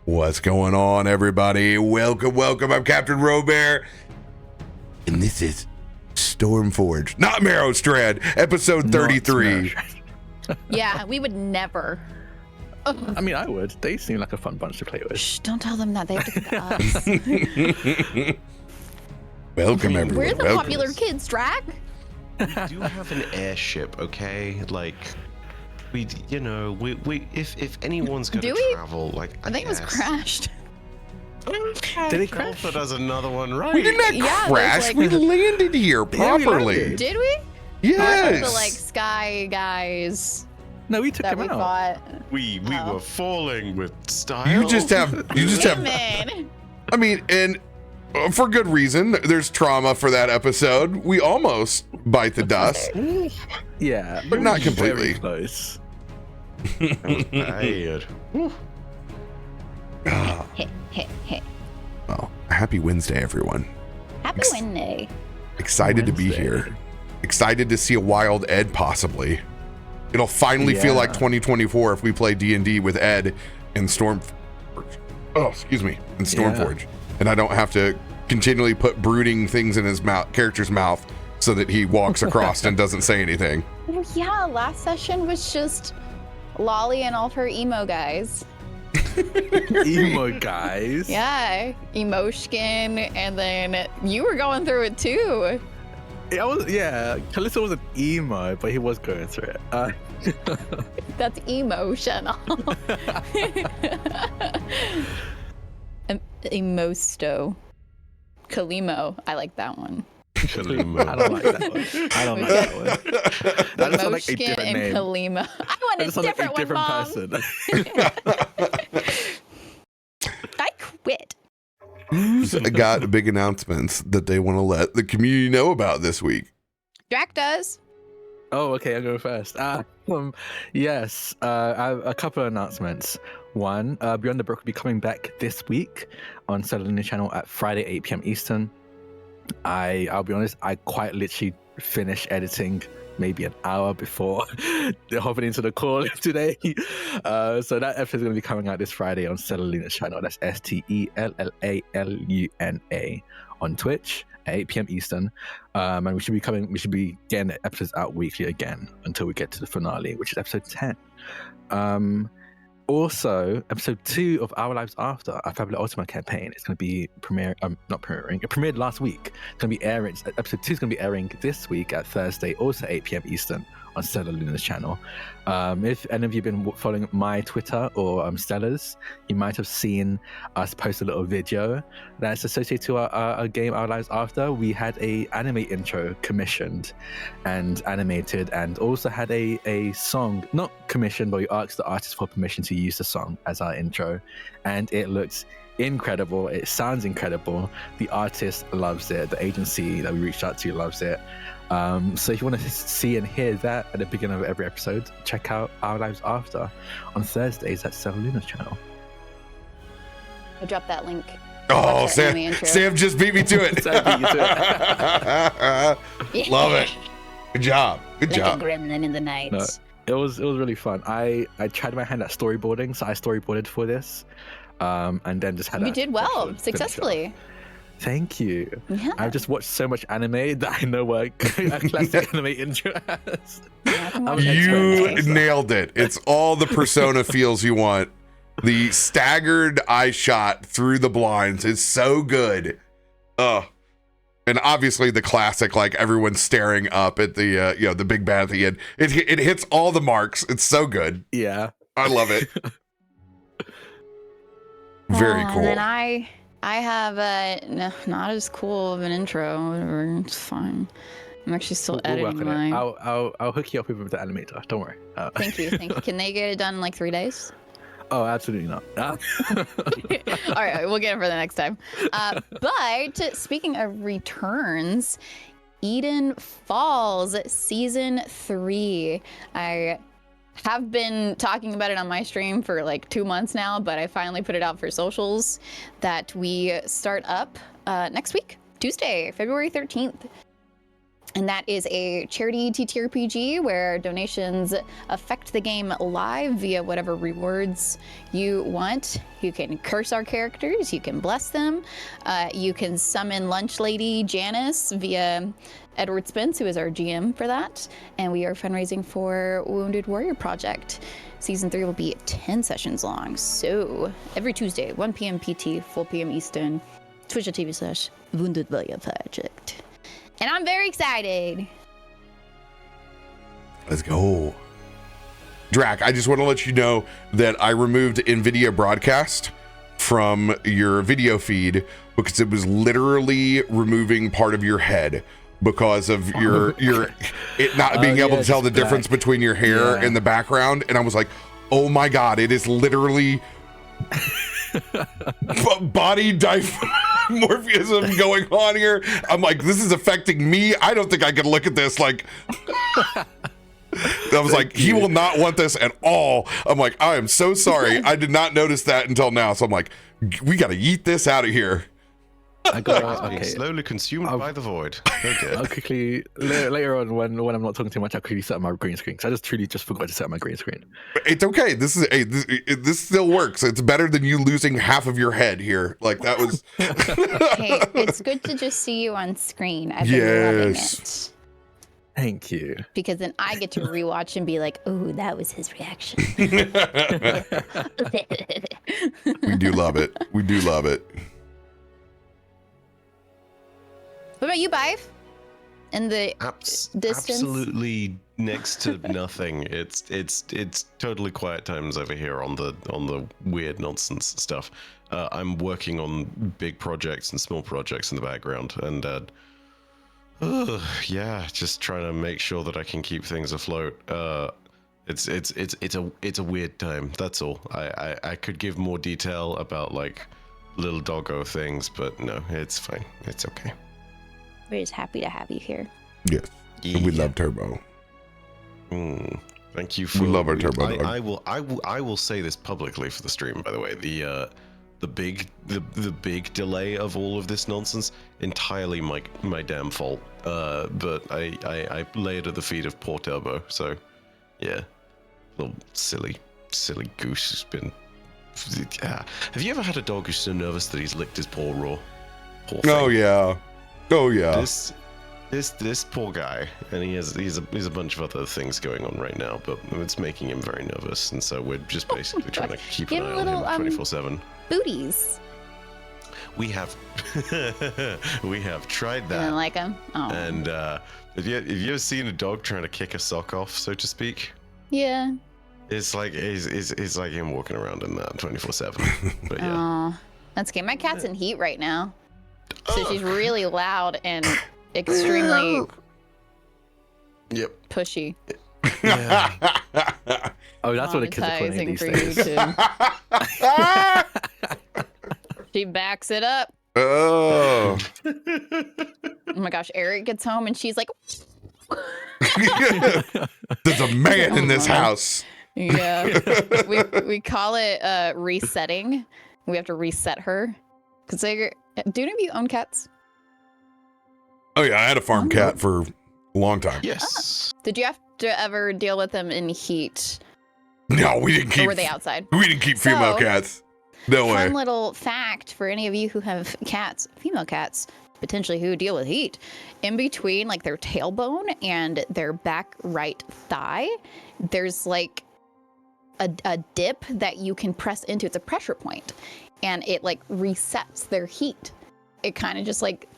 What's going on, everybody? Welcome. I'm CaptainRoBear, and this is Stormforge, not Marrow's Dread, episode 33. Yeah, we would never. I mean, I would. They seem like a fun bunch to play with. Shh, don't tell them that. They have to pick us. Welcome, everyone. We're the popular kids, Drak. We do have an airship, okay? Like, we, you know, we if anyone's gonna travel, like, I think it was crashed. Did it crash? But as another one, right? We did not crash. We landed here properly. Did we? Yes. The like sky guys. No, we took that him we out. Fought. We were falling with style. You just have. I mean, and for good reason. There's trauma for that episode. We almost bite the dust. Yeah, but not completely. Very close. Bad. Well, happy Wednesday, everyone. Happy Wednesday. Excited to be here. Excited to see a wild Ed, possibly. It'll finally feel like 2024 if we play D&D with Ed and Stormforge. Oh, excuse me, and Stormforge, and I don't have to continually put brooding things in his character's mouth so that he walks across and doesn't say anything. Well, yeah, last session was just Lolly and all her emo guys. Emo guys? Yeah, Myshkin, and then you were going through it too. Kallisto wasn't emo, but he was going through it. That's emotional. Emosto. Kalimo. I like that one. Kalimo. I don't like that one. That just sounds like a different and name. Kalimo. I want a different one, Mom. Person. I quit. Who's got big announcements that they want to let the community know about this week? Drak does. Oh, okay, I'll go first. Yes, I have a couple of announcements. One, Beyond the Brook will be coming back this week on Selena channel at Friday, 8 p.m. Eastern. I'll be honest, I quite literally finished editing maybe an hour before hopping into the call today. So that episode is going to be coming out this Friday on Selena's channel. That's STELLALUNA on Twitch at 8 p.m. Eastern. And we should be getting the episodes out weekly again until we get to the finale, which is episode 10. Also, episode 2 of Our Lives After, our Fabulous Ultima campaign, is going to be it premiered last week. It's going to be airing, episode 2 is going to be airing this week at Thursday, also 8 p.m. Eastern on Stella Luna's channel. If any of you have been following my Twitter or Stella's, you might have seen us post a little video that's associated to our game Our Lives After. We had a anime intro commissioned and animated, and also had a song, not commissioned, but we asked the artist for permission to use the song as our intro, and it looks incredible. It sounds incredible. The artist loves it. The agency that we reached out to loves it. So if you want to see and hear that at the beginning of every episode, check out Our Lives After on Thursdays at Sarah Luna's channel. I dropped that link. Oh, Sam just beat me to it. Love it. Good job. Good job. A gremlin in the night. No, it was really fun. I tried my hand at storyboarding, so I storyboarded for this, and then just had. You did well, successfully. Thank you. Yeah. I've just watched so much anime that I know what a classic anime intro has. You nailed it. It's all the persona feels you want. The staggered eye shot through the blinds is so good. And obviously the classic, like everyone staring up at the the big bad at the end. It hits all the marks. It's so good. Yeah. I love it. Very cool. And then I have not as cool of an intro. Whatever, it's fine. I'm actually still editing mine. I'll hook you up with the animator. Don't worry. Thank you. Can they get it done in like 3 days? Oh, absolutely not. All right, we'll get it for the next time. But speaking of returns, Eden Falls Season 3. I have been talking about it on my stream for like 2 months now, but I finally put it out for socials that we start up next week, Tuesday, February 13th. And that is a charity TTRPG where donations affect the game live via whatever rewards you want. You can curse our characters, you can bless them, you can summon Lunch Lady Janice via Edward Spence, who is our GM for that. And we are fundraising for Wounded Warrior Project. Season 3 will be 10 sessions long. So every Tuesday, 1 p.m. PT, 4 p.m. Eastern, twitch.tv/Wounded Warrior Project. And I'm very excited. Let's go. Drak, I just want to let you know that I removed NVIDIA Broadcast from your video feed because it was literally removing part of your head because of your it not being able to tell the difference between your hair and the background. And I was like, oh my God, it is literally body dimorphism going on here. I'm like, this is affecting me. I don't think I can look at this like I was like, he will not want this at all. I'm like, I am so sorry. I did not notice that until now. So I'm like, we got to yeet this out of here. I got Being slowly consumed by the void. Okay. I'll quickly later on when I'm not talking too much, I'll quickly set up my green screen. So I truly just forgot to set up my green screen. It's okay. This still works. It's better than you losing half of your head here. Like that was. Hey, it's good to just see you on screen. I've been loving it. Thank you. Because then I get to rewatch and be like, oh, that was his reaction. We do love it. We do love it. What about you, Bive? In the distance? Absolutely next to nothing. It's totally quiet times over here on the weird nonsense stuff. I'm working on big projects and small projects in the background, and just trying to make sure that I can keep things afloat. It's a weird time. That's all. I could give more detail about like little doggo things, but no, it's fine. It's okay. We're just happy to have you here. Yes. And we love Turbo. Thank you for. We love our Turbo. I will say this publicly for the stream. By the way, the big delay of all of this nonsense entirely my damn fault. But I lay it at the feet of poor Turbo. So yeah, little silly goose has been. Have you ever had a dog who's so nervous that he's licked his paw raw? Poor thing. Oh yeah. This poor guy, and he's a bunch of other things going on right now, but it's making him very nervous, and so we're just basically trying to keep an eye on him 24/7. Booties. We have tried that. You don't like them? Oh. And have you ever seen a dog trying to kick a sock off, so to speak? Yeah. It's like it's like him walking around in that 24/7. But yeah. Oh, that's okay. My cat's in heat right now. So she's really loud and extremely pushy. Yeah. Oh, that's what the kids are calling these days. She backs it up. Oh. Oh my gosh, Eric gets home and she's like, there's a man in this house. Yeah. we call it resetting. We have to reset her. Because do any of you own cats? Oh yeah, I had a farm cat for a long time. Yes. Did you have to ever deal with them in heat? No, we didn't keep. Or were they outside? We didn't keep female cats. No way. Fun little fact for any of you who have cats, female cats, potentially who deal with heat. In between like their tailbone and their back right thigh, there's like a dip that you can press into. It's a pressure point. And it like resets their heat. It kind of just like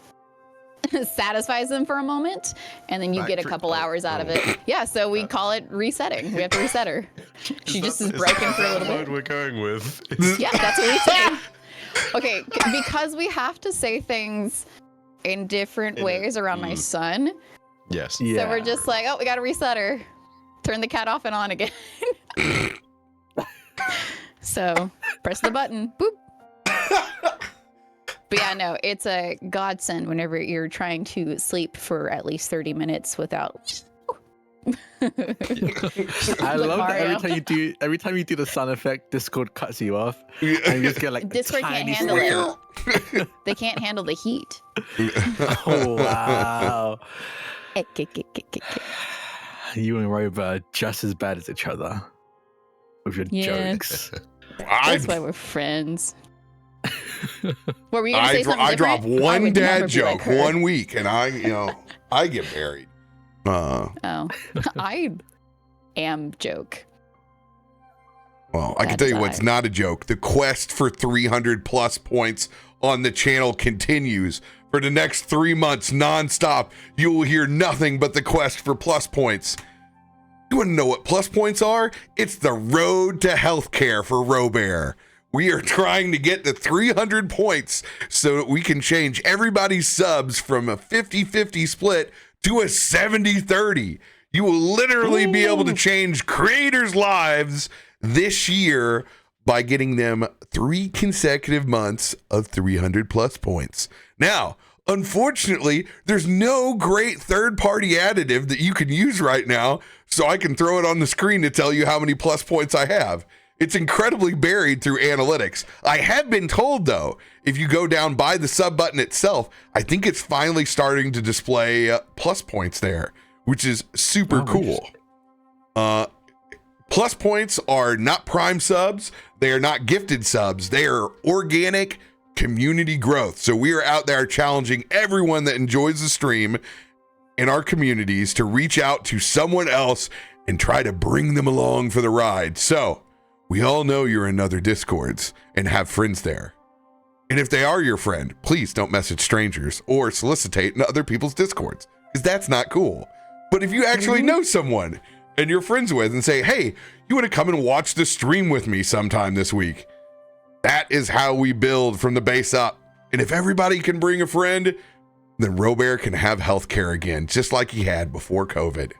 satisfies them for a moment, and then you get a couple hours out of it. Yeah, so we call it resetting. We have to reset her. She just is broken for a little bit. We're going with. Yeah, that's what we say. Okay, because we have to say things in different ways around my son. Yes. Yeah. So we're just like, oh, we got to reset her. Turn the cat off and on again. So press the button. Boop. But yeah, no, it's a godsend whenever you're trying to sleep for at least 30 minutes without. I love that every time you do the sound effect, Discord cuts you off, and you just get like Discord can't handle it. They can't handle the heat. Oh wow! You and RoBear are just as bad as each other with your jokes. That's why we're friends. What were you gonna say? I drop one dad joke like 1 week, and I get buried. Oh, I am joke. Well, I can tell you what's not a joke. The quest for 300 plus points on the channel continues. For the next 3 months nonstop, you will hear nothing but the quest for plus points. You want to know what plus points are? It's the road to healthcare for RoBear. We are trying to get to 300 points so that we can change everybody's subs from a 50-50 split to a 70-30. You will literally be able to change creators' lives this year by getting them 3 consecutive months of 300 plus points. Now, unfortunately, there's no great third-party additive that you can use right now, so I can throw it on the screen to tell you how many plus points I have. It's incredibly buried through analytics. I have been told, though, if you go down by the sub button itself, I think it's finally starting to display plus points there, which is super cool. Plus points are not prime subs. They are not gifted subs. They are organic community growth. So we are out there challenging everyone that enjoys the stream in our communities to reach out to someone else and try to bring them along for the ride. So we all know you're in other Discords and have friends there. And if they are your friend, please don't message strangers or solicitate in other people's Discords, because that's not cool. But if you actually know someone and you're friends with and say, hey, you want to come and watch the stream with me sometime this week? That is how we build from the base up. And if everybody can bring a friend, then RoBear can have healthcare again, just like he had before COVID.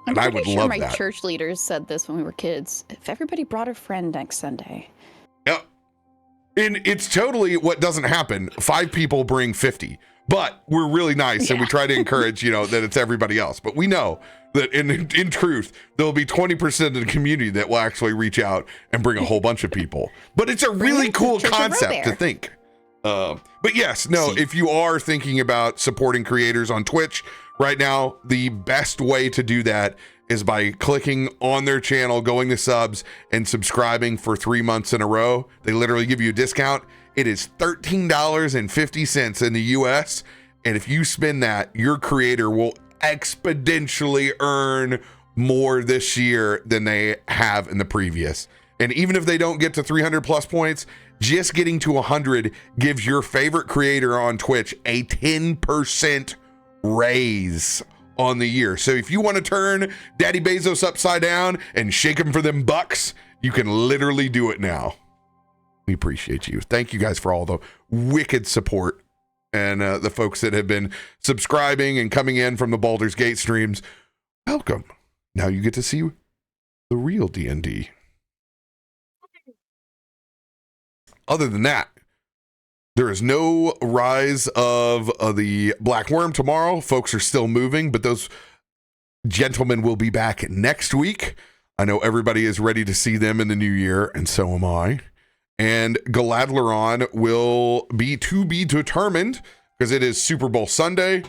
And I would love that. My church leaders said this when we were kids. If everybody brought a friend next Sunday. Yep. And it's totally what doesn't happen. 5 people bring 50. But we're really nice and we try to encourage, that it's everybody else. But we know that in truth, there'll be 20% of the community that will actually reach out and bring a whole bunch of people. But it's a really cool concept to think. But yes, if you are thinking about supporting creators on Twitch right now, the best way to do that is by clicking on their channel, going to subs, and subscribing for 3 months in a row. They literally give you a discount. It is $13.50 in the US. And if you spend that, your creator will exponentially earn more this year than they have in the previous. And even if they don't get to 300 plus points, just getting to 100 gives your favorite creator on Twitch a 10% raise on the year. So if you want to turn Daddy Bezos upside down and shake him for them bucks, you can literally do it now. We appreciate you. Thank you guys for all the wicked support and the folks that have been subscribing and coming in from the Baldur's Gate streams. Welcome. Now you get to see the real D&D. Other than that, there is no rise of the Black Worm tomorrow. Folks are still moving, but those gentlemen will be back next week. I know everybody is ready to see them in the new year, and so am I. And Galadleron will be to be determined because it is Super Bowl Sunday.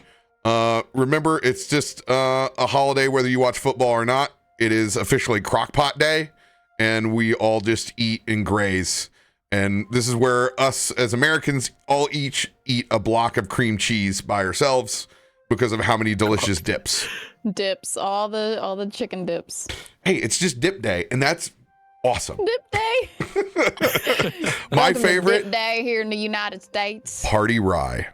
Remember, it's just a holiday whether you watch football or not. It is officially Crockpot Day, and we all just eat and graze. And this is where us as Americans all each eat a block of cream cheese by ourselves because of how many delicious dips. Dips, all the chicken dips. Hey, it's just dip day, and that's awesome. Dip day. My favorite dip day here in the United States. Party rye.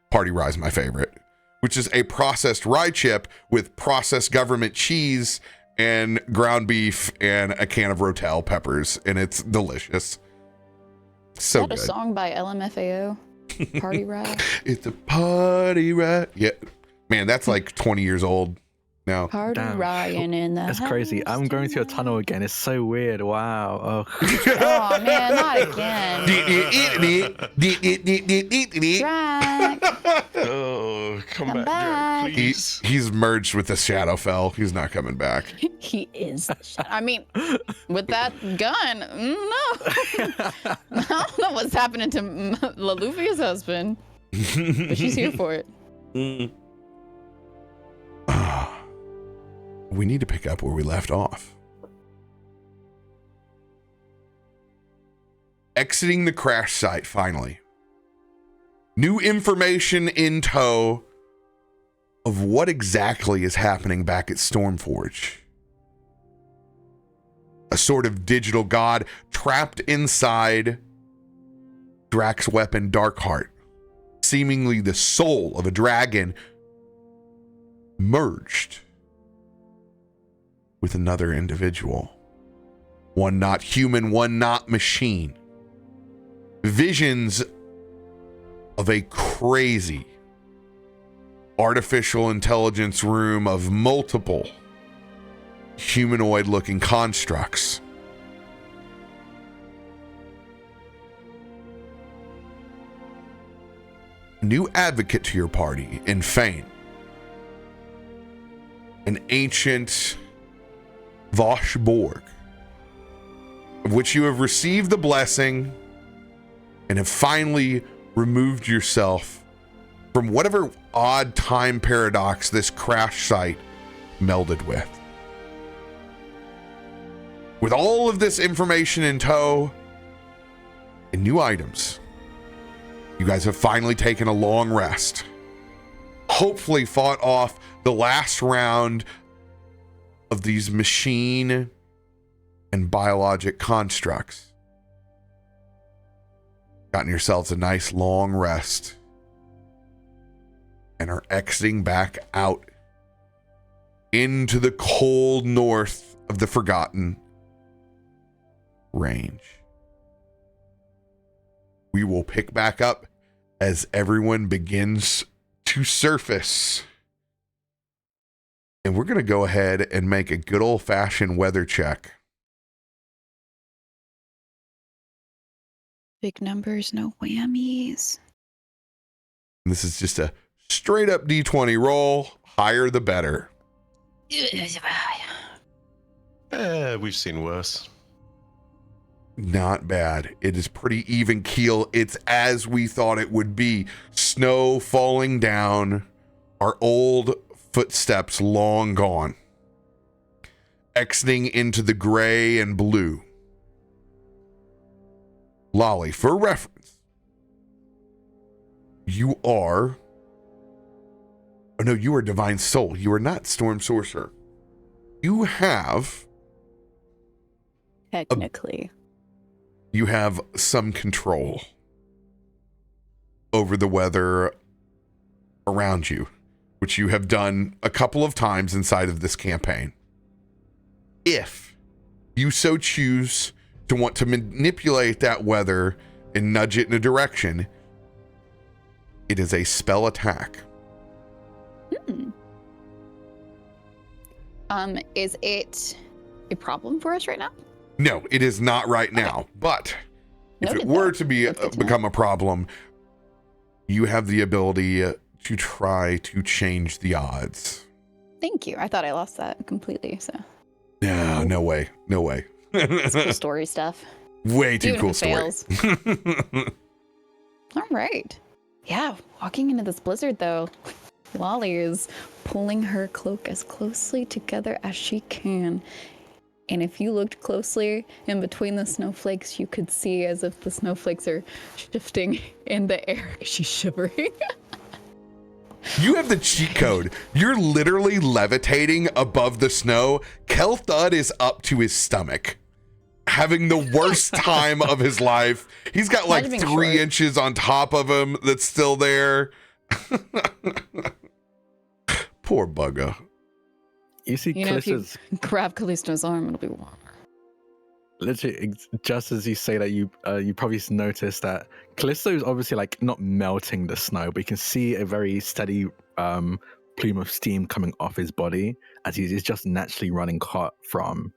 Party rye is my favorite, which is a processed rye chip with processed government cheese and ground beef and a can of Rotel peppers, and it's delicious. So is that a song by LMFAO? Party rye. It's a party rye. Yeah, man, that's like 20 years old now. Party ryan in the That's crazy. I'm going through a tunnel again. It's so weird. Wow. Oh, oh man, not again. Drak. Oh, come back, Drak, please. He's merged with the Shadowfell. He's not coming back. He is. I mean, with that gun, no. I don't know what's happening to Loluphia's husband, but she's here for it. we need to pick up where we left off. Exiting the crash site, finally. New information in tow of what exactly is happening back at Stormforge. A sort of digital god trapped inside Drak's weapon, Darkheart. Seemingly the soul of a dragon merged with another individual. One not human, one not machine. Visions of a crazy artificial intelligence room of multiple humanoid-looking constructs. New advocate to your party in Fane. An ancient Vosh-Borg, of which you have received the blessing and have finally removed yourself from whatever odd time paradox this crash site melded with. With all of this information in tow and new items, you guys have finally taken a long rest. Hopefully fought off the last round of these machine and biologic constructs. Gotten yourselves a nice long rest and are exiting back out into the cold north of the Forgotten Range. We will pick back up as everyone begins to surface. And we're going to go ahead and make a good old-fashioned weather check. Big numbers, no whammies. This is just a straight up D20 roll. Higher the better. We've seen worse. Not bad. It is pretty even keel. It's as we thought it would be. Snow falling down. Our old footsteps long gone. Exiting into the gray and blue. Lolly, for reference, you are... Oh no, you are Divine Soul. You are not Storm Sorcerer. You have... Technically. You have some control over the weather around you, which you have done a couple of times inside of this campaign. If you so choose to want to manipulate that weather and nudge it in a direction, it is a spell attack. Is it a problem for us right now? No, it is not right now. But if it were to be become a problem, you have the ability to try to change the odds. Thank you. I thought I lost that completely. So. No, no way, no way. It's cool story stuff. Way too Even cool if story. it All right. Yeah, walking into this blizzard though, Lolly is pulling her cloak as closely together as she can. And if you looked closely in between the snowflakes, you could see as if the snowflakes are shifting in the air. She's shivering. You have the cheat code. You're literally levitating above the snow. Kel Thud is up to his stomach, having the worst time of his life. He's got like 3 inches on top of him that's still there. Poor bugger. You see, if you grab Kallisto's arm, it'll be warmer. Literally, just as you say that, you probably noticed that Kallisto is obviously like not melting the snow, but you can see a very steady plume of steam coming off his body as he's just naturally running hot from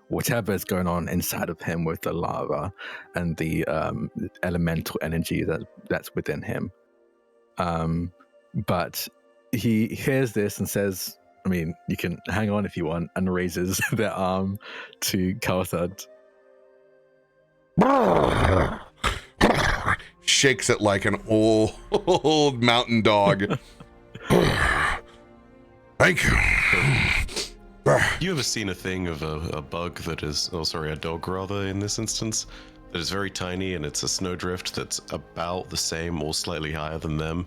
whatever is going on inside of him with the lava and the elemental energy that's within him. But he hears this and says, I mean, you can hang on if you want, and raises their arm to Kalthud. Shakes it like an old mountain dog. Thank you. You ever seen a thing of a bug that is, a dog rather in this instance, that is very tiny and it's a snowdrift that's about the same or slightly higher than them?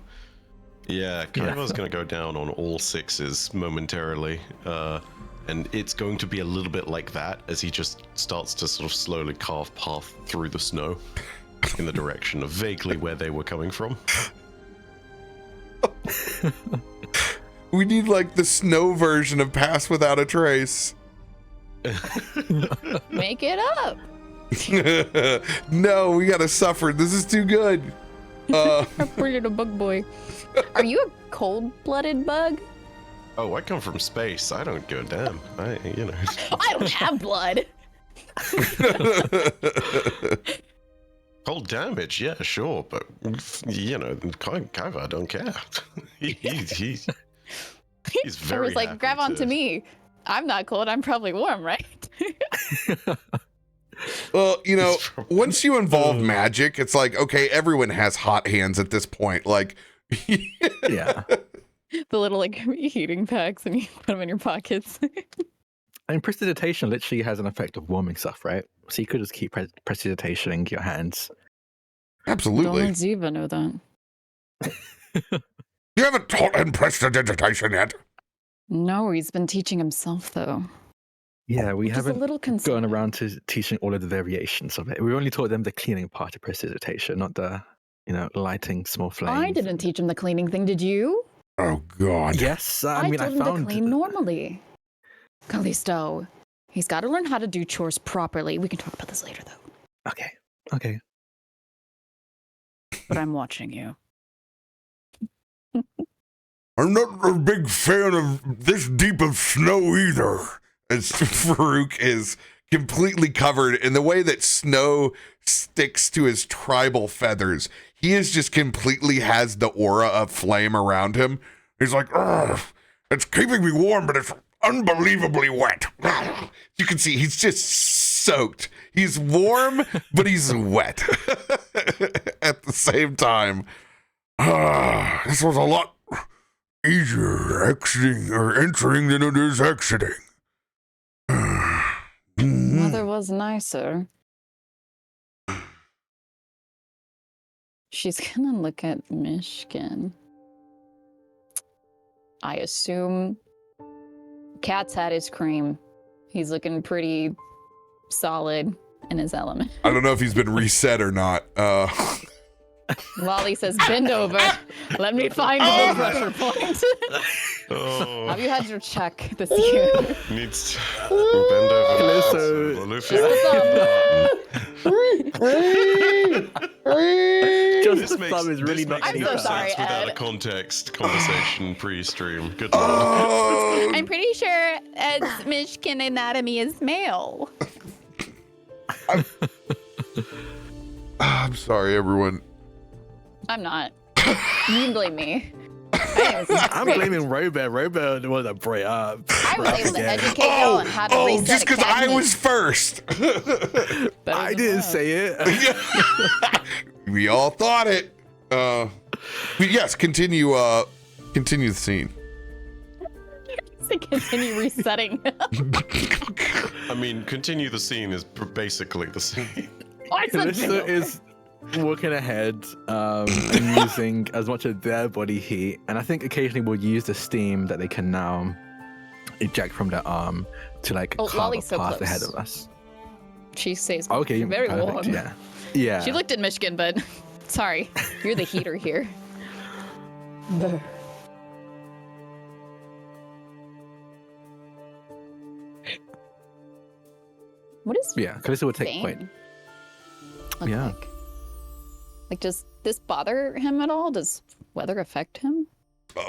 Yeah, Kaiva's going to go down on all sixes momentarily, and it's going to be a little bit like that as he just starts to sort of slowly carve path through the snow in the direction of vaguely where they were coming from. We need like the snow version of Pass Without a Trace. Make it up. No, we gotta suffer. This is too good. Poor little bug boy. Are you a cold-blooded bug? Oh, I come from space. I don't give a damn. I don't have blood. Cold damage, yeah, sure, but Kaiva don't care. He's very. I was like, grab onto me. I'm not cold. I'm probably warm, right? Well, once you involve magic, it's like, okay, everyone has hot hands at this point. Like, Yeah. The little like heating packs, and you put them in your pockets. And prestidigitation literally has an effect of warming stuff, right? So you could just keep prestidigitationing your hands. Absolutely. Don't Ziva know that. You haven't taught him prestidigitation yet. No, he's been teaching himself though. Yeah, we Which is haven't a little gone concerning. around to teaching all of the variations of it. We only taught them the cleaning part of prestidigitation, not the, lighting small flames. I didn't teach him the cleaning thing, did you? Oh, God. Yes, I told him to found clean normally. Kallisto, he's got to learn how to do chores properly. We can talk about this later, though. Okay. But I'm watching you. I'm not a big fan of this deep of snow either. As Farouk is completely covered in the way that snow sticks to his tribal feathers. He is just completely has the aura of flame around him. He's like, ugh, it's keeping me warm, but it's unbelievably wet. You can see he's just soaked. He's warm, but he's wet at the same time. This was a lot easier entering than it is exiting. Mother was nicer. She's gonna look at Myshkin. I assume Cat's had his cream. He's looking pretty solid in his element. I don't know if he's been reset or not. Lolly says, bend over. Let me find the pressure point. Have you had your check this year? Needs to bend over. Just This the makes, thumb is really not. I'm so sorry, sense without a Ed. context conversation pre-stream. Good lord. I'm pretty sure Ed's Myshkin anatomy is male. I'm sorry, everyone. I'm not. You can blame me. I'm blaming RoBear. RoBear was a bring up. I was able to educate y'all on how to reset just because I academy. was first. I didn't say it. We all thought it. But yes, continue the scene. To continue resetting. I mean, continue the scene is basically the same. Kallisto is walking ahead and using as much of their body heat, and I think occasionally we'll use the steam that they can now eject from their arm to carve Lolly's a so path close. ahead of us. She stays Okay, very perfect, warm. Yeah. She looked at Myshkin, but sorry, you're the heater here. What is Kallisto will take Fane point. look Yeah. like? Like, does this bother him at all? Does weather affect him?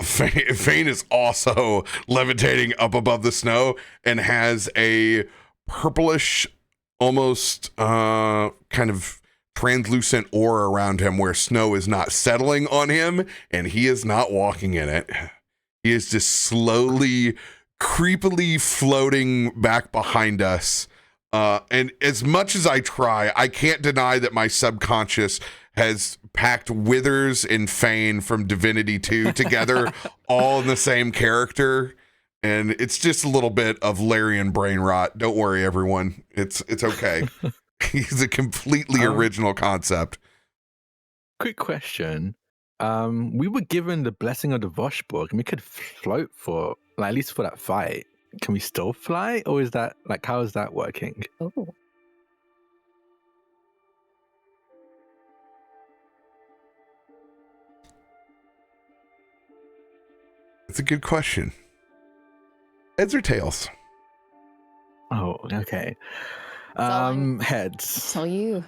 Fane is also levitating up above the snow and has a purplish, almost kind of translucent aura around him where snow is not settling on him and he is not walking in it. He is just slowly, creepily floating back behind us. And as much as I try, I can't deny that my subconscious has packed Withers and Fane from Divinity 2 together all in the same character. And it's just a little bit of Larian brain rot. Don't worry, everyone. It's okay. He's a completely original concept. Quick question. We were given the blessing of the Voshborg, and we could float for, like, at least for that fight. Can we still fly, or is that, like, how is that working? Oh. It's a good question. Heads or tails? Oh, okay. Heads. Tell you.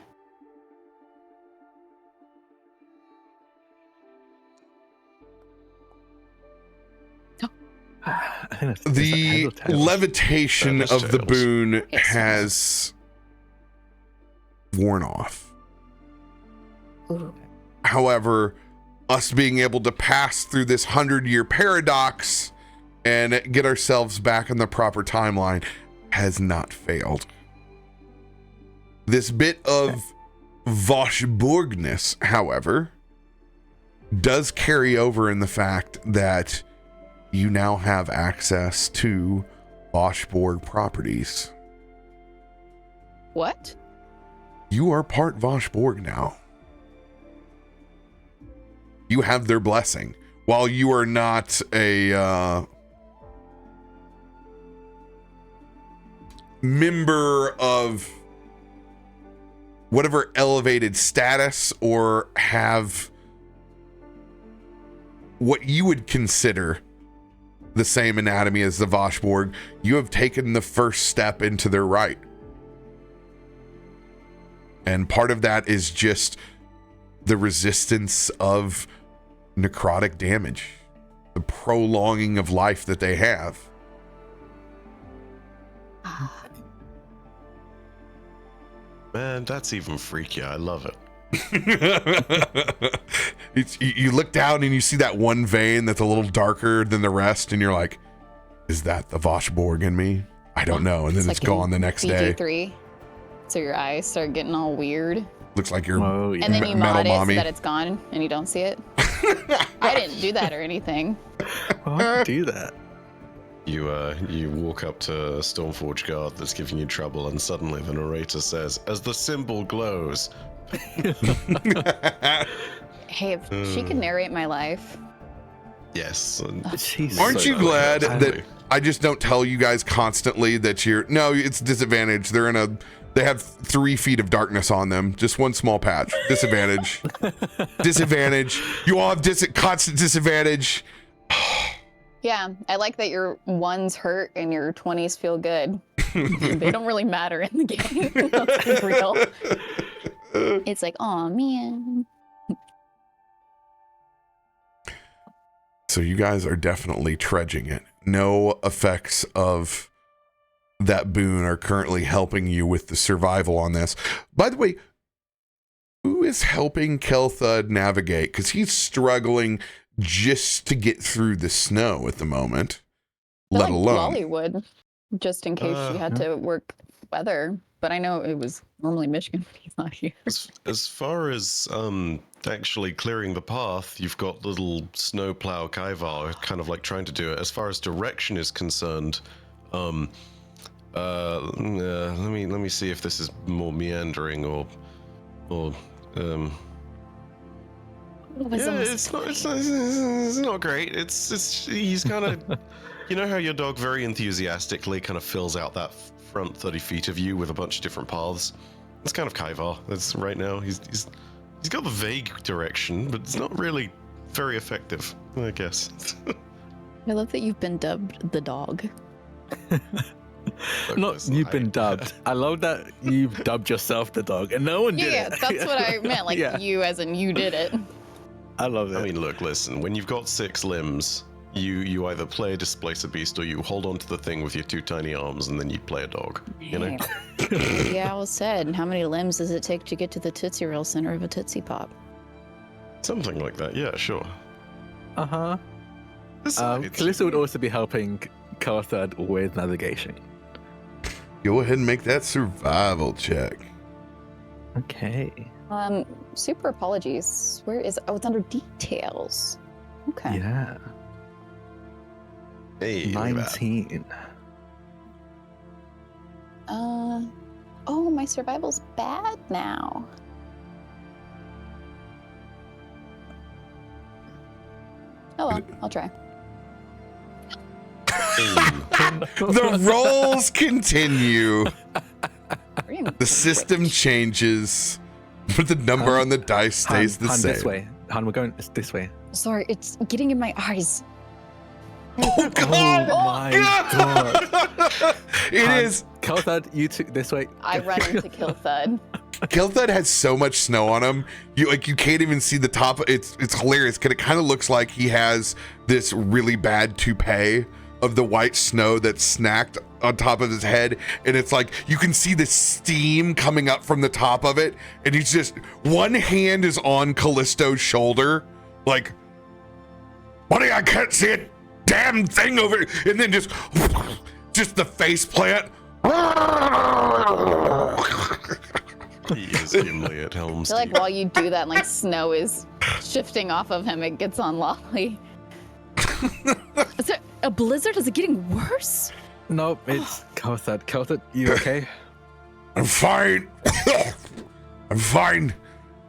I think that's The heads or tails? levitation That is of the tails. boon Yes. has worn off. Ooh. However, us being able to pass through this 100-year paradox and get ourselves back in the proper timeline has not failed. This bit of Voshborgness, however, does carry over in the fact that you now have access to Voshborg properties. What? You are part Voshborg now. You have their blessing. While you are not a member of whatever elevated status or have what you would consider the same anatomy as the Voshborg, you have taken the first step into their right. And part of that is just the resistance of necrotic damage, the prolonging of life that they have. Man, that's even freakier. I love it. You look down and you see that one vein that's a little darker than the rest, and you're like, is that the Voshborg in me? I don't know. And then it's like gone in the next day. E33. So your eyes start getting all weird. Looks like you're Oh, yeah. And then you Metal mod it mommy. so that it's gone and you don't see it. I didn't do that or anything. Why would you do that? You walk up to a Stormforge guard that's giving you trouble, and suddenly the narrator says, "As the symbol glows." Hey, if she could narrate my life. Yes. and She's Aren't so you glad bad. that I just don't tell you guys constantly that it's disadvantage. They have 3 feet of darkness on them. Just one small patch. Disadvantage. Disadvantage. You all have constant disadvantage. Yeah, I like that your 1s hurt and your 20s feel good. They don't really matter in the game. Let's be real. It's like, oh man. So you guys are definitely trudging it. No effects of that boon are currently helping you with the survival on this. By the way, who is helping Kelthud navigate? Because he's struggling just to get through the snow at the moment, I let like alone. Loluphia, just in case she had to work weather. But I know it was normally Myshkin, but he's not here. As far as actually clearing the path, you've got little snowplow Kaivar kind of like trying to do it. As far as direction is concerned, let me see if this is more meandering or it's not great. It's he's kind of you know how your dog very enthusiastically kind of fills out that front 30 feet of you with a bunch of different paths. It's kind of Kaivar. That's right now. He's got the vague direction, but it's not really very effective, I guess. I love that you've been dubbed the dog. Look, Not listen, you've been dubbed. I love that you've dubbed yourself the dog, and no one did Yeah, it. that's what I meant. Like Yeah. you, as in you did it. I love it. I mean, look, listen. When you've got 6 limbs, you either play a displace a beast or you hold on to the thing with your 2 tiny arms, and then you play a dog. You know. Yeah, well said. How many limbs does it take to get to the Tootsie Roll center of a Tootsie Pop? Something like that. Yeah, sure. Uh-huh. Besides, Kallisto would also be helping Kelthud with navigation. Go ahead and make that survival check. Okay. Super apologies. Where is? Oh, it's under details. Okay. Yeah. Hey, look at that. 19. Oh, my survival's bad now. Oh well, I'll try. The rolls continue. The system changes, but the number on the dice stays the same. This way. Han, we're going this way. Sorry, it's getting in my eyes. Oh God! Oh my God! It Han, is. Kelthad, you took this way. I run into Killthud. Kelthud has so much snow on him. You can't even see the top. It's hilarious because it kind of looks like he has this really bad toupee of the white snow that's snacked on top of his head, and it's like you can see the steam coming up from the top of it, and he's just one hand is on Kallisto's shoulder, like, buddy, I can't see a damn thing over it, and then just the face plant. He is Gimli at helm. I feel like while you do that, like snow is shifting off of him, it gets on Lolly. Is there a blizzard? Is it getting worse? Nope, it's Kelthad. Kelthad, you okay? I'm fine. I'm fine.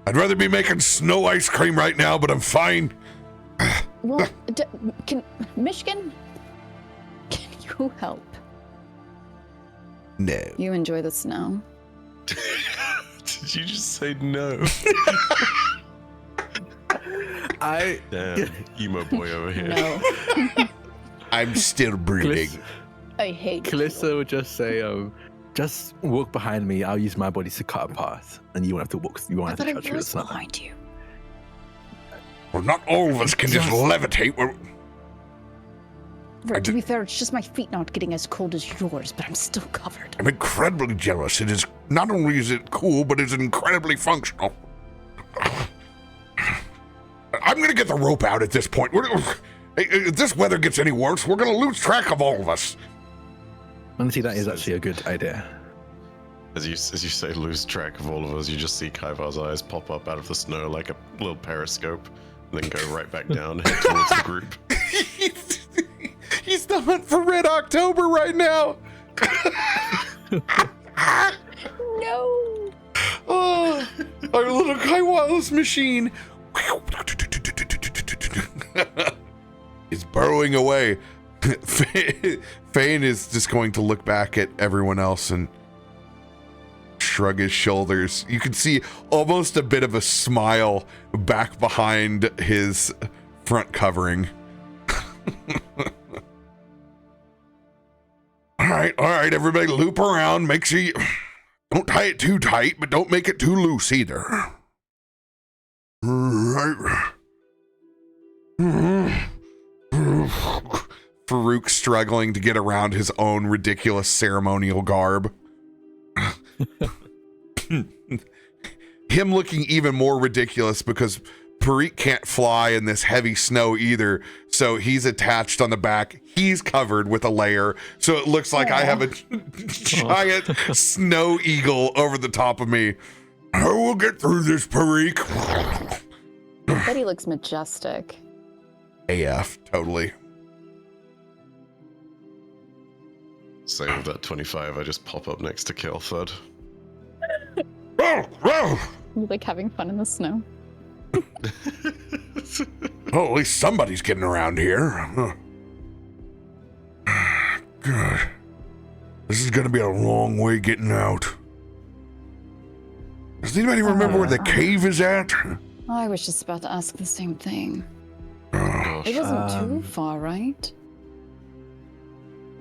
I'd rather be making snow ice cream right now, but I'm fine. Well, can Myshkin? Can you help? No. You enjoy the snow. Did you just say no? Damn, emo boy over here. No. I'm still breathing. I hate Kallisto would just say, just walk behind me. I'll use my body to cut a path, and you won't have to walk. You won't have to trudge through the snow. Behind you. Well, not all of us can just levitate. To be fair, it's just my feet not getting as cold as yours, but I'm still covered. I'm incredibly jealous. It is not only is it cool, but it's incredibly functional. I'm gonna get the rope out at this point. If this weather gets any worse, we're gonna lose track of all of us. Honestly, that is actually a good idea. As you say, lose track of all of us, you just see Kaivar's eyes pop up out of the snow like a little periscope, and then go right back down, head towards the group. He's the hunt for Red October right now. No. Oh, our little Kaiwa's machine. He's burrowing away. Fane is just going to look back at everyone else and shrug his shoulders. You can see almost a bit of a smile back behind his front covering. All right, everybody loop around. Make sure you don't tie it too tight, but don't make it too loose either. Right. Farouk struggling to get around his own ridiculous ceremonial garb. Him looking even more ridiculous because Farouk can't fly in this heavy snow either, so he's attached on the back. He's covered with a layer, so it looks like I have a giant snow eagle over the top of me. I will get through this, Farouk. I bet he looks majestic. AF, totally. Same with that 25, I just pop up next to Kelthad. You like having fun in the snow? Oh, at least somebody's getting around here. God. This is gonna be a long way getting out. Does anybody remember where the cave is at? I was just about to ask the same thing. Oh, It wasn't too far, right?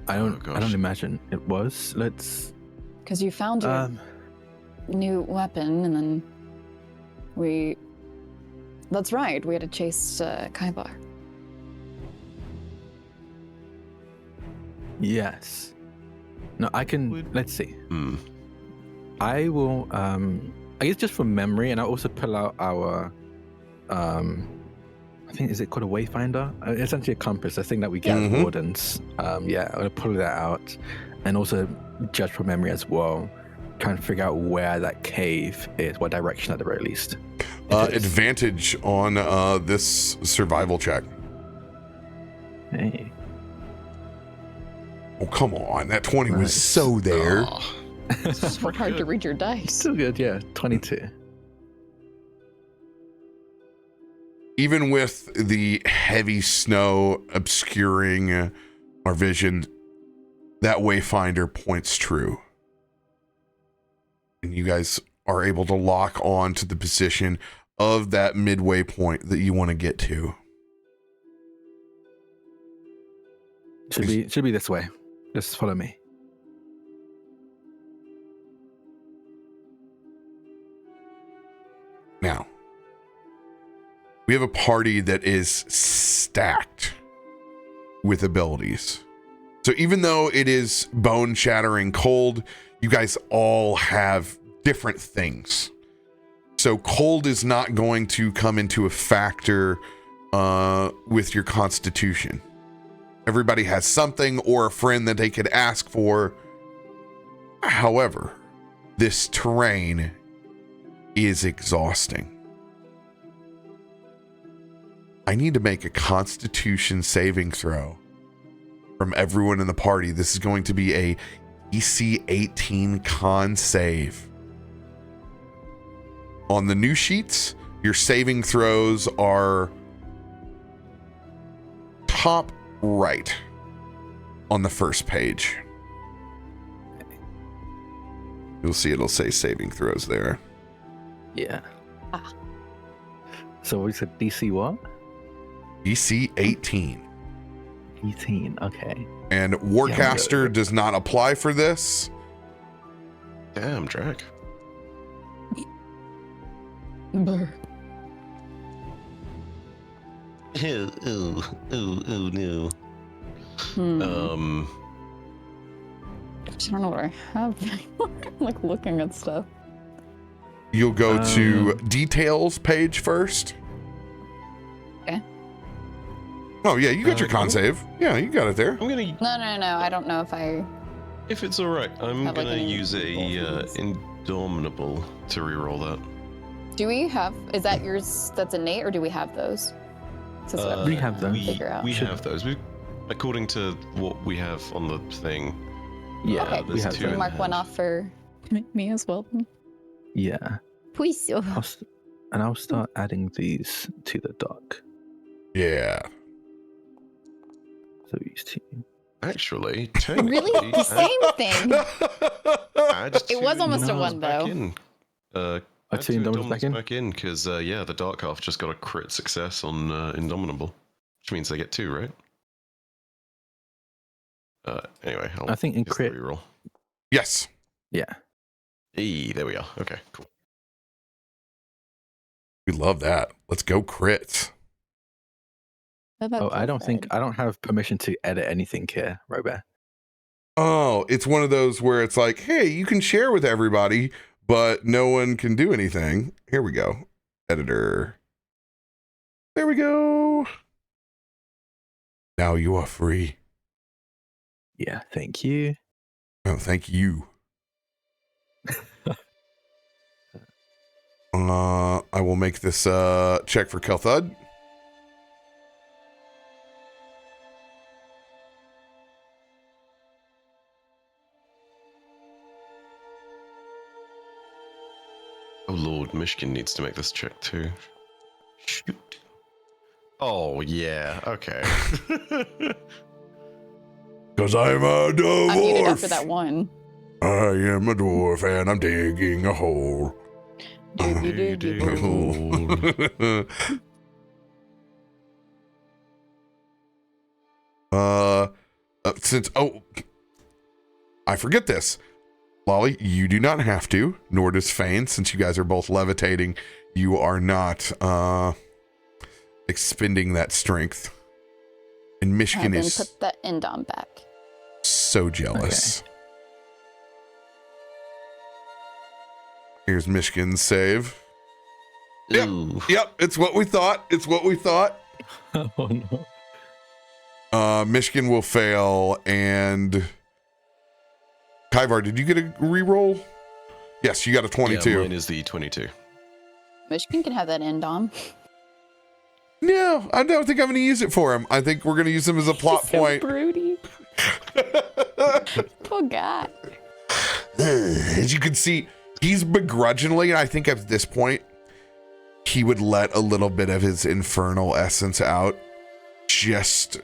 I don't imagine it was. Because you found your new weapon, and then that's right, we had to chase Kaibar. Yes. No, I can. Let's see. I will. I guess just from memory, and I'll also pull out our. I think, is it called a wayfinder? Essentially a compass, a thing that we get as wardens. Yeah, I'm gonna pull that out, and also judge from memory as well. Trying to figure out where that cave is, what direction at the very least. Advantage on this survival check. Hey. Oh, come on. That 20 was Nice. so there. Oh, It's hard to read your dice. Still good, yeah. 22. Even with the heavy snow obscuring our vision, that wayfinder points true. And you guys are able to lock on to the position of that midway point that you want to get to. Should be this way. Just follow me. Now, we have a party that is stacked with abilities. So even though it is bone-shattering cold, you guys all have different things. So cold is not going to come into a factor with your constitution. Everybody has something or a friend that they could ask for. However, this terrain is exhausting. I need to make a constitution saving throw from everyone in the party. This is going to be a DC 18 con save. On the new sheets, your saving throws are top right on the first page. You'll see it'll say saving throws there. Yeah. So we said DC what? DC 18. 18, okay. And Warcaster does not apply for this. damn, Drak. Brr. Ooh, no. I don't know what I have anymore. I'm like looking at stuff. You'll go to details page first. Okay. Oh yeah, you got your con save. Yeah, you got it there. I'm gonna, No. I don't know if I. if it's all right, I'm Have, like, gonna any use a rolls? Indomitable to reroll that. Do we have? Is that yours? That's innate, or do we have those? So that's what I'm We trying have to them. Figure out. We have those. According to what we have on the thing. Yeah, Okay, we have two so them. in mark one hand. off for me as well. Yeah. Please. I'll start adding these to the dock. Yeah. So these two. Actually, Really? technically, The same thing. add It was two almost a Indomitables one, back though. in. Add two Indomitables back in? Because yeah, the Dark Half just got a crit success on Indomitable, which means they get 2, right? Anyway, I think in use the crit- reroll. Yes. Yeah. There we are. Okay, cool. We love that. Let's go crits. What about Oh, I don't think Pilfered? I don't have permission to edit anything here, RoBear. Oh, it's one of those where it's like, hey, you can share with everybody, but no one can do anything. Here we go. Editor. There we go. Now you are free. Yeah, thank you. Oh, thank you. I will make this check for Kelthud. Oh lord, Myshkin needs to make this check too. Shoot. Oh yeah, okay. Because I'm a dwarf. I'm muted after that one. I am a dwarf and I'm digging a hole. Since I forget this. Lolly, you do not have to, nor does Fane, since you guys are both levitating. You are not expending that strength. And Myshkin Then is put that Indom back. so jealous. Here's Myshkin's save. Yep. Ooh. Yep, it's what we thought. It's what we thought. Oh no. Myshkin will fail, and Kyvar, did you get a reroll? Yes, you got a 22. Yeah, mine is the 22. Myshkin can have that Indom. No, I don't think I'm going to use it for him. I think we're going to use him as a plot So point. broody. Poor guy. As you can see, he's begrudgingly, and I think at this point, he would let a little bit of his infernal essence out just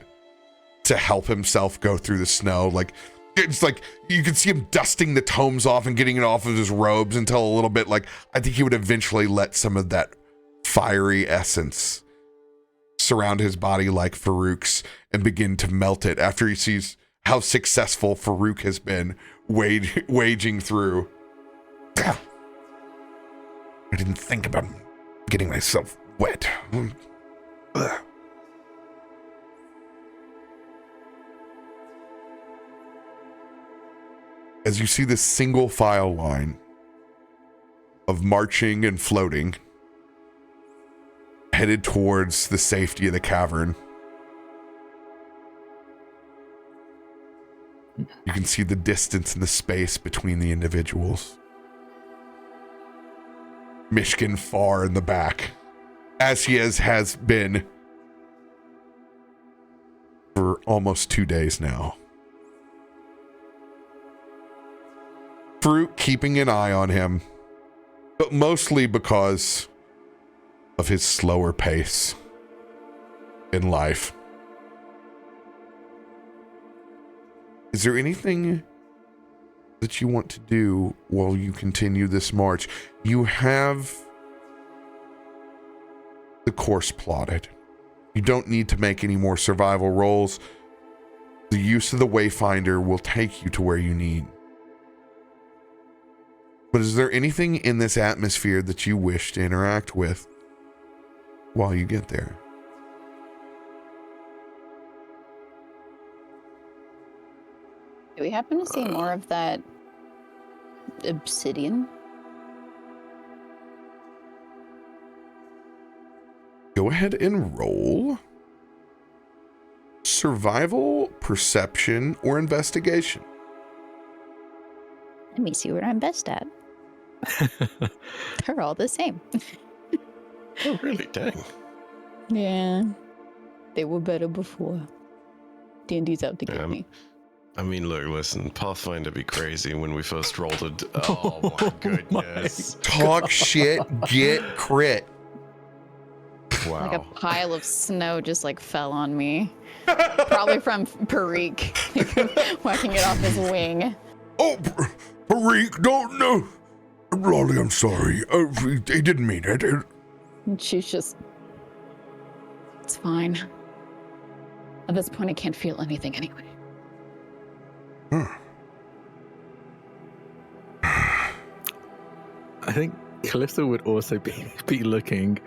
to help himself go through the snow. Like, it's like you can see him dusting the tomes off and getting it off of his robes until a little bit, like, I think he would eventually let some of that fiery essence surround his body like Farouk's and begin to melt it after he sees how successful Farouk has been waging through. I didn't think about getting myself wet. As you see this single file line of marching and floating headed towards the safety of the cavern, you can see the distance and the space between the individuals. Myshkin far in the back, as he has been for almost 2 days now. Farouk keeping an eye on him, but mostly because of his slower pace in life. Is there anything that you want to do while you continue this march? You have the course plotted. You don't need to make any more survival rolls. The use of the Wayfinder will take you to where you need. But is there anything in this atmosphere that you wish to interact with while you get there? Do we happen to see more of that obsidian? Go ahead and roll survival, perception, or investigation. Let me see what I'm best at. They're all the same. Oh, really? Dang. Yeah. They were better before. D&D's out to get me. I mean, look, listen, Pathfinder be crazy when we first rolled it. Oh my goodness. Talk shit, get crit. Wow. Like a pile of snow just like fell on me. Probably from Farouk whacking it off his wing. Oh, Farouk, don't know. Lolly, I'm sorry. He didn't mean it. And she's just... It's fine. At this point, I can't feel anything anyway. I think Kallisto would also be looking,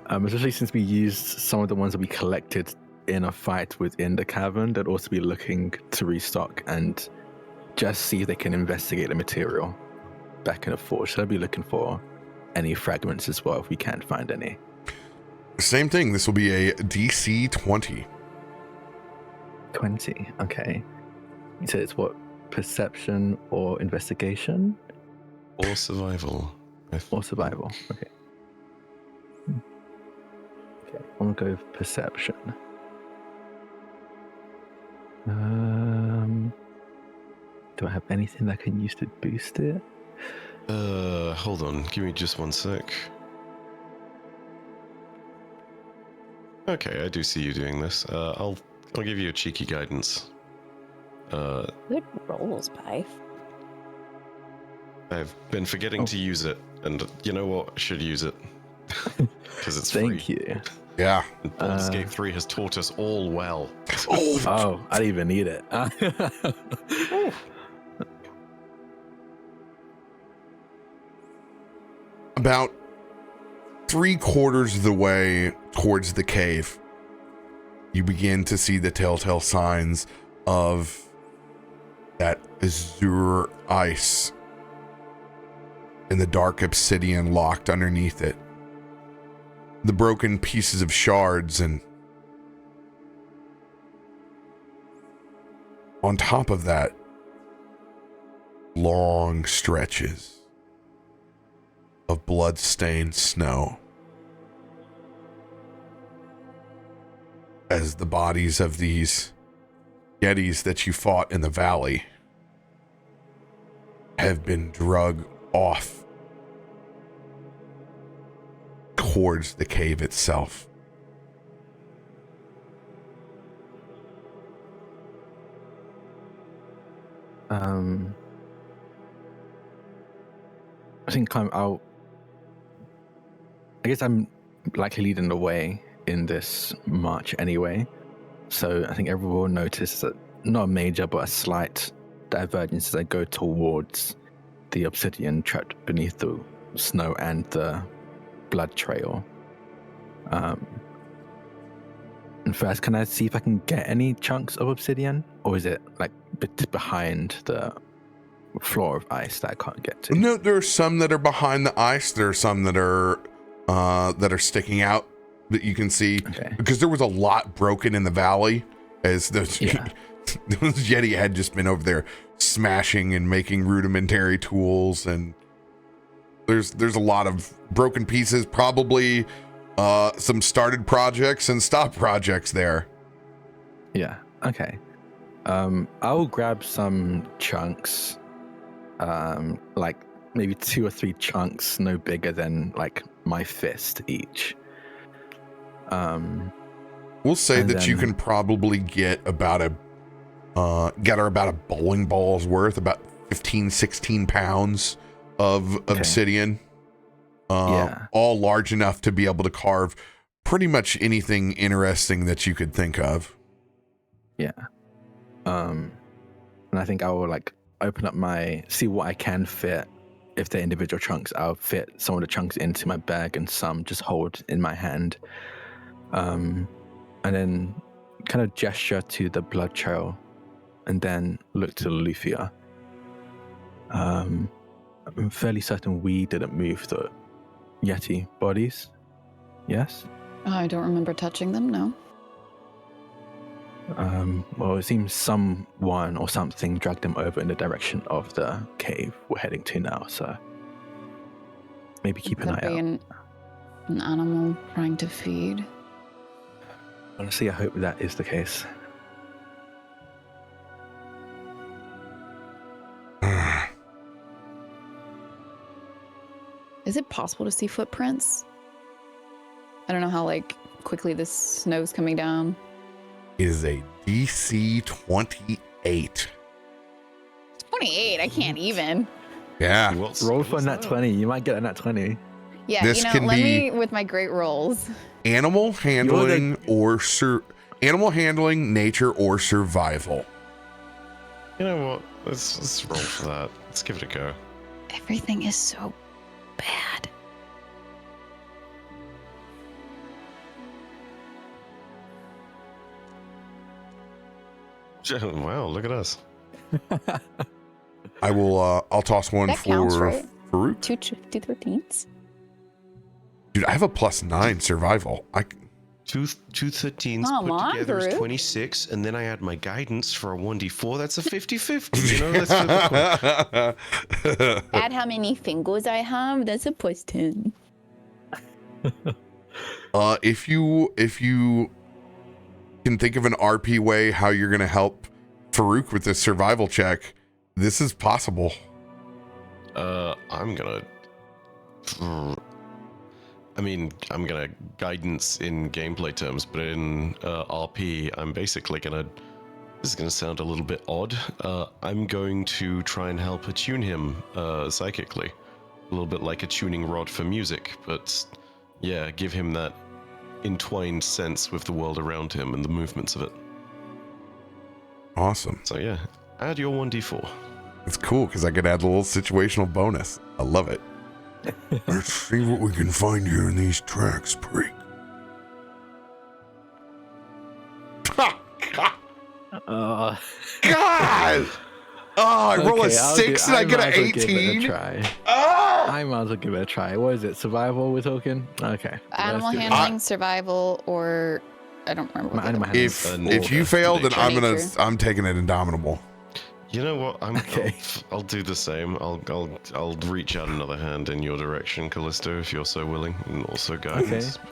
especially since we used some of the ones that we collected in a fight within the cavern. They'd also be looking to restock and just see if they can investigate the material back in the forge. So they'll be looking for any fragments as well if we can't find any. Same thing. This will be a DC 20. 20, okay. You said it's what? Perception or investigation? Or survival. Or survival, okay. Okay, I'm gonna go with perception. Do I have anything that I can use to boost it? Hold on. Give me just 1 sec. Okay, I do see you doing this. I'll give you a cheeky guidance. Good rolls, Pipe. I've been forgetting to use it, and you know what? I should use it. Because it's Thank free. you. Yeah. And Baldur's Gate 3 has taught us all well. Oh, I didn't even need it. About 3/4 of the way towards the cave, you begin to see the telltale signs of that azure ice and the dark obsidian locked underneath it. The broken pieces of shards, and on top of that, long stretches of blood-stained snow. As the bodies of these Yetis that you fought in the valley have been drug off towards the cave itself. I think I guess I'm likely leading the way in this march anyway. So I think everyone will notice that not a major, but a slight divergence as I go towards the obsidian trapped beneath the snow and the blood trail. And first, can I see if I can get any chunks of obsidian, or is it like behind the floor of ice that I can't get to? No, there are some that are behind the ice. There are some that are sticking out that you can see, because there was a lot broken in the valley as those those Yeti had just been over there smashing and making rudimentary tools, and there's a lot of broken pieces, probably some started projects and stopped projects there. Yeah. Okay. I'll grab some chunks, like maybe 2 or 3 chunks, no bigger than like my fist each. We'll say that you can probably get about a bowling ball's worth, about 15-16 pounds of obsidian, all large enough to be able to carve pretty much anything interesting that you could think of. And I think I will like open up see what I can fit. If they're individual chunks, I'll fit some of the chunks into my bag and some just hold in my hand. And then kind of gesture to the blood trail and then look to Loluphia. I'm fairly certain we didn't move the Yeti bodies. Yes? I don't remember touching them, no. Well, it seems someone or something dragged them over in the direction of the cave we're heading to now, so maybe keep an eye out. An animal trying to feed. Honestly, I hope that is the case. Is it possible to see footprints? I don't know how quickly this snow's coming down. It is a DC 28. 28? I can't even. Yeah. Roll for a nat 20. You might get a nat 20. Yeah, this can let be me with my great rolls. Animal handling animal handling, nature, or survival. You know what? Let's roll for that. Let's give it a go. Everything is so bad. Wow, look at us. I will. I'll toss one That for counts, right? Farouk. 2 13s. Dude, I have a +9 survival. Two 13s Come put on, together is Farouk. 26, and then I add my guidance for a 1d4. That's a 50-50. You know, that's super cool. Add how many fingers I have. That's a +10. If you can think of an RP way how you're gonna help Farouk with this survival check, this is possible. I'm gonna guidance in gameplay terms, but in RP, I'm basically gonna. This is gonna sound a little bit odd. I'm going to try and help attune him psychically, a little bit like a tuning rod for music, but yeah, give him that entwined sense with the world around him and the movements of it. Awesome. So yeah, add your 1d4. It's cool because I could add a little situational bonus. I love it. Let's see what we can find here in these tracks, Preek. God! Oh, I roll a 6 and I get an 18. I might as well give it a try. What is it? Survival we're talking? Okay. Animal handling, survival, or I don't remember what the other If you fail, then Nature. I'm taking it Indomitable. You know what? Okay. I'll do the same. I'll reach out another hand in your direction, Kallisto, if you're so willing, and also guidance. Okay.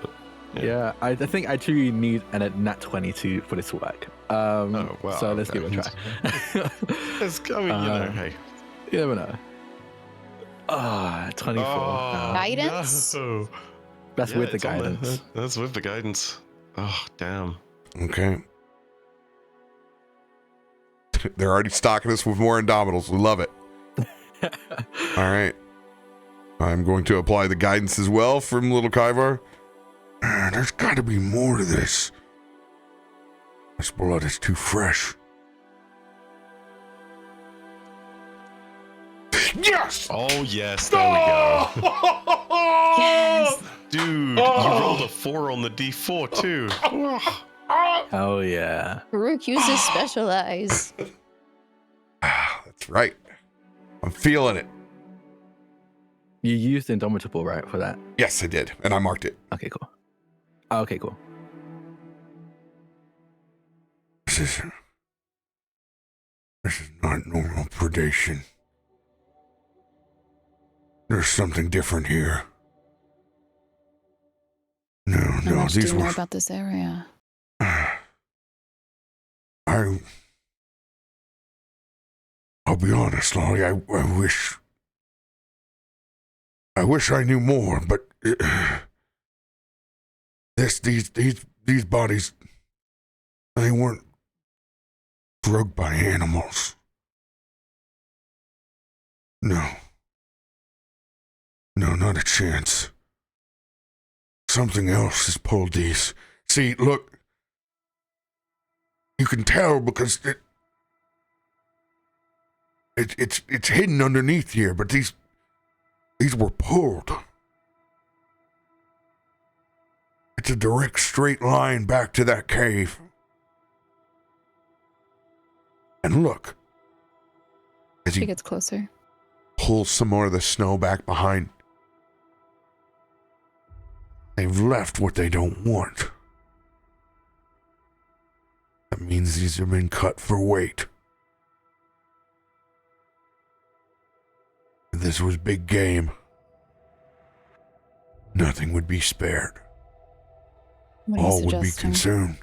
But Yeah, I think I truly need a nat 22 for this to work. Oh, wow. So let's give it a try. It's coming, you know. Hey. You never know. 24. Oh, Guidance? no. That's Yeah, with the it's on there. guidance. That's with the guidance. Oh, damn. Okay. They're already stocking us with more Indomitals. We love it. All right. I'm going to apply the guidance as well from Little Kyvar. There's got to be more to this. This blood is too fresh. Yes! Oh, yes. There we go. Yes. Dude, you rolled a 4 on the D4, too. Oh yeah. Farouk uses specialize. That's right. I'm feeling it. You used Indomitable, right, for that? Yes, I did. And I marked it. Okay, cool. Okay, cool. This is not normal predation. There's something different here. How No, much do these you know were. about this area? I'll be honest, Lolly. I wish I knew more, but these bodies, they weren't drugged by animals. No, not a chance. Something else has pulled these. See, look, you can tell because it's hidden underneath here, but these were pulled. It's a direct straight line back to that cave. And look, as She he gets closer. pulls some more of the snow back behind, they've left what they don't want. That means these have been cut for weight. If this was big game, nothing would be spared. What are you All would be suggesting? consumed.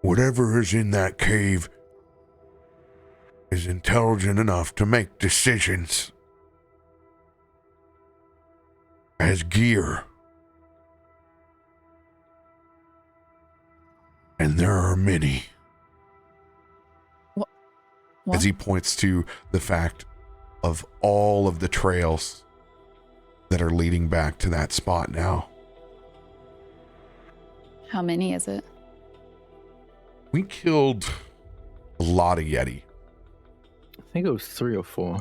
Whatever is in that cave is intelligent enough to make decisions. As gear. And there are many. What? As he points to the fact of all of the trails that are leading back to that spot now. How many is it? We killed a lot of Yeti. I think it was 3 or 4.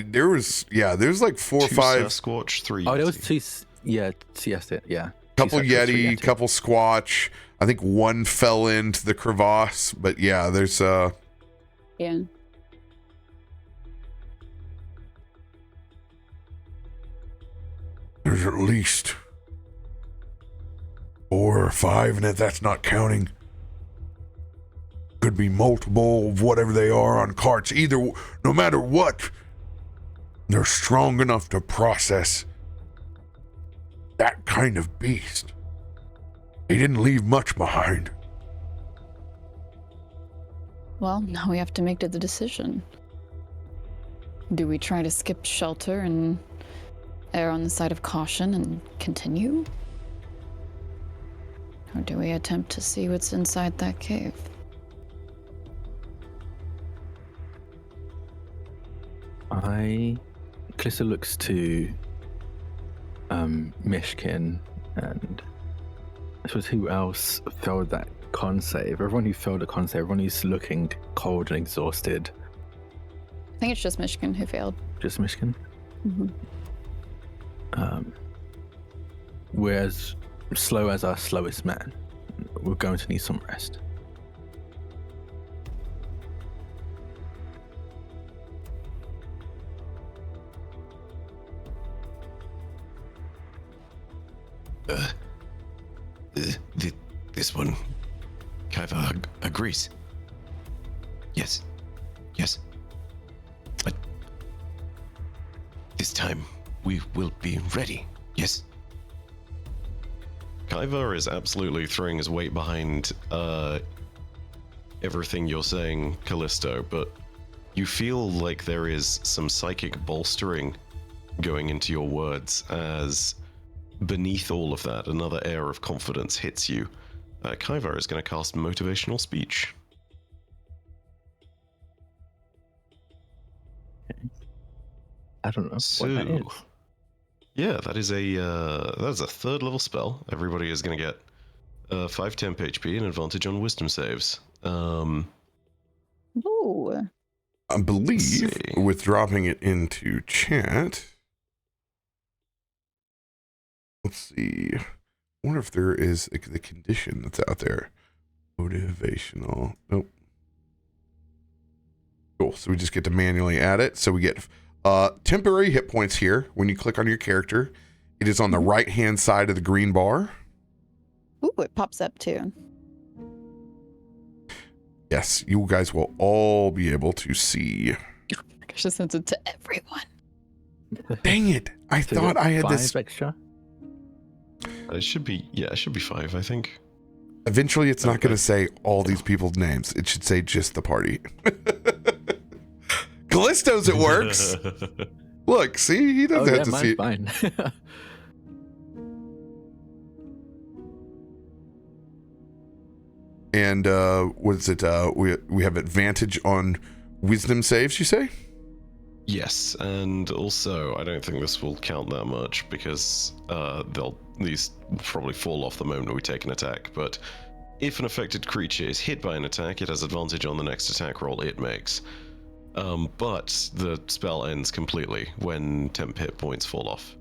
There's like 4 or 2 5. Sasquatch, 3 Oh, there was Yeti. 2. Yeah, yes, yeah. Couple 2 Sasquatch, 3 Yeti, couple Squatch. I think one fell into the crevasse, but yeah, there's Yeah. there's at least 4 or 5, and if that's not counting, could be multiple of whatever they are on carts. Either, no matter what, they're strong enough to process that kind of beast. They didn't leave much behind. Well, now we have to make the decision. Do we try to skip shelter and err on the side of caution and continue? Or do we attempt to see what's inside that cave? Kallisto looks to Myshkin and I suppose who else failed that con save? Everyone who failed a con save, everyone who's looking cold and exhausted. I think it's just Myshkin who failed. Just Myshkin? Mm-hmm. We're as slow as our slowest man. We're going to need some rest. This one, Kyva agrees. Yes. But this time we will be ready. Yes. Kaivar is absolutely throwing his weight behind everything you're saying, Kallisto, but you feel like there is some psychic bolstering going into your words as beneath all of that, another air of confidence hits you. Kaivar is going to cast Motivational Speech. I don't know So, what that is. yeah, that is a third level spell. Everybody is going to get 5 temp HP and advantage on wisdom saves. Ooh. I believe see. with dropping it into chat. Let's see. I wonder if there is the condition that's out there. Motivational. Nope. Cool. So we just get to manually add it. So we get temporary hit points here when you click on your character. It is on the right hand side of the green bar. Ooh, it pops up too. Yes, you guys will all be able to see. I just sent it to everyone. Dang it. I So you thought got I had 5 this. extra. It should be 5, I think. Eventually, it's not Okay. going to say all these people's names. It should say just the party. Kallisto's, it works. Look, see, he doesn't have to see it. Fine. And what is it? We have advantage on wisdom saves, you say? Yes, and also I don't think this will count that much because these will probably fall off the moment we take an attack. But if an affected creature is hit by an attack, it has advantage on the next attack roll it makes. But the spell ends completely when temp hit points fall off.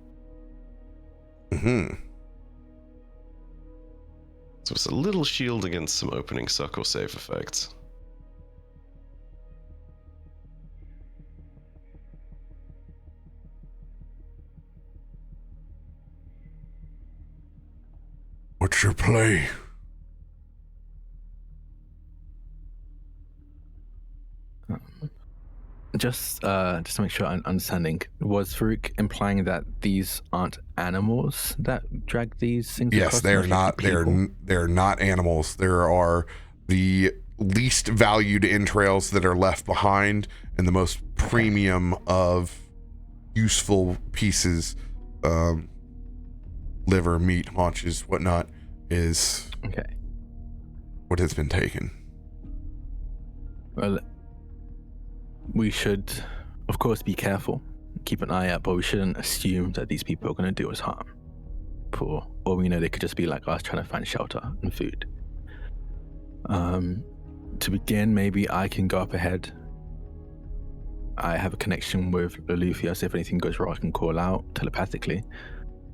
Mm-hmm. So it's a little shield against some opening suck or save effects. What's your play? Just to make sure I'm understanding, was Farouk implying that these aren't animals that drag these things Yes, across? they are They're not. actually They're not animals. There are the least valued entrails that are left behind, and the most premium of useful pieces, liver, meat, haunches, whatnot, is Okay. what has been taken. Well, we should, of course, be careful, keep an eye out, but we shouldn't assume that these people are going to do us harm. For all we know, they could just be like us trying to find shelter and food. To begin, maybe I can go up ahead. I have a connection with Loluphia, so if anything goes wrong, I can call out telepathically.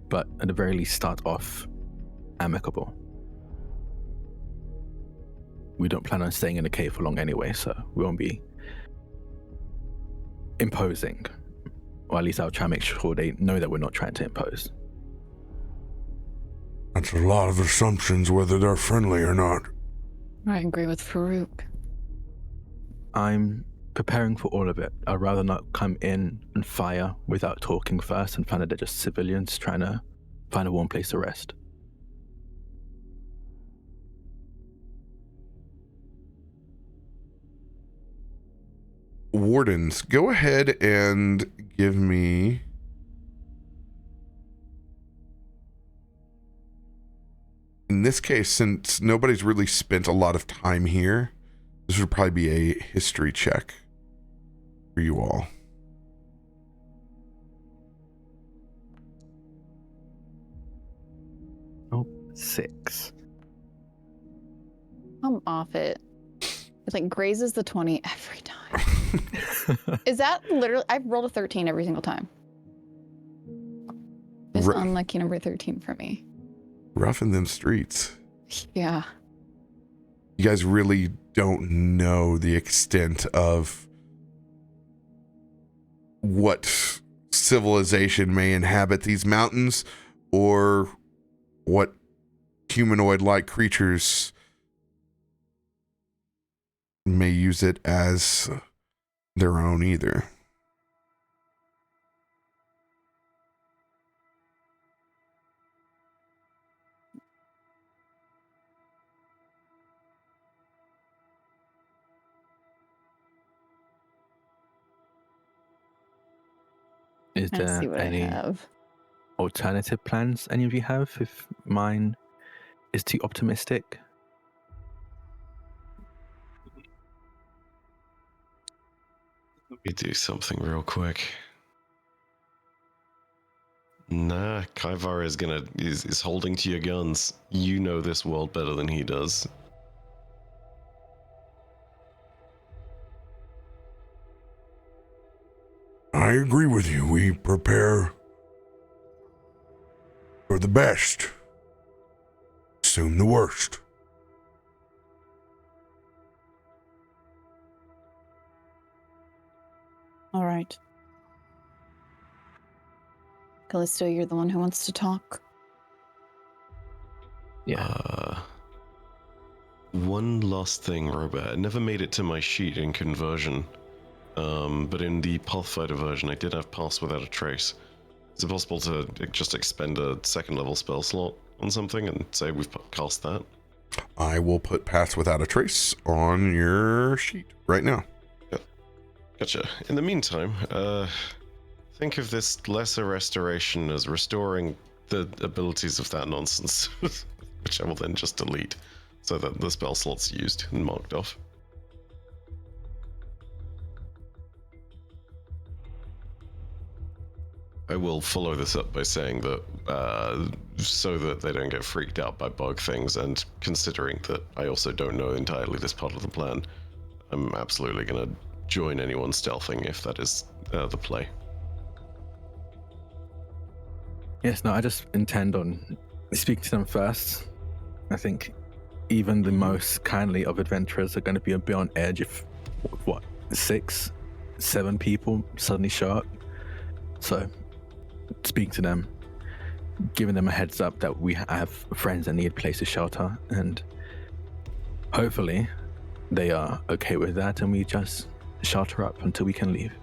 But at the very least, start off amicable. We don't plan on staying in the cave for long anyway, so we won't be imposing. Or at least I'll try and make sure they know that we're not trying to impose. That's a lot of assumptions, whether they're friendly or not. I agree with Farouk. I'm preparing for all of it. I'd rather not come in and fire without talking first and find that they're just civilians trying to find a warm place to rest. Wardens, go ahead and give me in this case, since nobody's really spent a lot of time here, this would probably be a history check for you all. Oh, 6. I'm off it. It like grazes the 20 every time. Is that literally? I've rolled a 13 every single time. It's unlucky number 13 for me. Rough in them streets. Yeah. You guys really don't know the extent of what civilization may inhabit these mountains or what humanoid-like creatures may use it as their own either. Is Let's see there what I any have. alternative plans any of you have if mine is too optimistic? Let me do something real quick. Nah, Kaivar is holding to your guns. You know this world better than he does. I agree with you. We prepare for the best, assume the worst. All right. Kallisto, you're the one who wants to talk. Yeah. One last thing, RoBear. I never made it to my sheet in conversion, but in the Pathfinder version, I did have Pass Without a Trace. Is it possible to just expend a second level spell slot on something and say we've cast that? I will put Pass Without a Trace on your sheet right now. Yep. Gotcha. In the meantime, think of this lesser restoration as restoring the abilities of that nonsense, which I will then just delete so that the spell slot's used and marked off. I will follow this up by saying that so that they don't get freaked out by bug things, and considering that I also don't know entirely this part of the plan, I'm absolutely going to join anyone stealthing if that is the play. Yes, no, I just intend on speaking to them first. I think even the most kindly of adventurers are going to be a bit on edge if, 6, 7 people suddenly show up. So, speak to them, giving them a heads up that we have friends that need a place to shelter, and hopefully they are okay with that and we just shelter up until we can leave.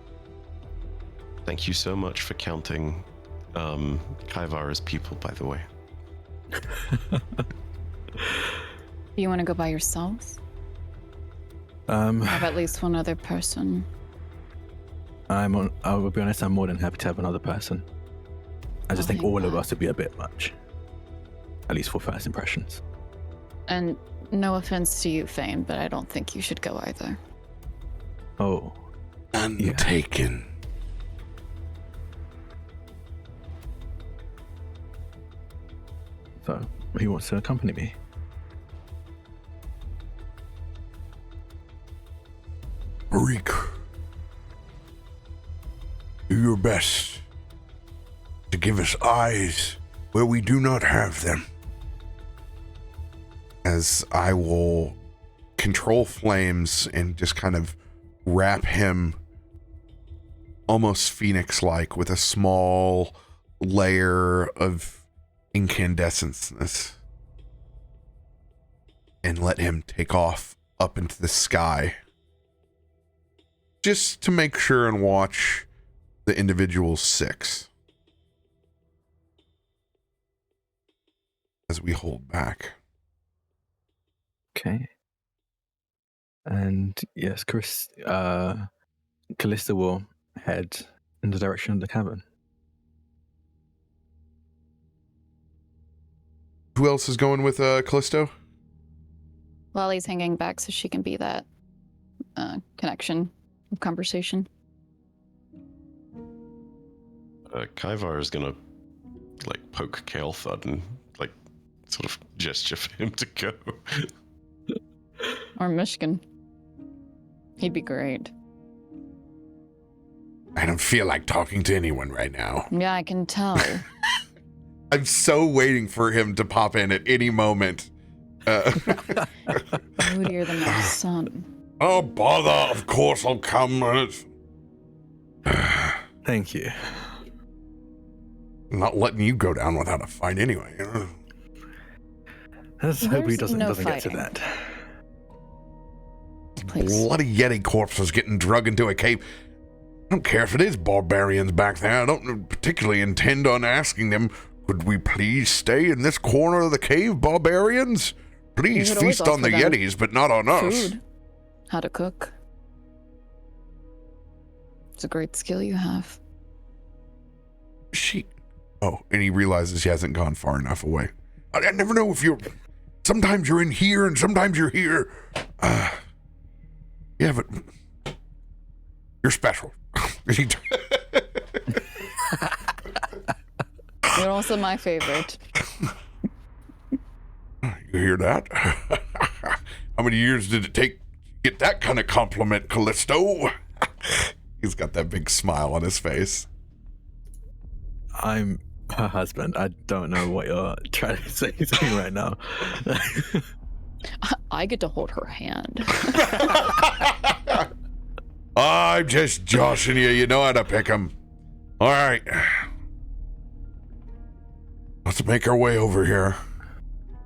Thank you so much for counting Kaivar as people, by the way. You want to go by yourselves? Have at least one other person. I will be honest, I'm more than happy to have another person. I just think all of us would be a bit much. At least for first impressions. And no offense to you, Fane, but I don't think you should go either. Oh. Untaken. So, who wants to accompany me? Faroük, do your best to give us eyes where we do not have them. As I will control flames and just kind of wrap him almost phoenix-like with a small layer of incandescence and let him take off up into the sky just to make sure and watch the individual 6 as we hold back. Okay. And yes, Kallisto will head in the direction of the cavern. Who else is going with Kallisto? Lolly's hanging back so she can be that connection of conversation. Kaivar is gonna poke Kale Thud and sort of gesture for him to go. Or Myshkin. He'd be great. I don't feel like talking to anyone right now. Yeah, I can tell. I'm so waiting for him to pop in at any moment. Moodier than my son. Oh, bother. Of course I'll come. Thank you. I'm not letting you go down without a fight anyway. Let's hope he There's doesn't no get to fighting. that. Please. Bloody Yeti corpses getting drug into a cave. I don't care if it is barbarians back there. I don't particularly intend on asking them, could we please stay in this corner of the cave, barbarians? Please You could always feast on the offer them Yetis, but not on us. Food. How to cook. It's a great skill you have. she? Oh, and he realizes he hasn't gone far enough away. I never know if you're. Sometimes you're in here and sometimes you're here. Yeah, but you're special. You're also my favorite. You hear that? How many years did it take to get that kind of compliment, Kallisto? He's got that big smile on his face. I'm her husband. I don't know what you're trying to say to me right now. I get to hold her hand. I'm just joshing you. You know how to pick 'em. All right. Let's make our way over here.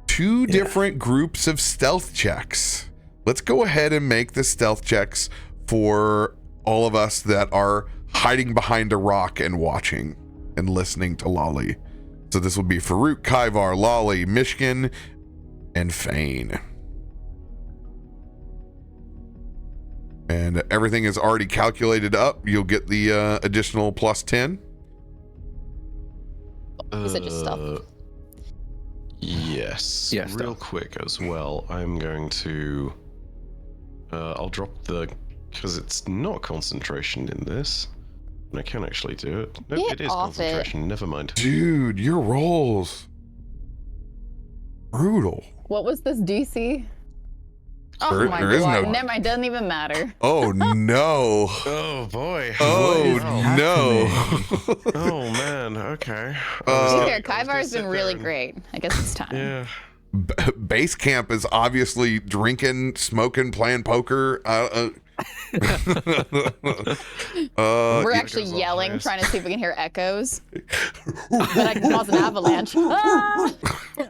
Two different groups of stealth checks. Let's go ahead and make the stealth checks for all of us that are hiding behind a rock and watching and listening to Lolly. So this will be Faroük, Kaivar, Lolly, Myshkin, and Fane. And everything is already calculated up. You'll get the additional plus 10. Is it just stuff? Yes. Yeah, Real stuff. quick as well, I'm going to... I'll drop the... Because it's not concentration in this. And I can actually do it. Nope, Get it is off it. concentration. Never mind. Dude, your rolls. Brutal. What was this DC? Oh There- my there is god. no- Never mind, doesn't even matter. Oh, no. Oh boy. Oh, Wow. no. Oh man. Okay. Here, Kaivar's been really great. I guess it's time. Yeah. Base camp is obviously drinking, smoking, playing poker. We're actually goes up yelling, highest. trying to see if we can hear echoes. But I can cause an avalanche. Ah!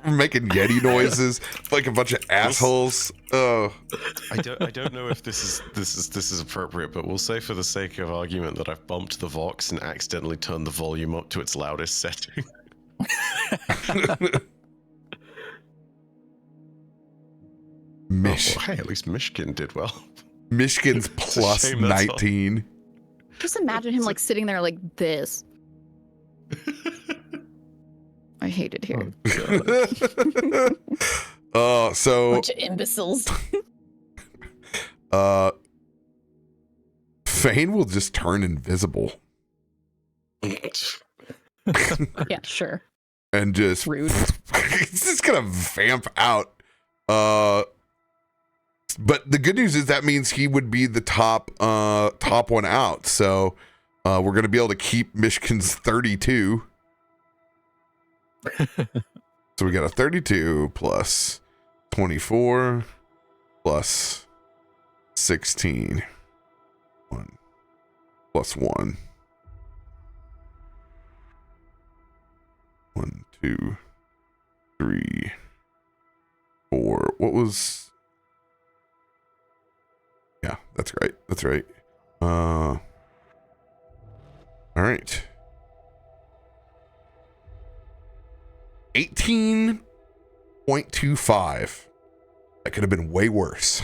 Making Yeti noises like a bunch of assholes. Oh, I don't know if this is appropriate, but we'll say for the sake of argument that I've bumped the Vox and accidentally turned the volume up to its loudest setting. Mish. Oh, hey, at least Myshkin did well. Myshkin's It's a plus shame that's all. 19. Just imagine him like sitting there like this. I hate it here. So Bunch of imbeciles. Fane will just turn invisible Yeah, sure. and just Rude. he's just gonna vamp out. But the good news is that means he would be the top one out. So we're gonna be able to keep Myshkin's 32. So we got a 32 plus 24 plus 16. 1 plus 1. 1, 2, 3, 4. What was... Yeah, that's right. That's right. All right. 18.25. That could have been way worse.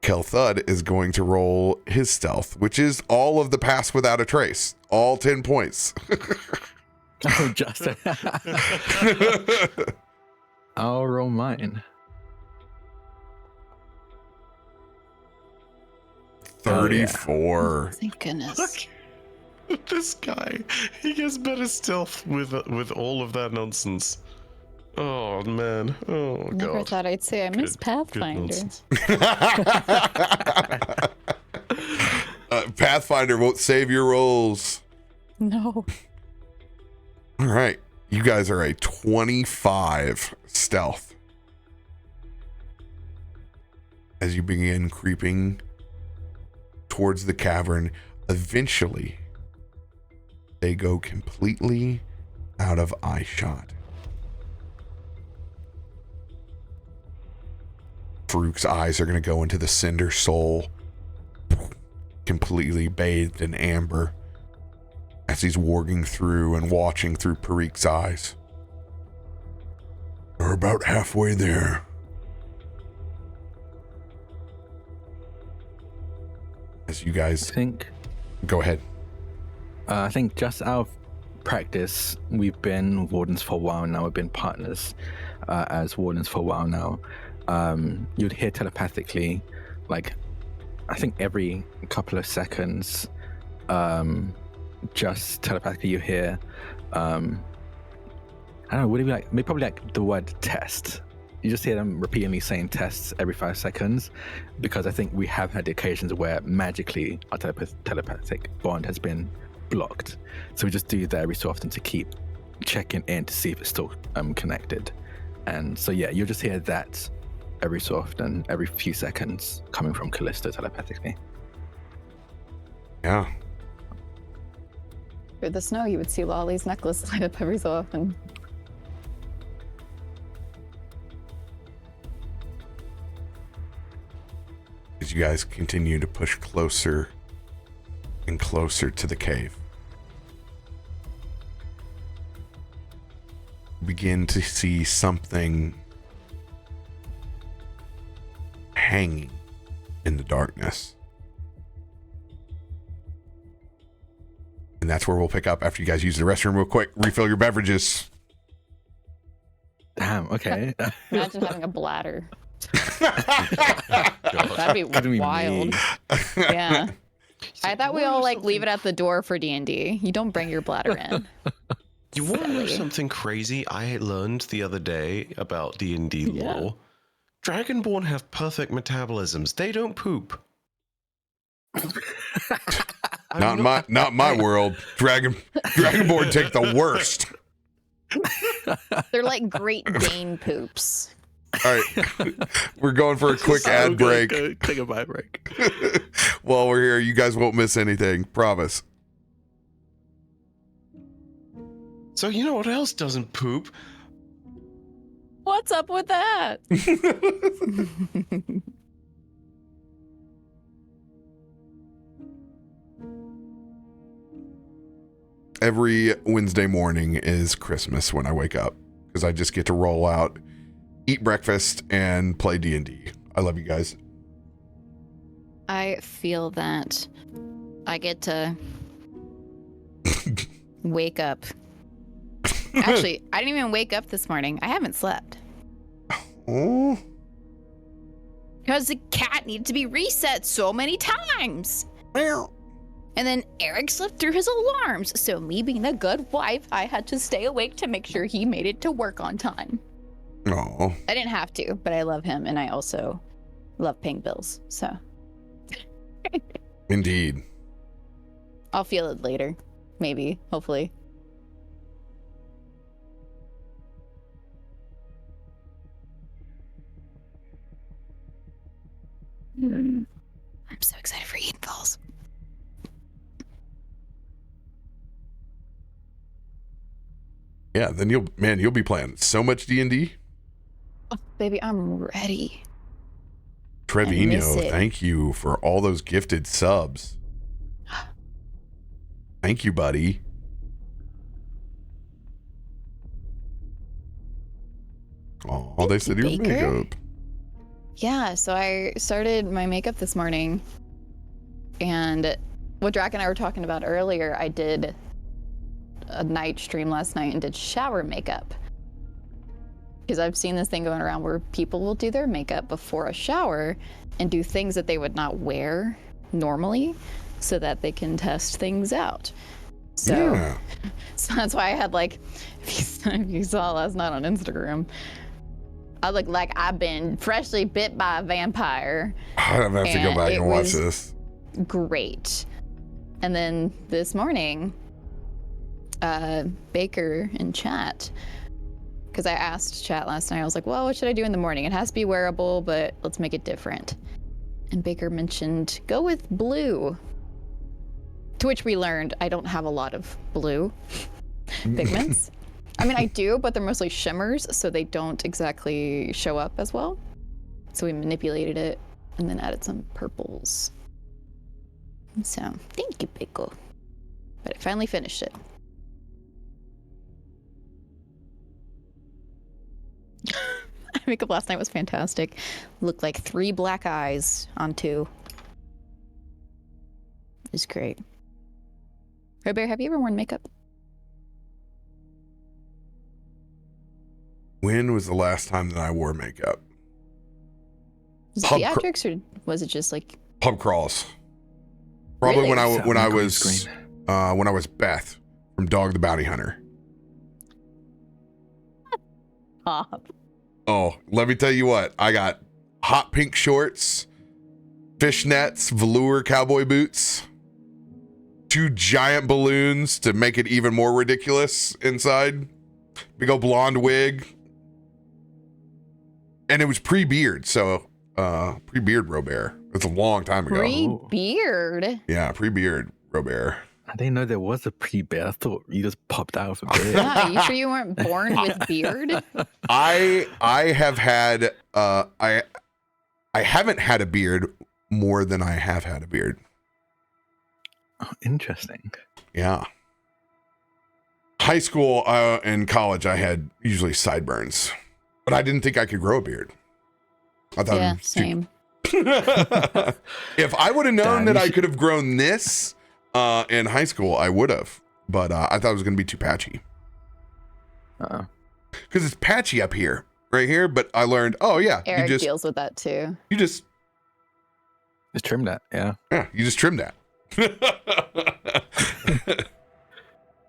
Kelthud is going to roll his stealth, which is all of the pass without a trace. All 10 points. Oh, just I'll roll mine. 34. Thank goodness. Look at this guy. He gets better stealth with all of that nonsense. Oh man. Oh god. Never thought I'd say I miss Pathfinder. nonsense. Pathfinder won't save your rolls. No. All right. You guys are a 25 stealth. As you begin creeping towards the cavern, eventually they go completely out of eye shot. Farouk's eyes are going to go into the cinder soul, completely bathed in amber, as he's warging through and watching through Parik's eyes. We're about halfway there. as you guys I think go ahead. I think just out of practice, we've been wardens for a while now. We've been partners as wardens for a while now. You'd hear telepathically, like, I think every couple of seconds, just telepathically you hear, I don't know, would it be like, maybe probably like the word test. You just hear them repeatedly saying tests every 5 seconds, because I think we have had the occasions where magically our telepathic bond has been blocked. So we just do that every so often to keep checking in to see if it's still connected. And so yeah, you'll just hear that every so often, every few seconds, coming from Kallisto telepathically. Yeah. Through the snow, you would see Lolly's necklace light up every so often. As you guys continue to push closer and closer to the cave, begin to see something hanging in the darkness. And that's where we'll pick up after you guys use the restroom real quick. Refill your beverages. Damn, okay. Imagine having a bladder. That'd be wild. Yeah. I thought we all like leave it at the door for D&D. You don't bring your bladder in. You want to know something crazy I learned the other day about D&D lore? Dragonborn have perfect metabolisms. They don't poop. Not my world. Dragonborn take the worst. They're like Great Dane poops. All right, we're going for a quick ad break. Go take a bite break. While we're here, you guys won't miss anything. Promise. So you know what else doesn't poop? What's up with that? Every Wednesday morning is Christmas when I wake up, because I just get to roll out, eat breakfast, and play D&D. I love you guys. I feel that I get to wake up. Actually, I didn't even wake up this morning. I haven't slept. Oh. Because the cat needed to be reset so many times. And then Eric slept through his alarms. So me being the good wife, I had to stay awake to make sure he made it to work on time. Oh. I didn't have to, but I love him. And I also love paying bills. So Indeed. I'll feel it later. Maybe, hopefully. I'm so excited for Eden Falls. Yeah, then you'll be playing so much D&D. Oh, baby, I'm ready. Trevino, thank you for all those gifted subs. Thank you, buddy. Oh, they said your makeup. Yeah, so I started my makeup this morning, and what Drak and I were talking about earlier, I did a night stream last night and did shower makeup. Because I've seen this thing going around where people will do their makeup before a shower and do things that they would not wear normally so that they can test things out. So, so that's why I had, like, if you saw last night on Instagram, I look like I've been freshly bit by a vampire. I have to go back and watch this. Great. And then this morning, Baker in chat, because I asked chat last night, I was like, well, what should I do in the morning? It has to be wearable, but let's make it different. And Baker mentioned, go with blue. To which we learned I don't have a lot of blue pigments. I mean, I do, but they're mostly shimmers, so they don't exactly show up as well. So we manipulated it and then added some purples. So, thank you, Baker. But I finally finished it. My makeup last night was fantastic. Looked like 3 black eyes on 2. is great. RoBear, have you ever worn makeup? When was the last time that I wore makeup? Was it Pub theatrics or was it just like Pub crawls. Probably Really? when I was Beth from Dog the Bounty Hunter. pop? Oh, let me tell you what. I got hot pink shorts, fishnets, velour cowboy boots, 2 giant balloons to make it even more ridiculous inside, big old blonde wig. And it was pre-beard, so pre-beard RoBear. It's a long time ago. Pre-beard? Yeah, pre-beard RoBear. I didn't know there was a pre-beard. I thought you just popped out of a beard. Yeah, you sure you weren't born with beard? I have had I haven't had a beard more than I have had a beard. Oh, interesting. Yeah. High school and college, I had usually sideburns, but I didn't think I could grow a beard. I thought Yeah, it was same. If I would have known that I could have grown this in high school, I would have. But I thought it was going to be too patchy. Because it's patchy up here, right here. But I learned, oh yeah, Eric deals with that too. You just trim that, yeah. Yeah, you just trim that.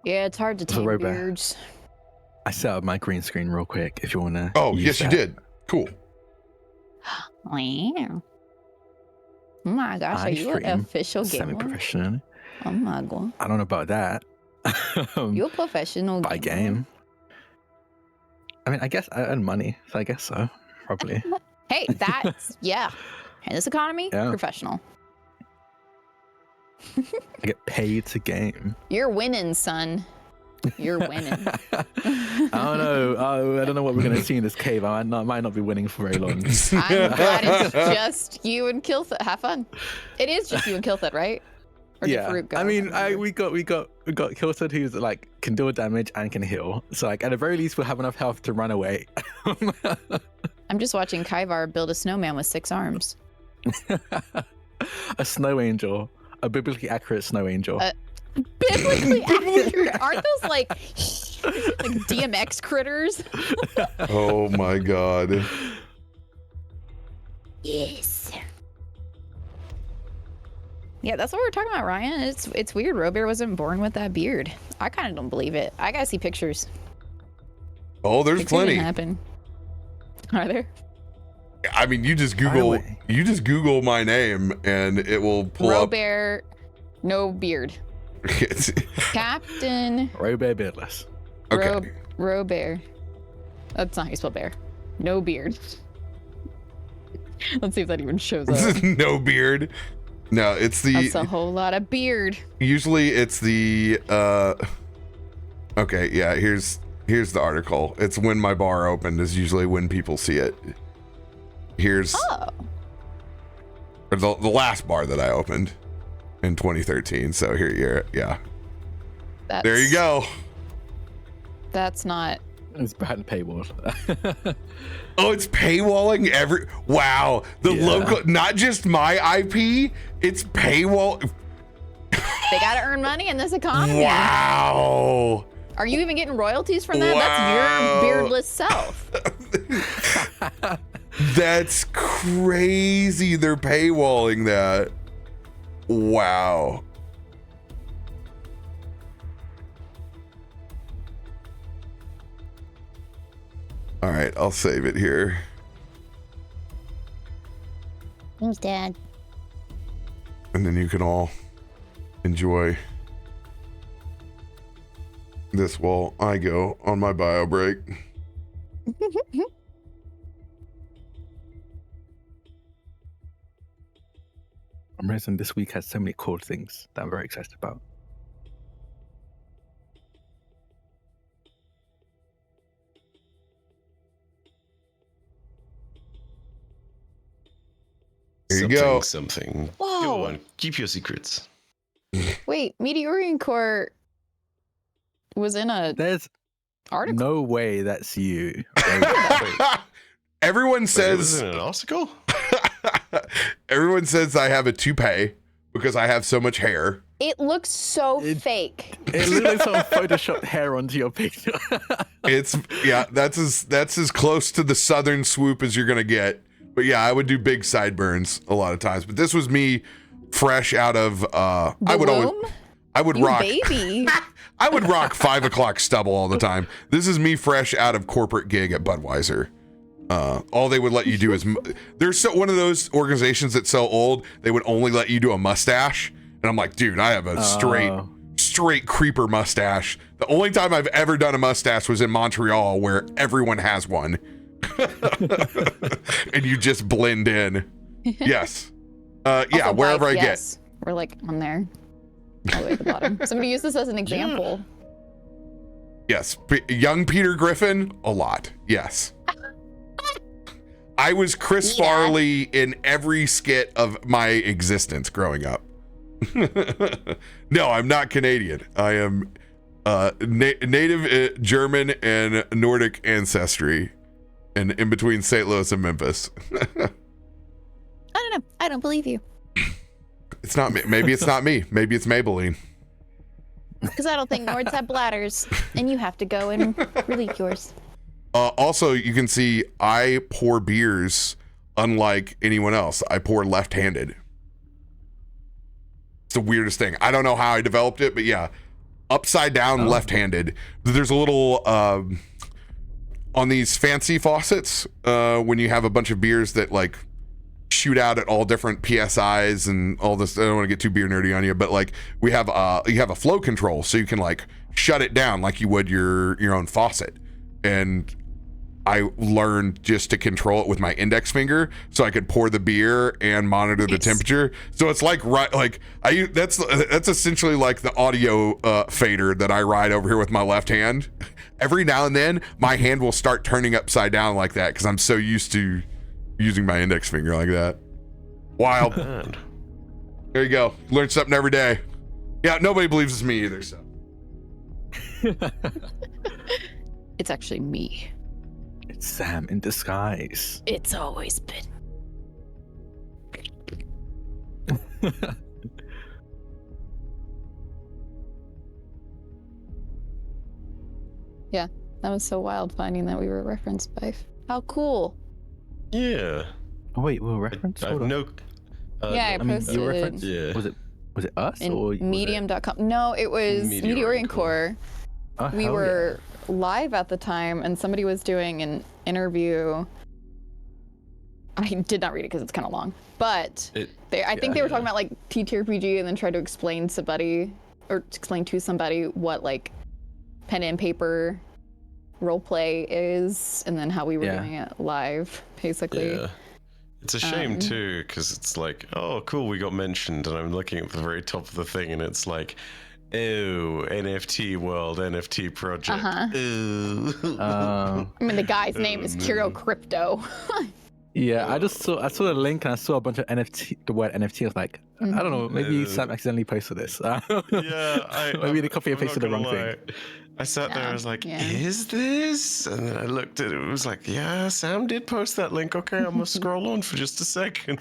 Yeah, it's hard to tame beards. I set up my green screen real quick if you want to. Oh, yes, you did. Cool. Wow. Oh my gosh, are you an official gamer? Semi-professional. Oh my god. I don't know about that. You're a professional by gamer. game. I mean, I guess I earn money, so I guess so. Probably. Hey, that's, yeah. In this economy, professional. I get paid to game. You're winning, son. You're winning. I don't know. I don't know what we're going to see in this cave. I might not be winning for very long. I'm glad it's just you and Killthud. Have fun. It is just you and Killthud, right? Or yeah. Farouk go? I mean, we got Killthud who's like can deal damage and can heal. So like at the very least we'll have enough health to run away. I'm just watching Kaivar build a snowman with 6 arms. A snow angel. A biblically accurate snow angel. Biblically accurate? Aren't those like DMX critters? Oh my god. Yes. Yeah, that's what we're talking about, Ryan. It's weird. RoBear wasn't born with that beard. I kind of don't believe it. I gotta see pictures. Oh, there's plenty. Didn't happen. Are there? I mean, you just Google my name and it will pull up. RoBear, no beard. Captain RoBear beardless. Okay. RoBear. That's not how you spell bear. No beard. Let's see if that even shows up. No beard. No, it's the. That's a whole lot of beard. Usually, it's the. Okay, yeah. Here's the article. It's when my bar opened is usually when people see it. Here's. Oh. Or the last bar that I opened in 2013. So yeah. There you go. That's not. It's behind paywall. Oh, it's paywalling wow. The local, not just my IP, it's paywall. They gotta earn money in this economy. Wow. Are you even getting royalties from that? Wow. That's your beardless self. That's crazy. They're paywalling that. Wow. All right, I'll save it here. Thanks, Dad. And then you can all enjoy this while I go on my bio break. I'm realizing this week has so many cool things that I'm very excited about. Here you go. Something. Whoa. Go on. Keep your secrets. Wait, Meteorian Core was in a article. No way that's you. Everyone says was in an article. Everyone says I have a toupee because I have so much hair. It looks so fake. It looks like someone photoshopped hair onto your picture. That's as close to the southern swoop as you're gonna get. But yeah, I would do big sideburns a lot of times. But this was me fresh out of I would rock baby. I would rock 5 o'clock stubble all the time. This is me fresh out of corporate gig at Budweiser. All they would let you do is there's one of those organizations that's so old they would only let you do a mustache. And I'm like, dude, I have a straight creeper mustache. The only time I've ever done a mustache was in Montreal, where everyone has one. And you just blend in. Yes. Yeah, wherever I get. We're like on there. All the way at the bottom. Somebody use this as an example. Yes. Young Peter Griffin, a lot. Yes. I was Chris Farley in every skit of my existence growing up. No, I'm not Canadian. I am native German and Nordic ancestry, and in between St. Louis and Memphis. I don't know. I don't believe you. It's not me. Maybe it's not me. Maybe it's Maybelline. Because I don't think Nords have bladders, and you have to go and relieve yours. Also, you can see I pour beers unlike anyone else. I pour left-handed. It's the weirdest thing. I don't know how I developed it, but yeah, upside down, left-handed. There's a little on these fancy faucets when you have a bunch of beers that like shoot out at all different PSIs and all this. I don't want to get too beer nerdy on you, but like we have you have a flow control, so you can like shut it down like you would your own faucet. And I learned just to control it with my index finger, so I could pour the beer and monitor the temperature. So it's like that's essentially like the audio fader that I ride over here with my left hand. Every now and then, my hand will start turning upside down like that because I'm so used to using my index finger like that. Wild. There you go. Learn something every day. Yeah, nobody believes it's me either. So it's actually me. It's Sam in disguise. It's always been. Yeah, that was so wild finding that we were referenced by. How cool. Yeah. Oh wait, we were referenced? I have no. Yeah, I posted. You were referenced? Yeah. Was it us in or Medium.com? No, it was Meteorian Core. Oh, we were live at the time, and somebody was doing an interview. I did not read it because it's kind of long, but I think they were talking about like TTRPG, and then tried to explain to somebody what like pen and paper roleplay is, and then how we were doing it live, basically. Yeah. It's a shame too, because it's like, oh, cool, we got mentioned, and I'm looking at the very top of the thing, and it's like, oh, NFT world, NFT project. I mean, the guy's name is Kiro Crypto. Yeah, I saw the link and I saw a bunch of the word NFT. I was like, I don't know, maybe Sam accidentally posted this. Maybe they copy and pasted the wrong thing. I sat there, I was like, is this? And then I looked at it, it was like, yeah, Sam did post that link. Okay, I'm gonna scroll on for just a second.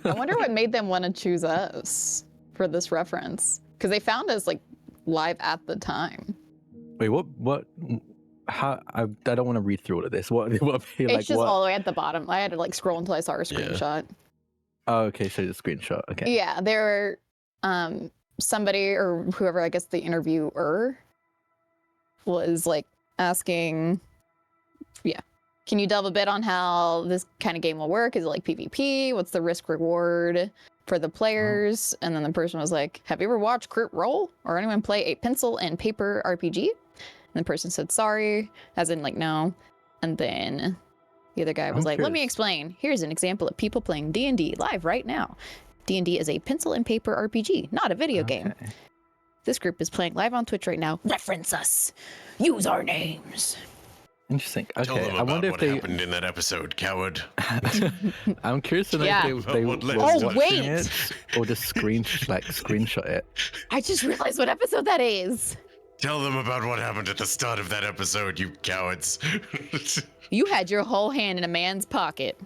I wonder what made them want to choose us for this reference. Because they found us like live at the time. Wait, what? How? I don't want to read through all of this. What? It's just all the way at the bottom. I had to like scroll until I saw a screenshot. Oh, okay, so the screenshot. Okay. Yeah, there were somebody or whoever, I guess the interviewer was like asking, can you delve a bit on how this kind of game will work? Is it like PvP? What's the risk reward for the players? And then the person was like, have you ever watched Crit Roll or anyone play a pencil and paper RPG? And the person said, sorry, as in like, no. And then the other guy was like, let me explain. Here's an example of people playing D&D live right now. D&D is a pencil and paper RPG, not a video game. This group is playing live on Twitch right now. Reference us. Use our names. Interesting. Okay, Tell them I wonder about what happened in that episode, coward. I'm curious to know if they wait, it or just screenshot it. I just realized what episode that is. Tell them about what happened at the start of that episode, you cowards. You had your whole hand in a man's pocket.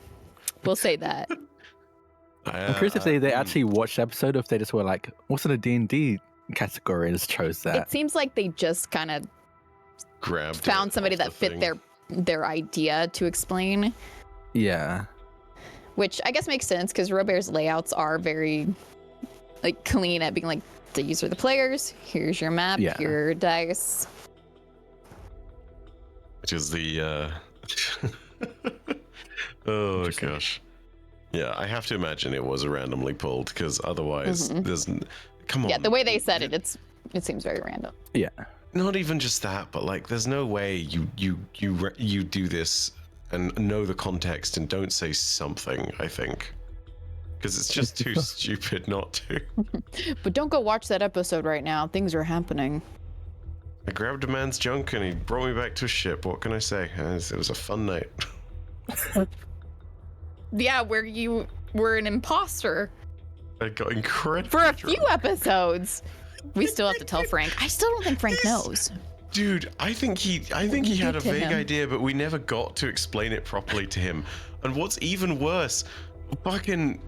We'll say that. I'm curious if they actually watched the episode, or if they just were like, what's in the D&D category, and just chose that. It seems like they just kind of found somebody that fit their idea to explain. Yeah. Which I guess makes sense, because RoBear's layouts are very like clean at being like, these are the players, here's your map, here are your dice. Which is the oh gosh. Yeah, I have to imagine it was randomly pulled, because otherwise there's come on. Yeah, the way they said it seems very random. Yeah. Not even just that, but like there's no way you do this and know the context and don't say something, I think. Because it's just too stupid not to. But don't go watch that episode right now. Things are happening. I grabbed a man's junk and he brought me back to a ship. What can I say? It was a fun night. Yeah, where you were an imposter. I got incredible For a few episodes. We still have to tell Frank. I still don't think Frank knows. Dude, I think he had a vague idea, but we never got to explain it properly to him. And what's even worse, fucking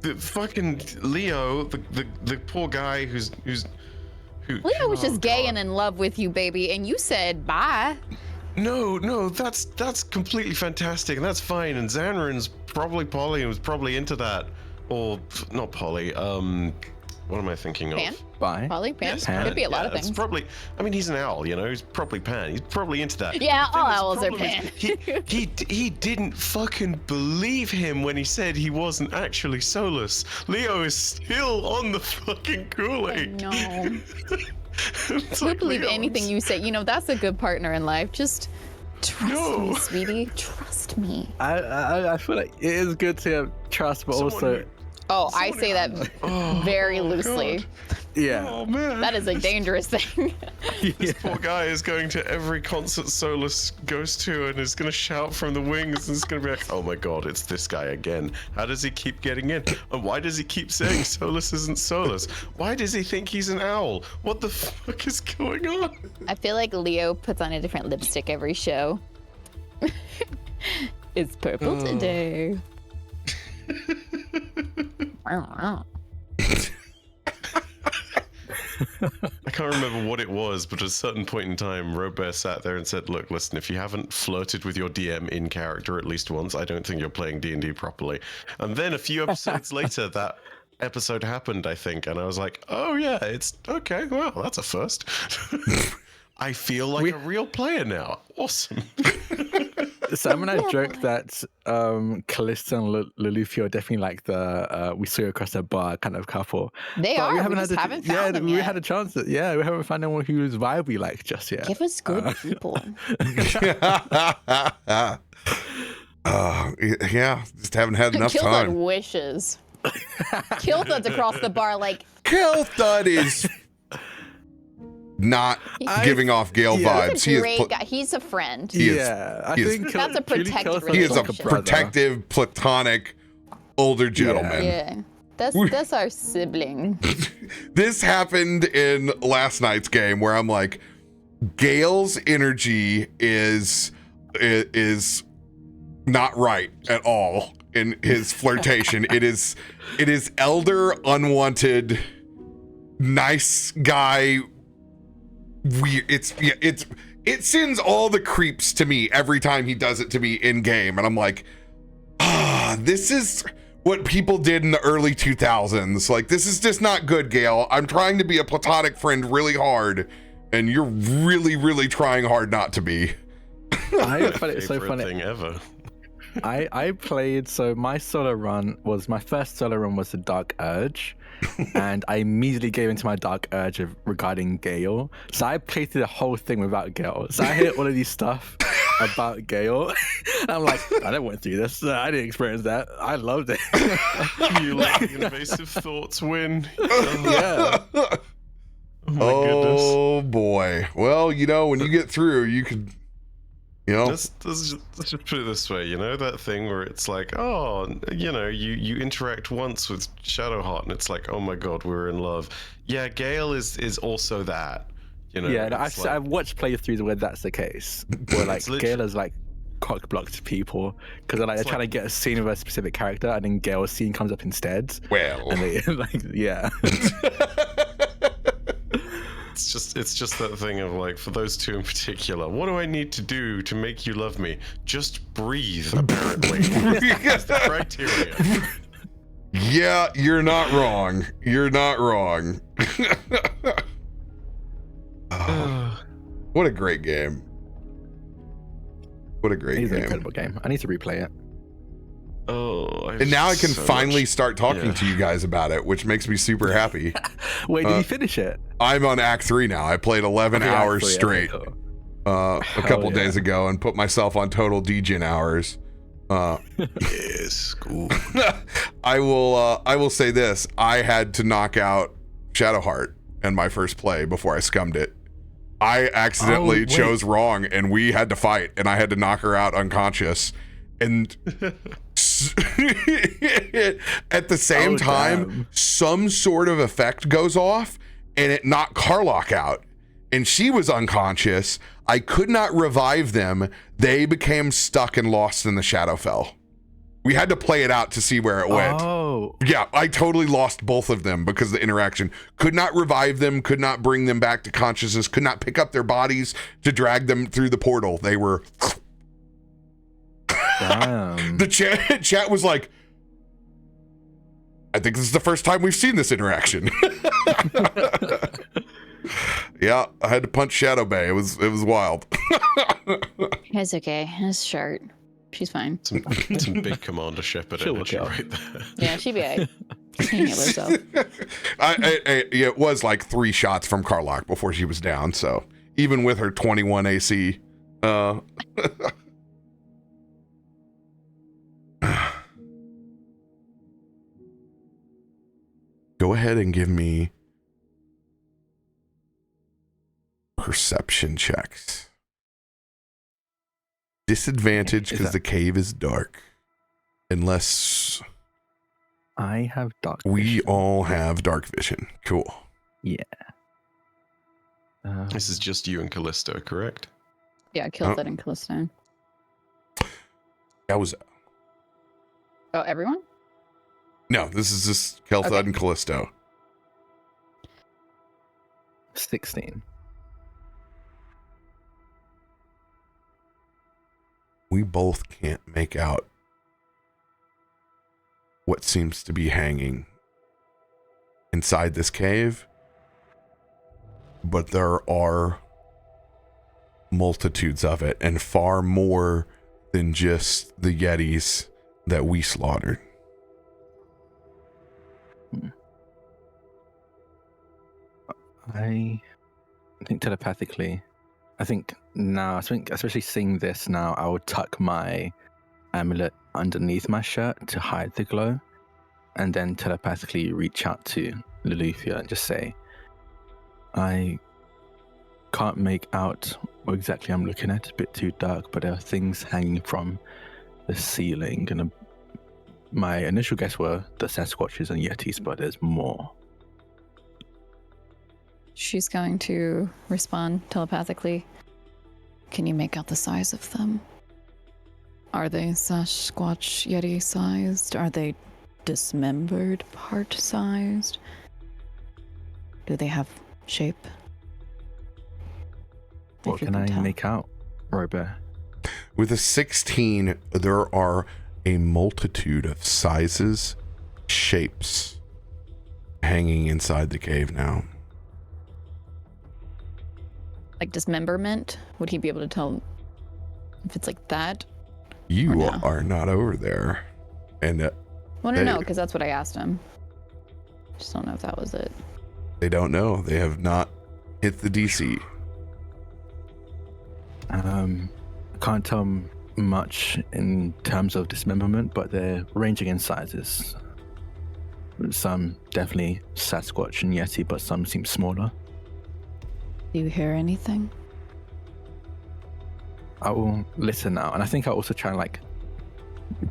Leo, the poor guy who Leo was just gay and in love with you, baby, and you said bye. No, that's completely fantastic, and that's fine. And Xanrin's probably poly and was probably into that, or not poly. What am I thinking Pan? of? Bye. Poly? Pan? Yes, Could be a lot of it's things. probably. I mean, he's an owl, you know. He's probably pan. He's probably into that. Yeah, The thing all is, owls are problem pan. is, he didn't fucking believe him when he said he wasn't actually soulless. Leo is still on the fucking Kool-Aid. No. It's He'll like, believe Leo, anything you say. You know, that's a good partner in life. Just trust me, sweetie. Trust me. I feel like it is good to have trust, but also... Oh, I say that very loosely. God. Yeah. Oh man. That is a dangerous thing. This poor guy is going to every concert Solus goes to and is going to shout from the wings and it's going to be like, oh my god, it's this guy again. How does he keep getting in? And why does he keep saying Solus isn't Solus? Why does he think he's an owl? What the fuck is going on? I feel like Leo puts on a different lipstick every show. It's purple today. I can't remember what it was, but at a certain point in time, RoBear sat there and said, look, listen, if you haven't flirted with your DM in character at least once, I don't think you're playing D&D properly. And then a few episodes later, that episode happened, I think, and I was like, oh yeah, it's okay, well, that's a first. I feel like a real player now. Awesome. Sam and I joked that Kallisto and Loluphia are definitely like the we saw across a bar kind of couple. They but are. We haven't just haven't yeah, found them we yet. had a chance. We haven't found anyone whose vibe we like just yet. Give us good people. Yeah, just haven't had enough Kill time. Thud wishes. Kill Thud's across the bar like... Kill Thud is not giving off Gale vibes. He's a great guy. He's a friend. I think That's a protected He is a relationship. protective, platonic, older gentleman. Yeah. That's our sibling. This happened in last night's game where I'm like, Gale's energy is not right at all in his flirtation. It is elder, unwanted, nice guy. Weird. It sends all the creeps to me every time he does it to me in game, and I'm like, this is what people did in the early 2000s. Like, this is just not good, Gale. I'm trying to be a platonic friend really hard, and you're really, really trying hard not to be. I find it so funny. Thing ever. I played, so my first solo run was the Dark Urge, and I immediately gave into my Dark Urge regarding Gale. So I played through the whole thing without Gale. So I hear all of these stuff about Gale. I'm like, I don't went through this. I didn't experience that. I loved it. You let the invasive thoughts win. Yeah. Oh my goodness. Oh boy. Well, when you get through, you could. Let's just put it this way, that thing where it's like, you interact once with Shadowheart and it's like, oh my god, we're in love. Yeah, Gale is also that. Yeah, I've watched playthroughs where that's the case. Where like Gale is like, cock blocked people because they're trying to get a scene of a specific character, and then Gale's scene comes up instead. Well, And they yeah. It's just that thing of like, for those two in particular, what do I need to do to make you love me? Just breathe, apparently. That's the criteria. Yeah, you're not wrong. You're not wrong. Oh, what a great game. What a great It's game. an incredible game. I need to replay it. Oh, And now I can finally start talking to you guys about it, which makes me super happy. Wait, did you finish it? I'm on Act 3 now. I played 11 Okay, hours actually, straight okay, a couple yeah. days ago and put myself on total degen hours. Yes, cool. I will say this. I had to knock out Shadowheart in my first play before I scummed it. I accidentally chose wrong, and we had to fight, and I had to knock her out unconscious. And at the same time, damn. some sort of effect goes off, and it knocked Karlach out. And she was unconscious. I could not revive them. They became stuck and lost in the Shadowfell. We had to play it out to see where it went. Oh, Yeah, I totally lost both of them because of the interaction. Could not revive them, could not bring them back to consciousness, could not pick up their bodies to drag them through the portal. They were... damn. The chat was like, I think this is the first time we've seen this interaction. Yeah, I had to punch Shadow Bay. It was wild. It's okay. It's short. She's fine. Some big Commander Shepard She'll energy work out. right there. Yeah, she'd be alright. She can heal herself. It was like 3 shots from Karlach before she was down. So even with her 21 AC, go ahead and give me perception checks. Disadvantage because the cave is dark. Unless I have dark we vision. all have dark vision. Cool. Yeah. This is just you and Kallisto, correct? Yeah, killed that in Kallisto. That was... Oh, everyone? No, this is just Kel'Thuzad Okay. and Kallisto. 16. We both can't make out what seems to be hanging inside this cave, but there are multitudes of it, and far more than just the Yetis that we slaughtered. I think telepathically, I think especially seeing this now, I would tuck my amulet underneath my shirt to hide the glow, and then telepathically reach out to Loluphia and just say, I can't make out what exactly I'm looking at. It's a bit too dark, but there are things hanging from the ceiling, and my initial guess were the Sasquatches and Yetis, but there's more. She's going to respond telepathically. Can you make out the size of them? Are they Sasquatch Yeti sized? Are they dismembered part sized? Do they have shape? What If you can I tell. make out, RoBear? With a 16, there are a multitude of sizes, shapes hanging inside the cave now. Like dismemberment? Would he be able to tell if it's like that? You Or no? are not over there. And Well, They- no, because that's what I asked him. Just don't know if that was it. they don't know. They have not hit the DC. I can't tell much in terms of dismemberment, but they're ranging in sizes. Some definitely Sasquatch and Yeti, but some seem smaller. Do you hear anything? I will listen now, and I think I'll also try and like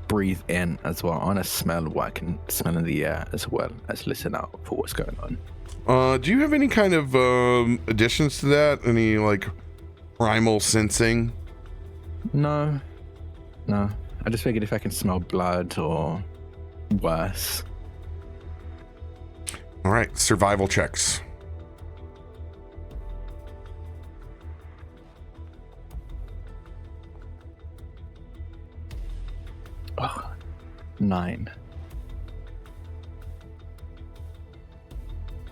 breathe in as well. I want to smell what I can smell in the air as well as listen out for what's going on. Do you have any kind of additions to that? Any like primal sensing? No, No, I just figured if I can smell blood or worse. All right, survival checks. Oh, 9.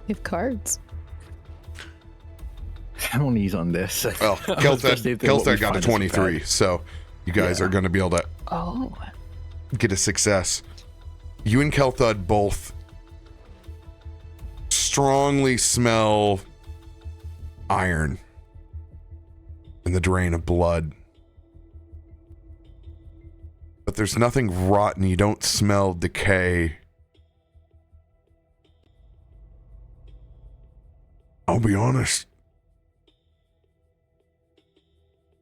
You have cards. I don't use on this. Well, Kelthad got a 23, so you guys are going to be able to get a success. You and Kelthad both strongly smell iron and the drain of blood. But there's nothing rotten. You don't smell decay. I'll be honest.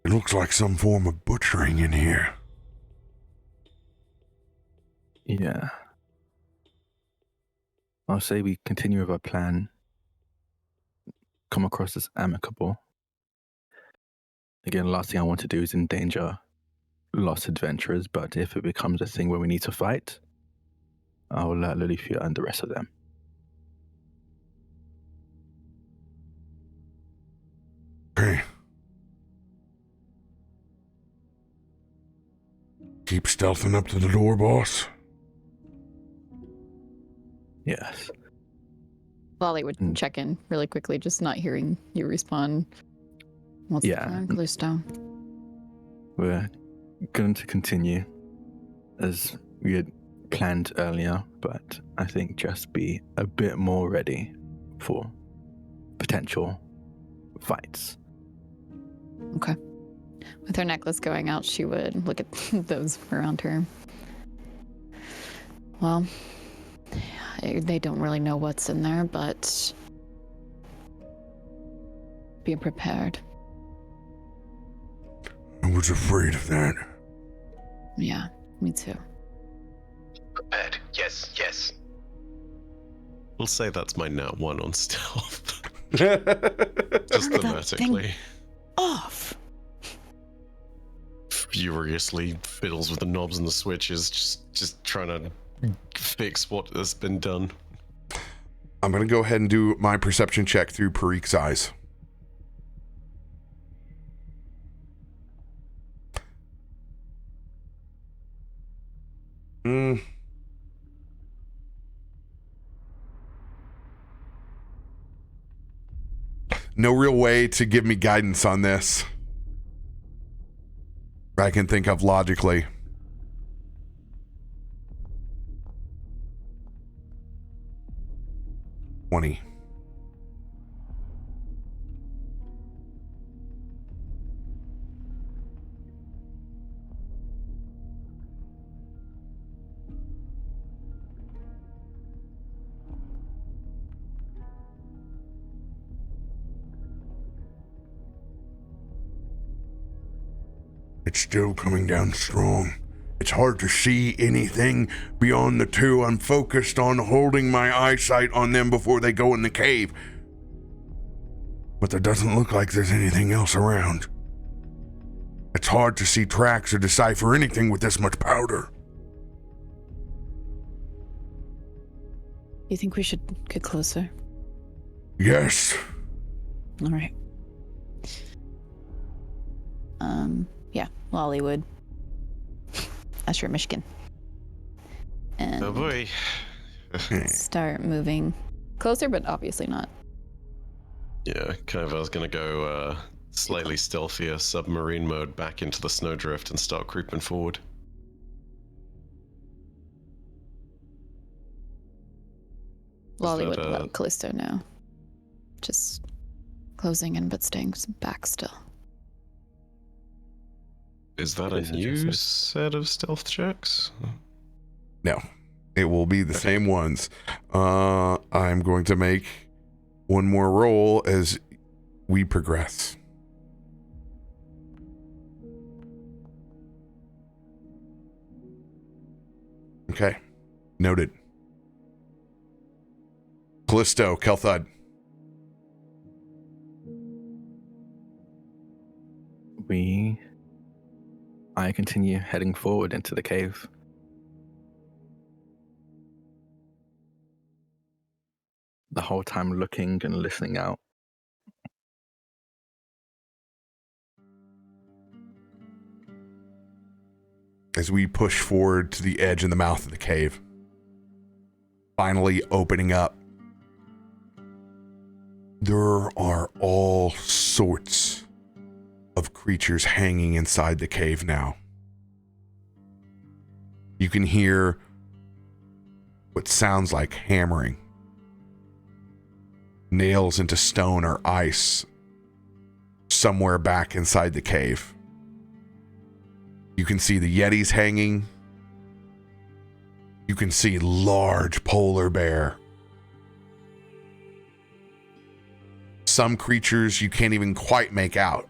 It looks like some form of butchering in here. Yeah. I'll say we continue with our plan. Come across as amicable. Again, last thing I want to do is endanger lost adventurers, but if it becomes a thing where we need to fight, I'll let Loluphia and the rest of them. Okay. Keep stealthing up to the door, boss. Yes. Lolly would check in really quickly, just not hearing you respond. What's the plan, Kallisto? We're going to continue as we had planned earlier, but I think just be a bit more ready for potential fights. Okay. With her necklace going out, she would look at those around her. Well, they don't really know what's in there, but be prepared. I was afraid of that. Yeah, me too. Prepared. Yes. We'll say that's my nat 1 on stealth. Just Turn that thematically. thing off. Furiously fiddles with the knobs and the switches, just trying to fix what has been done. I'm going to go ahead and do my perception check through Farouk's eyes. No real way to give me guidance on this. I can think of logically. $20. It's still coming down strong. It's hard to see anything beyond the two. I'm focused on holding my eyesight on them before they go in the cave. But there doesn't look like there's anything else around. It's hard to see tracks or decipher anything with this much powder. You think we should get closer? Yes. All right. Yeah, Lolly would. Usher Myshkin. And Oh boy. start moving closer, but obviously not. Yeah, kind of. I was gonna go slightly stealthier submarine mode back into the snowdrift and start creeping forward. Lolly that, would let Kallisto know. Just closing in, but staying back still. Is that a new set of stealth checks? No, it will be the same ones. I'm going to make one more roll as we progress. Okay, noted. Kallisto, Kelthud. I continue heading forward into the cave. The whole time looking and listening out. As we push forward to the edge and the mouth of the cave, finally opening up, there are all sorts of creatures hanging inside the cave now. You can hear what sounds like hammering. Nails into stone or ice somewhere back inside the cave. You can see the Yetis hanging. You can see large polar bear. Some creatures you can't even quite make out.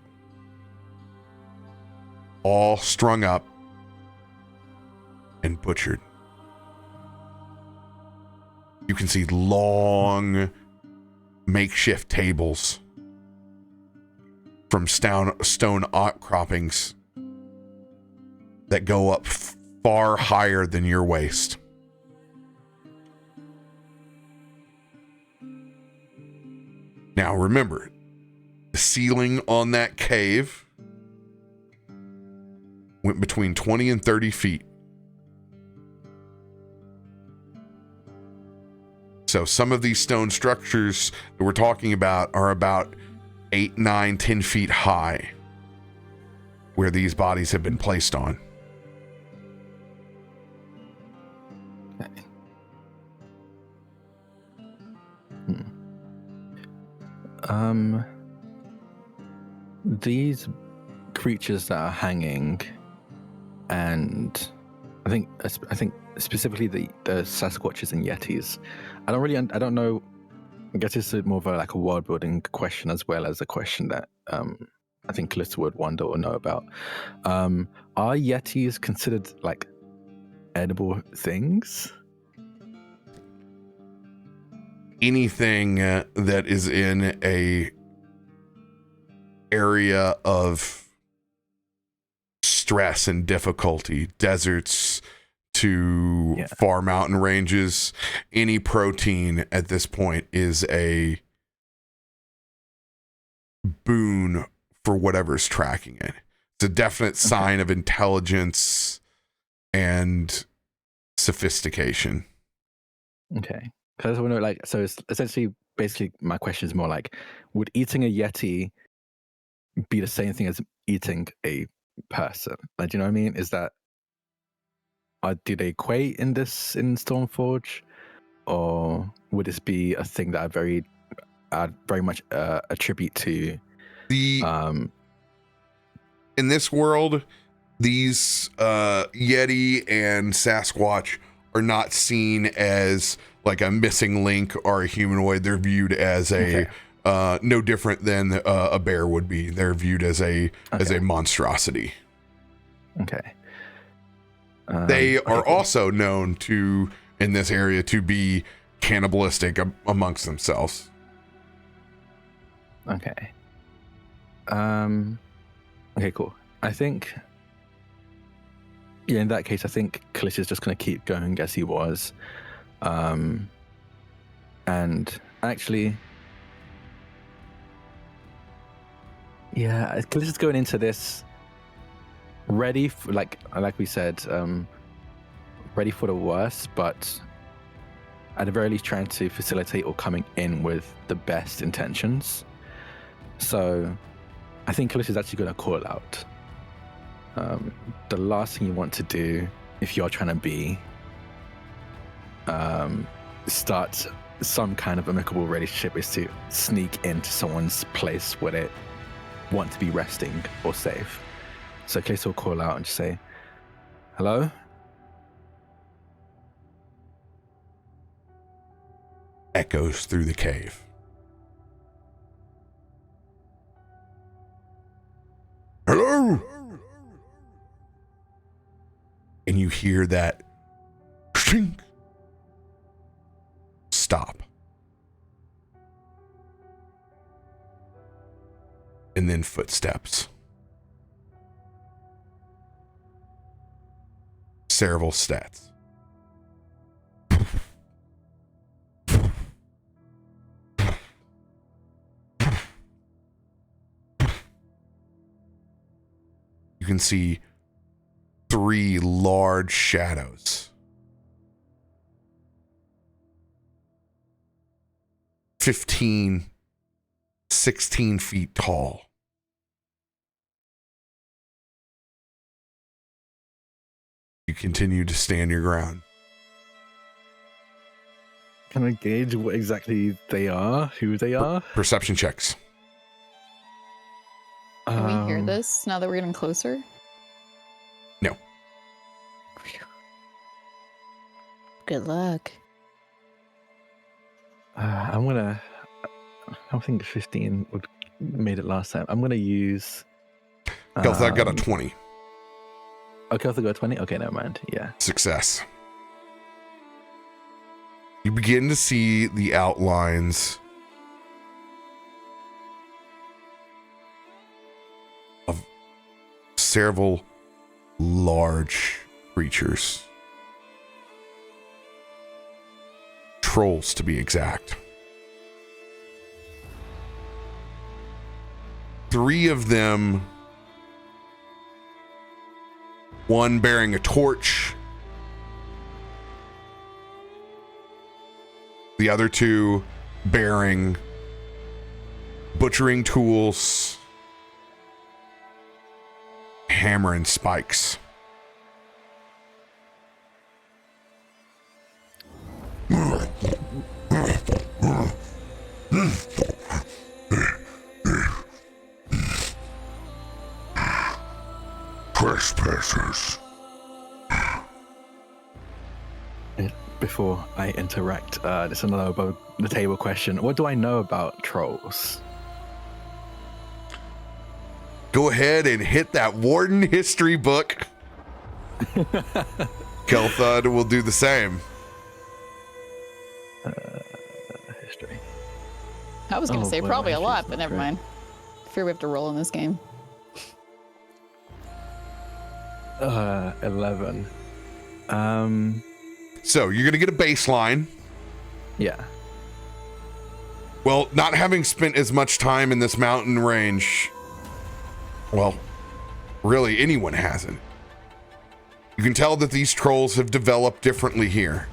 All strung up and butchered. You can see long makeshift tables from stone outcroppings that go up far higher than your waist. Now remember, the ceiling on that cave went between 20 and 30 feet. So some of these stone structures that we're talking about are about 8, 9, 10 feet high, where these bodies have been placed on. These creatures that are hanging, and I think specifically the Sasquatches and Yetis. I don't know. I guess it's more of like a world building question as well as a question that I think Kallisto would wonder or know about. Are Yetis considered like edible things? Anything that is in a area of stress and difficulty, deserts to far mountain ranges, any protein at this point is a boon for whatever's tracking it. It's a definite sign of intelligence and sophistication. Okay. Because I want to know, so it's essentially, basically, my question is more like, would eating a Yeti be the same thing as eating a person? Like, do you know what I mean? Is that, do they equate in Stormforge, or would this be a thing that I'd very much attribute to in this world? These Yeti and Sasquatch are not seen as like a missing link or a humanoid. They're viewed as no different than a bear would be. They're viewed as a monstrosity. Okay. They are also known to, in this area, to be cannibalistic amongst themselves. Okay. Okay, cool. I think, in that case, I think Kallisto is just going to keep going as he was. And actually, Kallisto's going into this ready for, like we said, ready for the worst, but at the very least trying to facilitate or coming in with the best intentions. So I think Kallisto's actually going to call out. The last thing you want to do if you're trying to be start some kind of amicable relationship is to sneak into someone's place where they want to be resting or safe. So Kallisto will call out and just say, "Hello?" Echoes through the cave. Hello? And you hear that shink, stop. And then footsteps. Cereval's stats. You can see 3 large shadows. 15, 16 feet tall. You continue to stand your ground. Can I gauge what exactly they are? Who they are? Perception checks. Can we hear this now that we're getting closer? No. Good luck. I think 15 would made it last time. I'm gonna use. Kelthar got a 20. Okay, Kelthar got a 20. Okay, never mind. Yeah. Success. You begin to see the outlines of several large creatures. Trolls, to be exact. 3 of them, one bearing a torch, the other 2 bearing butchering tools, hammer and spikes. Trespassers. Before I interact, there's another above the table question. What do I know about trolls? Go ahead and hit that Warden history book. Kelthud will do the same. History. I was going to say well, probably a actually, lot, it's but not never great. mind. I fear we have to roll in this game. 11. So you're going to get a baseline. Yeah. Well, not having spent as much time in this mountain range, well, really anyone hasn't. You can tell that these trolls have developed differently here.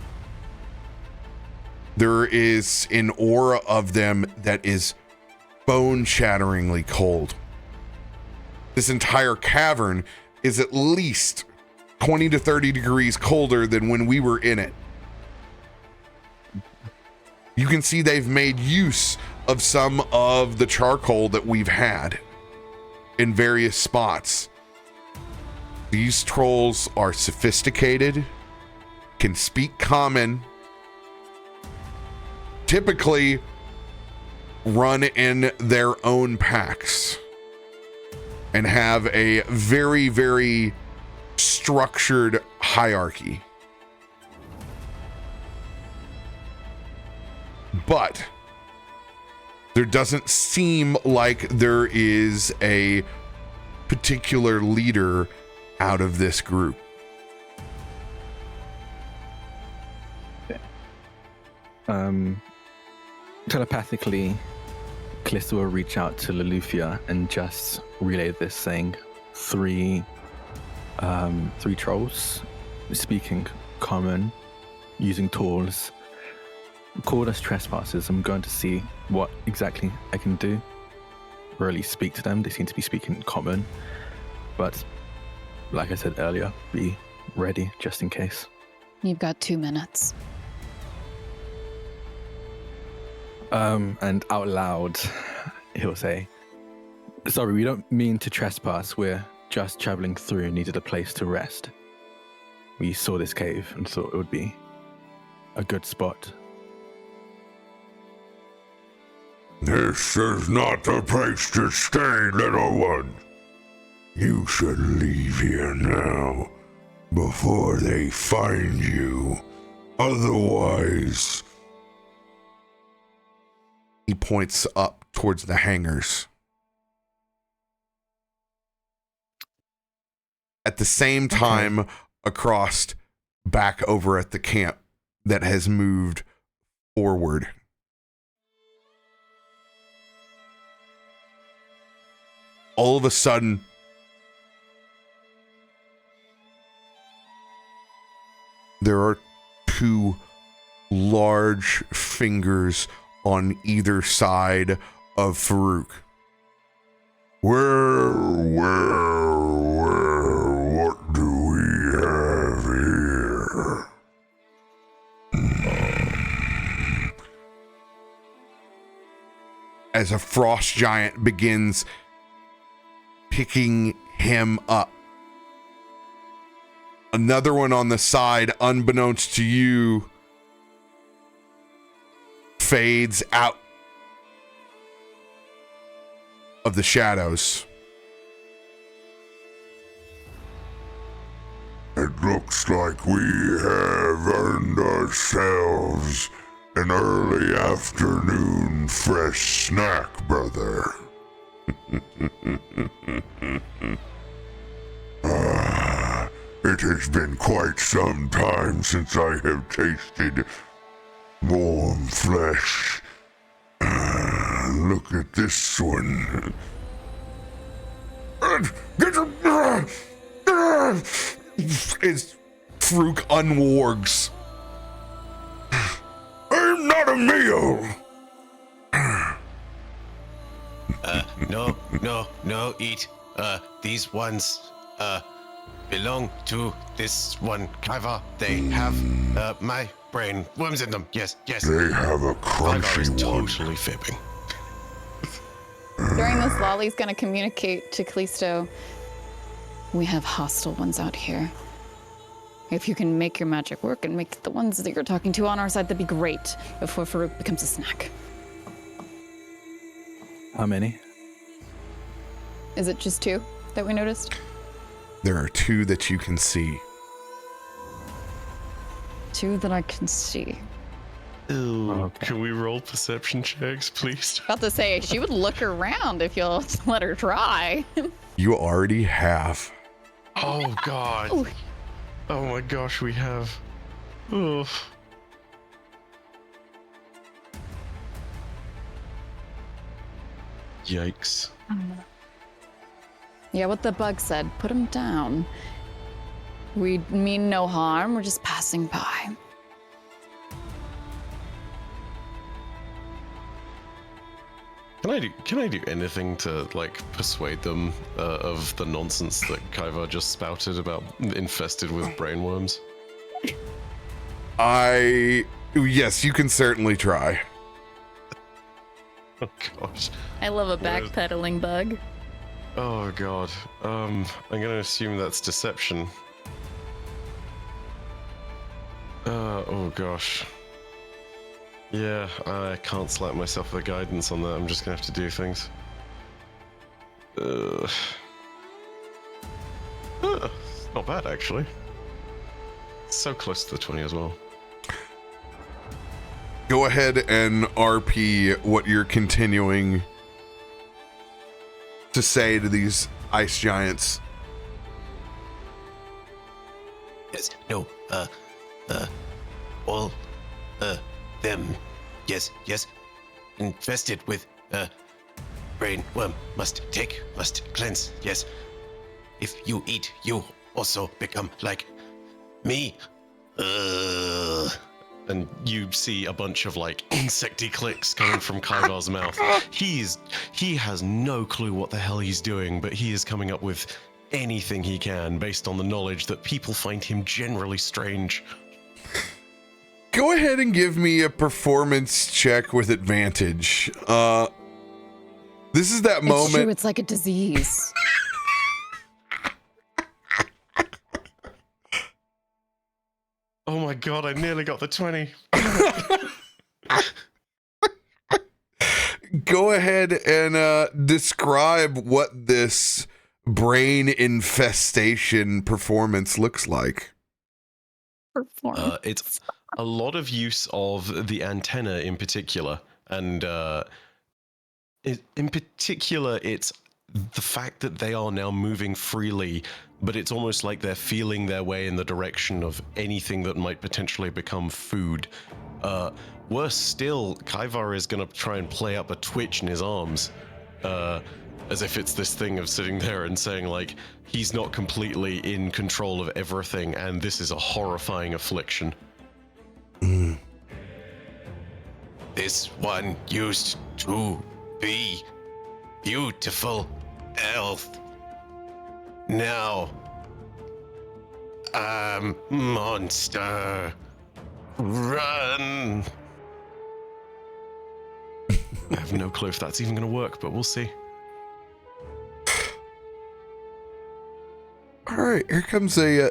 There is an aura of them that is bone-shatteringly cold. This entire cavern is at least 20 to 30 degrees colder than when we were in it. You can see they've made use of some of the charcoal that we've had in various spots. These trolls are sophisticated, can speak common, typically run in their own packs, and have a very, very structured hierarchy. But there doesn't seem like there is a particular leader out of this group. Telepathically, Kallisto will reach out to Loluphia and just relay this, saying 3 trolls speaking common, using tools, called us trespassers. I'm going to see what exactly I can do. Really speak to them. They seem to be speaking common, but like I said earlier, be ready just in case. You've got 2 minutes. And out loud, he'll say, "Sorry, we don't mean to trespass. We're just traveling through and needed a place to rest. We saw this cave and thought it would be a good spot." This is not the place to stay, little one. You should leave here now, before they find you. Otherwise... He points up towards the hangars. At the same time, across back over at the camp that has moved forward. All of a sudden, there are two large fingers on either side of Farouk. Well, what do we have here? As a frost giant begins picking him up. Another one on the side, unbeknownst to you, fades out of the shadows. It looks like we have earned ourselves an early afternoon fresh snack, brother. It has been quite some time since I have tasted warm flesh. Look at this one. It's Farouk unwargs. I'm not a meal. No, eat. These ones, belong to this one Kaiva. They have, my brain worms in them. Yes. They have a Kaiva is crunchy one. totally fibbing. During this, Lolly's gonna communicate to Kallisto. We have hostile ones out here. If you can make your magic work and make the ones that you're talking to on our side, that'd be great before Farouk becomes a snack. How many? Is it just two that we noticed? There are two that you can see. Two that I can see. Ooh, Okay. can we roll perception checks, please? About to say, she would look around if you'll let her try. You already have. Oh god. Ooh. Oh my gosh, we have. Oh. Yikes. Yeah, what the bug said. Put him down. We mean no harm. We're just passing by. Can I do anything to like persuade them of the nonsense that Kaiva just spouted about infested with brainworms? Yes, you can certainly try. Oh gosh. I love a Where's- backpedaling bug. Oh god. I'm gonna assume that's deception. Oh gosh. Yeah, I can't slap myself with guidance on that. I'm just gonna have to do things. Not bad actually. So close to the 20 as well. Go ahead and RP what you're continuing to say to these ice giants. Yes, no, all, them, yes, infested with, brain worm, must cleanse, yes. If you eat, you also become like me. And you see a bunch of like insecty clicks coming from Kaivar's mouth. He has no clue what the hell he's doing, but he is coming up with anything he can based on the knowledge that people find him generally strange. Go ahead and give me a performance check with advantage. This is that It's moment. true, it's like a disease. Oh my god, I nearly got the 20. Go ahead and describe what this brain infestation performance looks like. It's a lot of use of the antenna in particular, and in particular, it's the fact that they are now moving freely, but it's almost like they're feeling their way in the direction of anything that might potentially become food. Worse still, Kaivar is going to try and play up a twitch in his arms, as if it's this thing of sitting there and saying, like, he's not completely in control of everything, and this is a horrifying affliction. This one used to be beautiful health. Now, monster. Run! I have no clue if that's even going to work, but we'll see. All right, here comes a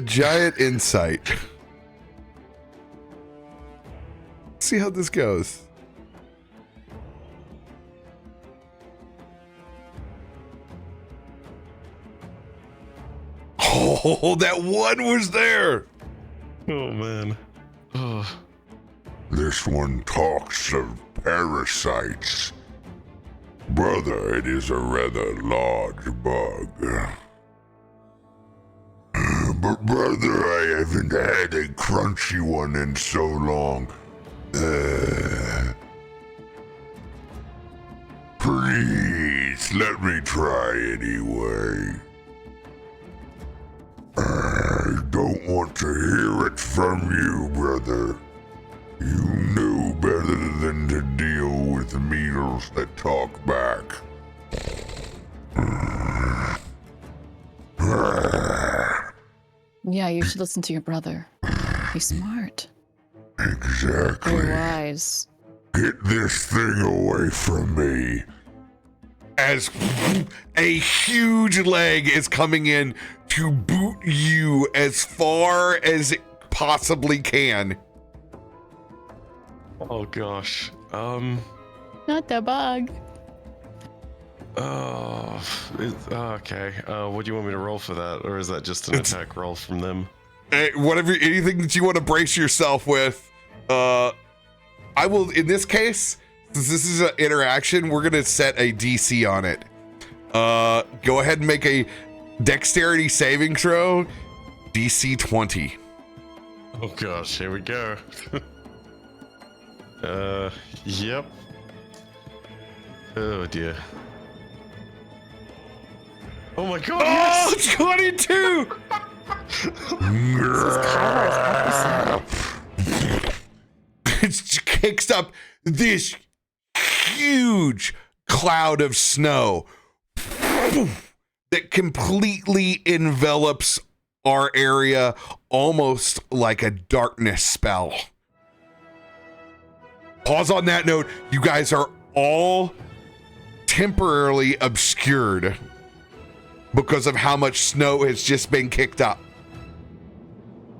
giant insight. See how this goes. Oh, that one was there. Oh, man. Oh. This one talks of parasites. Brother, it is a rather large bug. But brother, I haven't had a crunchy one in so long. Please, let me try anyway. I don't want to hear it from you, brother. You know better than to deal with meatles that talk back. Yeah, you should listen to your brother. He's smart. Exactly. Very wise. Get this thing away from me. As a huge leg is coming in to boot you as far as it possibly can. Oh, gosh. Not the bug. Okay. What do you want me to roll for that? Or is that just an attack roll from them? Whatever, anything that you want to brace yourself with. I will, in this case, since this is an interaction, we're going to set a DC on it. Go ahead and make a dexterity saving throw. DC 20. Oh, gosh. Here we go. Yep. Oh, dear. Oh my god, Oh, yes! 22! It kicks up this huge cloud of snow that completely envelops our area almost like a darkness spell. Pause on that note. You guys are all temporarily obscured because of how much snow has just been kicked up.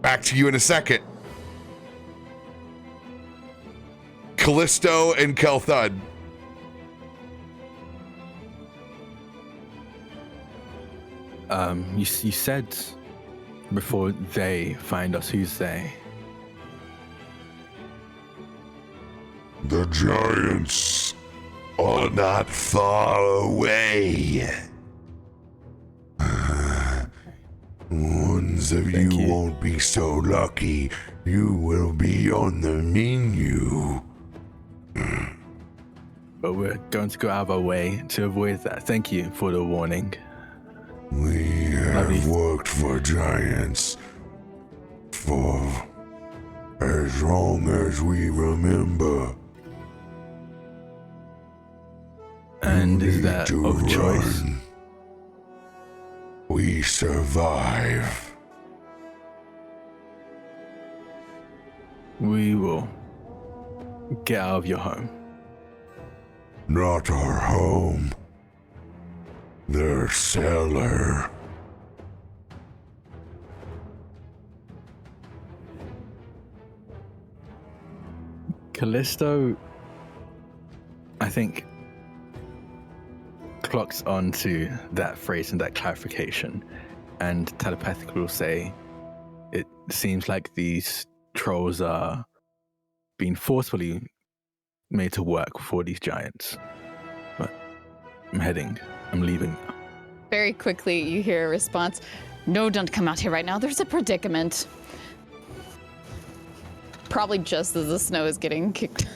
Back to you in a second. Kallisto and Kelthud. You said before they find us, who's they? The giants are not far away. Ones of you won't be so lucky. You will be on the menu. But we're going to go out of our way to avoid that. Thank you for the warning. We have worked for giants for as long as we remember. And is that of choice? We survive. We will get out of your home. Not our home. Their cellar. Kallisto, I think, clocks onto that phrase and that clarification, and telepathically will say, it seems like these trolls are being forcefully made to work for these giants. But I'm heading. I'm leaving. Very quickly, you hear a response. No, don't come out here right now. There's a predicament. Probably just as the snow is getting kicked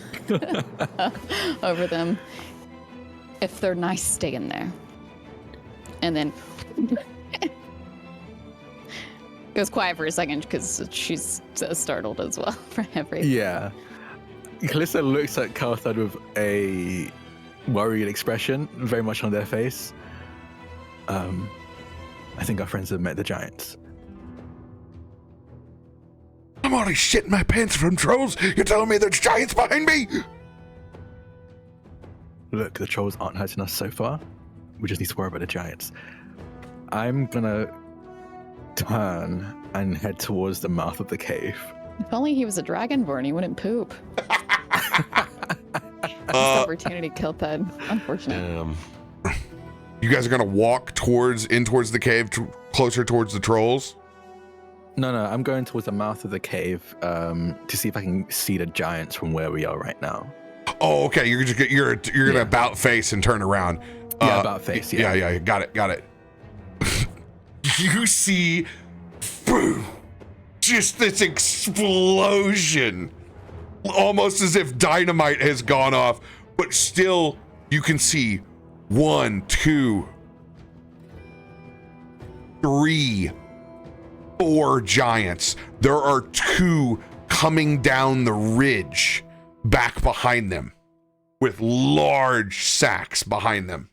over them. If they're nice, stay in there. And then goes quiet for a second because she's so startled as well for everything. Yeah. Kallisto looks at Carthad with a worried expression very much on their face. I think our friends have met the giants. I'm already shitting my pants from trolls. You're telling me there's giants behind me? Look, the trolls aren't hurting us so far. We just need to worry about the giants. I'm gonna turn and head towards the mouth of the cave. If only he was a dragonborn, he wouldn't poop. This opportunity killed that, unfortunately. You guys are gonna walk towards the cave, closer towards the trolls? No, I'm going towards the mouth of the cave to see if I can see the giants from where we are right now. Oh, okay. You're gonna about face and turn around. Yeah, about face. Yeah. Yeah. Got it. You see, boom, just this explosion, almost as if dynamite has gone off, but still you can see 1, 2, 3, 4 giants. There are 2 coming down the ridge back behind them with large sacks behind them.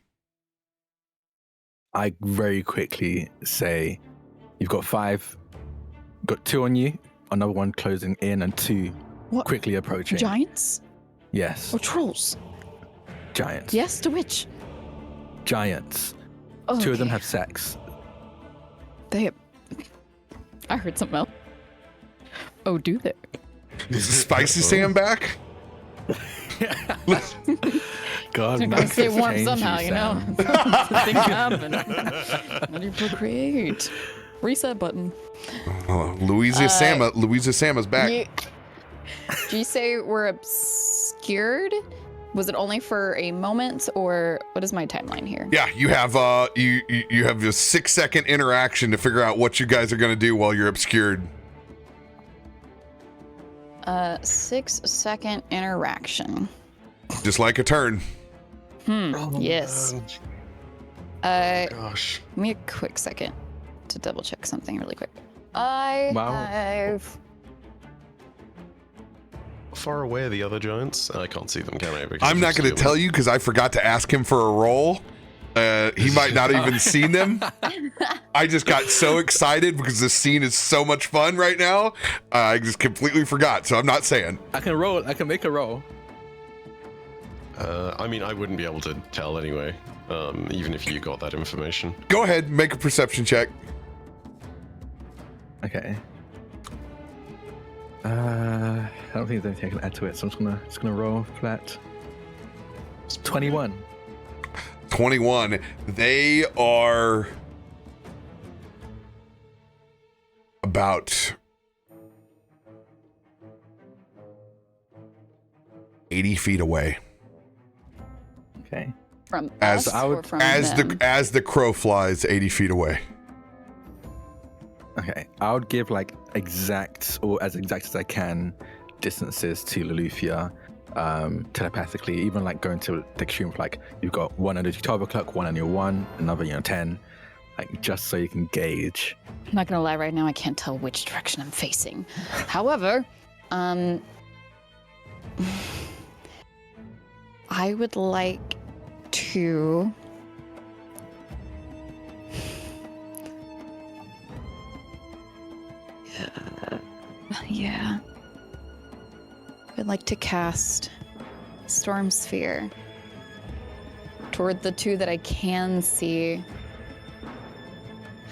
I very quickly say, you've got 5, got 2 on you, another one closing in, and 2 quickly approaching. Giants? Yes. Or trolls? Giants. Yes, to which? Giants. Oh, 2 of them have sex. I heard something else. Oh, do they? Is the spicy Sam back? God, You're gonna stay warm somehow, you know? Things happen. How do you procreate? Reset button. Louisa Sama's back. Do you say we're obscured? Was it only for a moment, or what is my timeline here? Yeah, you have you have a 6-second interaction to figure out what you guys are gonna do while you're obscured. 6-second interaction. Just like a turn. Yes. Gosh. Give me a quick second to double check something really quick. I have. How far away are the other giants? I can't see them, can I? Because I'm not going to tell you because I forgot to ask him for a roll. He might not even seen them. I just got so excited because this scene is so much fun right now. I just completely forgot, so I'm not saying. I can roll. I can make a roll. I mean, I wouldn't be able to tell anyway, even if you got that information. Go ahead, make a perception check. Okay. I don't think there's anything I can add to it, so I'm just gonna roll flat. 21. 21. They are about 80 feet away. Okay. From As us I would- or from as them? as the crow flies 80 feet away. Okay. I would give like exact or as exact as I can distances to Loluphia telepathically, even like going to the extreme of like you've got one under 12 o'clock, one on your 1, another 10, like just so you can gauge. I'm not gonna lie, right now I can't tell which direction I'm facing. However, I would like to yeah. I'd like to cast Storm Sphere toward the 2 that I can see,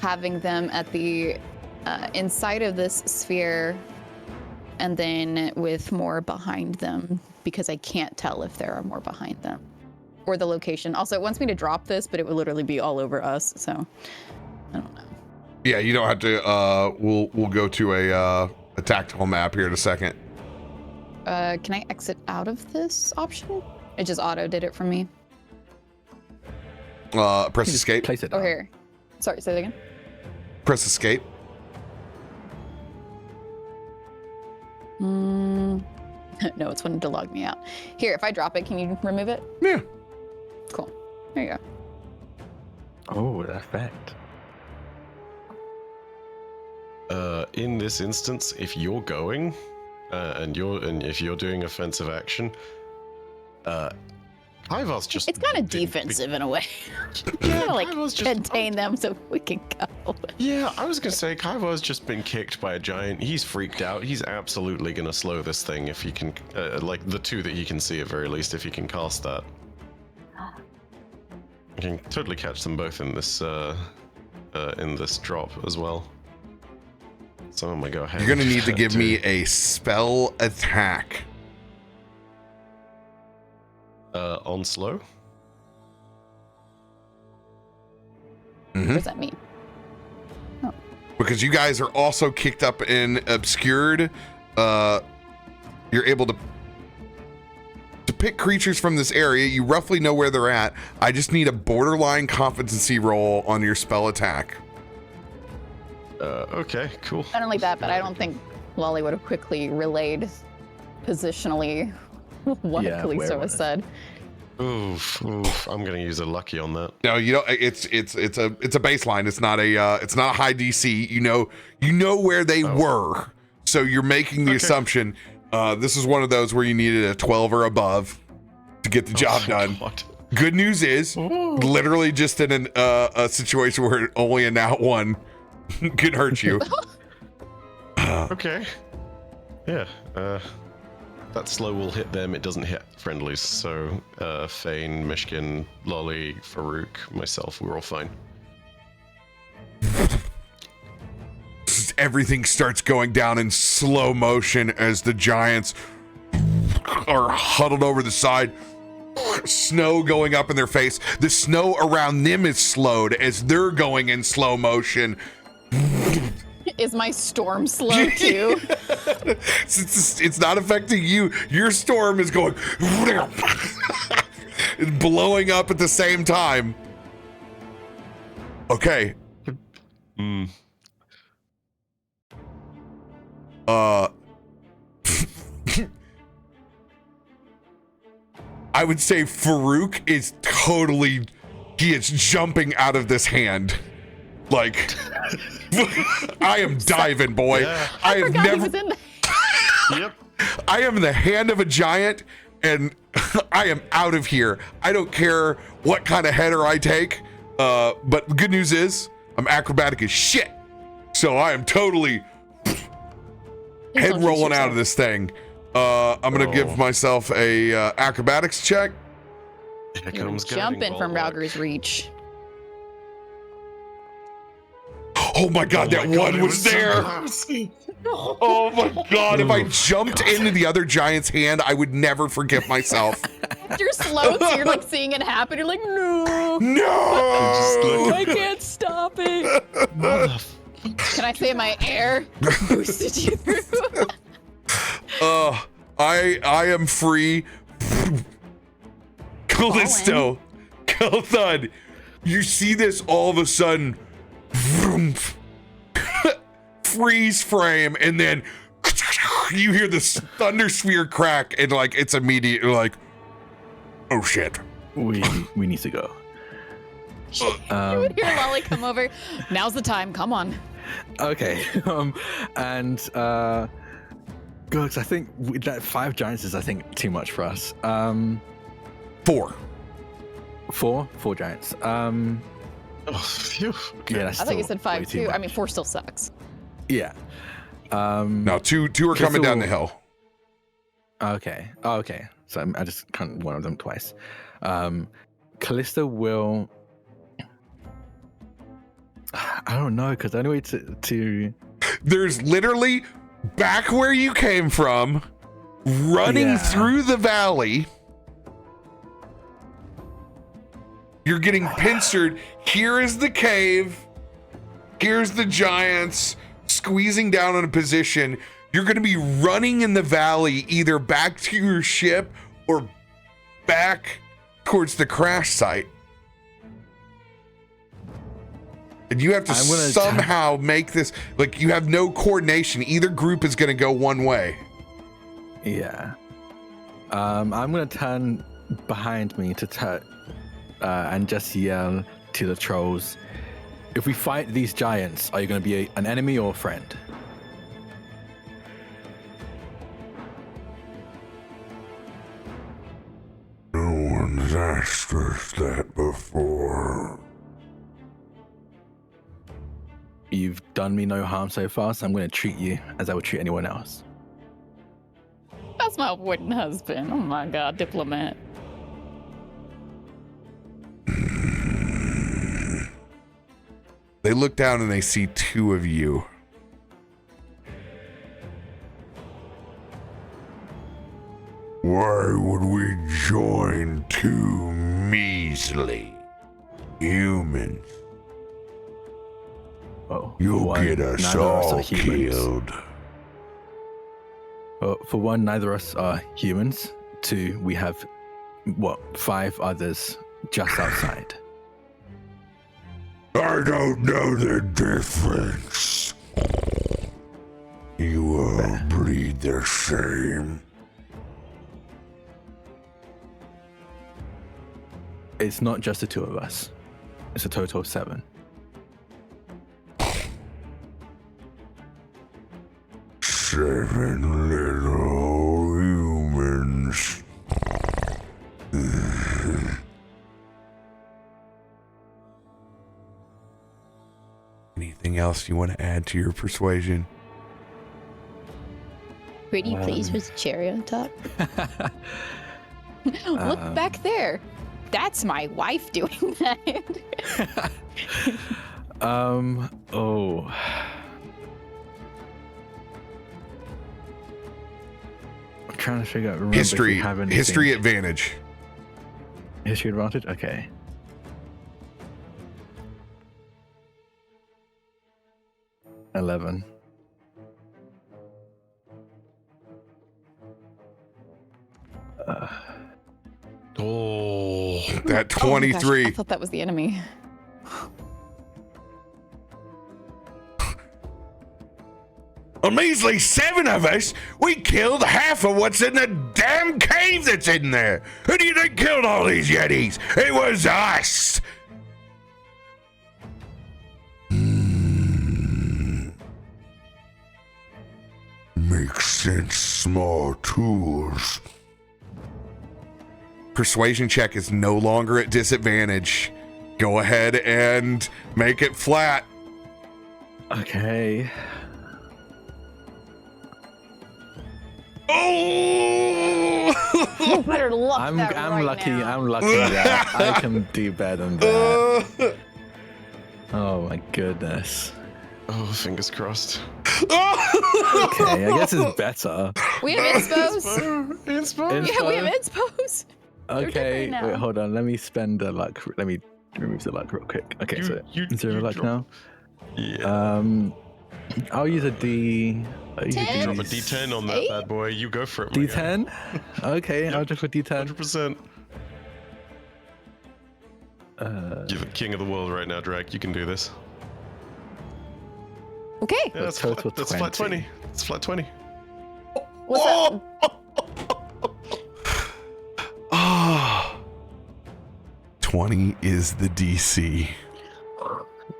having them at the inside of this sphere, and then with more behind them, because I can't tell if there are more behind them, or the location. Also, it wants me to drop this, but it would literally be all over us, so I don't know. Yeah, you don't have to. We'll go to a tactical map here in a second. Can I exit out of this option? It just auto did it for me. Press You just escape. Place it Oh, down. here. Sorry, say that again. Press escape. No, it's wanting to log me out. Here, if I drop it, can you remove it? Yeah. Cool. There you go. Oh, that effect. In this instance, if you're going, and if you're doing offensive action, Ivar's just. It's kind of defensive in a way. Yeah, Kind of like Ivar's just. contain them so we can go. Yeah, I was gonna say Kaivar's just been kicked by a giant. He's freaked out. He's absolutely gonna slow this thing if he can, like the two that he can see at very least, if he can cast that. You can totally catch them both in this drop as well. So I'm gonna go ahead. You're gonna need to give me a spell attack. On slow. What does that mean? Because you guys are also kicked up and obscured. You're able to pick creatures from this area. You roughly know where they're at. I just need a borderline competency roll on your spell attack. Okay, cool. I don't like that, but I don't think Lolly would have quickly relayed positionally what Yeah, Kallisto where has was- said. Oof. I'm gonna use a lucky on that. No, you know it's a baseline. It's not a high DC. You know where they were, so you're making the assumption. This is one of those where you needed a 12 or above to get the job done. God. Good news is, literally just in a situation where only a nat one can hurt you. Okay. Yeah. That slow will hit them. It doesn't hit friendlies. So, Fane, Myshkin, Lolly, Farouk, myself, we're all fine. Everything starts going down in slow motion as the giants are huddled over the side. Snow going up in their face. The snow around them is slowed as they're going in slow motion. Is my storm slow too? It's not affecting you. Your storm is going it's blowing up at the same time. Okay. I would say Farouk is he is jumping out of this hand. Like, I am diving, boy. Yeah. I have Forgot he never. was in there. Yep. I am in the hand of a giant, and I am out of here. I don't care what kind of header I take. But the good news is, I'm acrobatic as shit. So I am totally head Don't rolling shoot out of this thing. I'm gonna give myself a acrobatics check. Here You're comes jumping guiding from bolt. Rauger's reach. Oh my god, that God, one it was so there. close. Oh my god, if I jumped into the other giant's hand, I would never forgive myself. You're slow, so you're like seeing it happen. You're like, no, No! I can't stop it. Can I say my air boosted you through? I am free. Kallisto, Kelthud, you see this all of a sudden. Vroom. Freeze frame, and then you hear this thunder sphere crack, and like it's immediate. You're like, oh shit. We need to go. You would hear Lolly come over. Now's the time. Come on. Okay. And good, 'cause I think that 5 giants is too much for us. 4. 4 giants. Oh, phew. Yeah, that's I thought you still said way 5 too too. much. I mean, 4 still sucks. Yeah. No, two are coming down the hill. Okay. Oh, okay. So I just counted one of them twice. Kallisto will. I don't know, because the only way to. There's literally back where you came from, running Yeah. through the valley. You're getting pincered. Here is the cave. Here's the giants squeezing down on a position. You're going to be running in the valley, either back to your ship or back towards the crash site. And you have to somehow make this, like, you have no coordination. Either group is going to go one way. Yeah. I'm going to turn behind me and just yell to the trolls, if we fight these giants, are you going to be an enemy or a friend? No one's asked us that before. You've done me no harm so far, so I'm going to treat you as I would treat anyone else. That's my wooden husband. Oh my god, diplomat. They look down and they see two of you. Why would we join two measly humans? Oh, You'll one, get us neither of us all are humans. killed. For one, neither of us are humans. Two, we have, 5 others just outside. I don't know the difference. You all breed the same. It's not just the 2 of us. It's a total of 7. Seven little humans. Anything else you want to add to your persuasion? Pretty please with the cherry on top. Look back there. That's my wife doing that. Oh. I'm trying to figure out. History advantage. History advantage? Okay. $11. Oh, That Oh my gosh, 23. I thought that was the enemy. A measly 7 of us, we killed half of what's in the damn cave that's in there. Who do you think killed all these Yetis? It was us. Makes sense, small tools. Persuasion check is no longer at disadvantage. Go ahead and make it flat. Okay. Oh! You better look I'm that right lucky. now. I'm lucky that I can do better than that. Oh my goodness. oh, fingers crossed. Okay, I guess it's better. We have inspos. Inspo. Yeah, we have inspos. Okay, different now. wait, hold on. Let me spend the luck. Let me remove the luck real quick. Okay, so 0 luck now. Yeah. I'll use a D. I'll use a Ten? Drop a D10 on that Eight? bad boy. You go for it. my guy. D10. Okay, I'll just put D10. 100%. You're the king of the world right now, Drak. You can do this. Okay. Yeah, that's total flat, that's flat 20. 20. It's flat 20. What's that? Ah. 20 is the DC.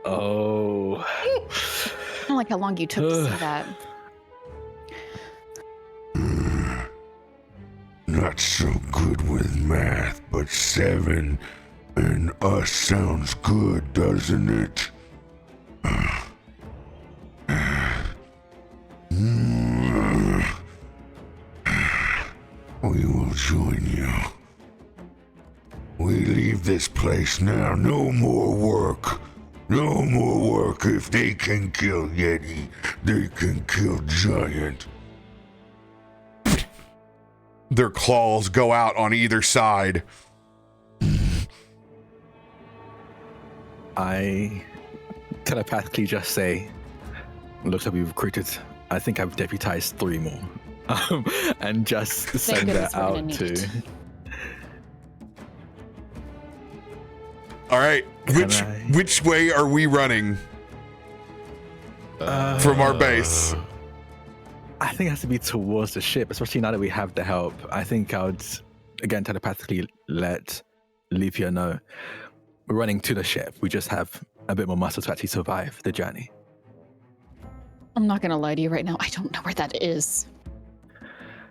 Oh. I don't like how long you took to say that. Not so good with math, but 7 and us sounds good, doesn't it? We will join you. We leave this place now. No more work. No more work. If they can kill Yeti, they can kill Giant. Their claws go out on either side. I telepathically just say, looks like we've recruited, I think I've deputized 3 more. And just send goodness that we're gonna out need to... it. All right. Which way are we running from our base? I think it has to be towards the ship, especially now that we have the help. I think I would, again, telepathically let Loluphia know we're running to the ship. We just have a bit more muscle to actually survive the journey. I'm not gonna lie to you right now. I don't know where that is.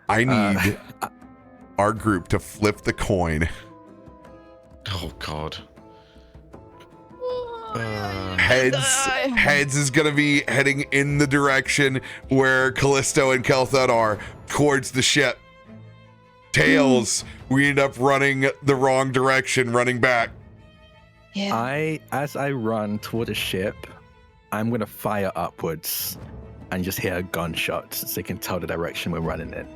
I need our group to flip the coin. Oh God. Heads is gonna be heading in the direction where Kallisto and Kelthud are, towards the ship. Tails, we end up running the wrong direction, running back. Yeah. As I run toward the ship, I'm gonna fire upwards and just hear gunshots so you can tell the direction we're running in.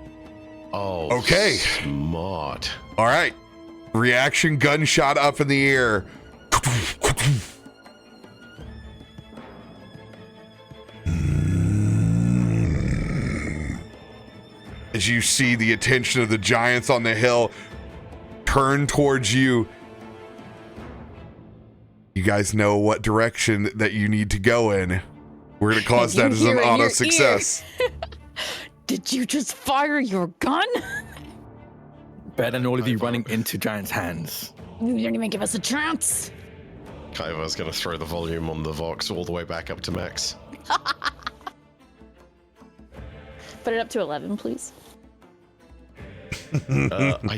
Oh, okay. Smart. All right. Reaction gunshot up in the air. As you see the attention of the giants on the hill turn towards you, you guys know what direction that you need to go in. We're going to cause that as an auto success. Did you just fire your gun? Better than all of you running into giants' hands. You didn't even give us a chance. Kaiva's going to throw the volume on the Vox all the way back up to max. Put it up to 11, please. I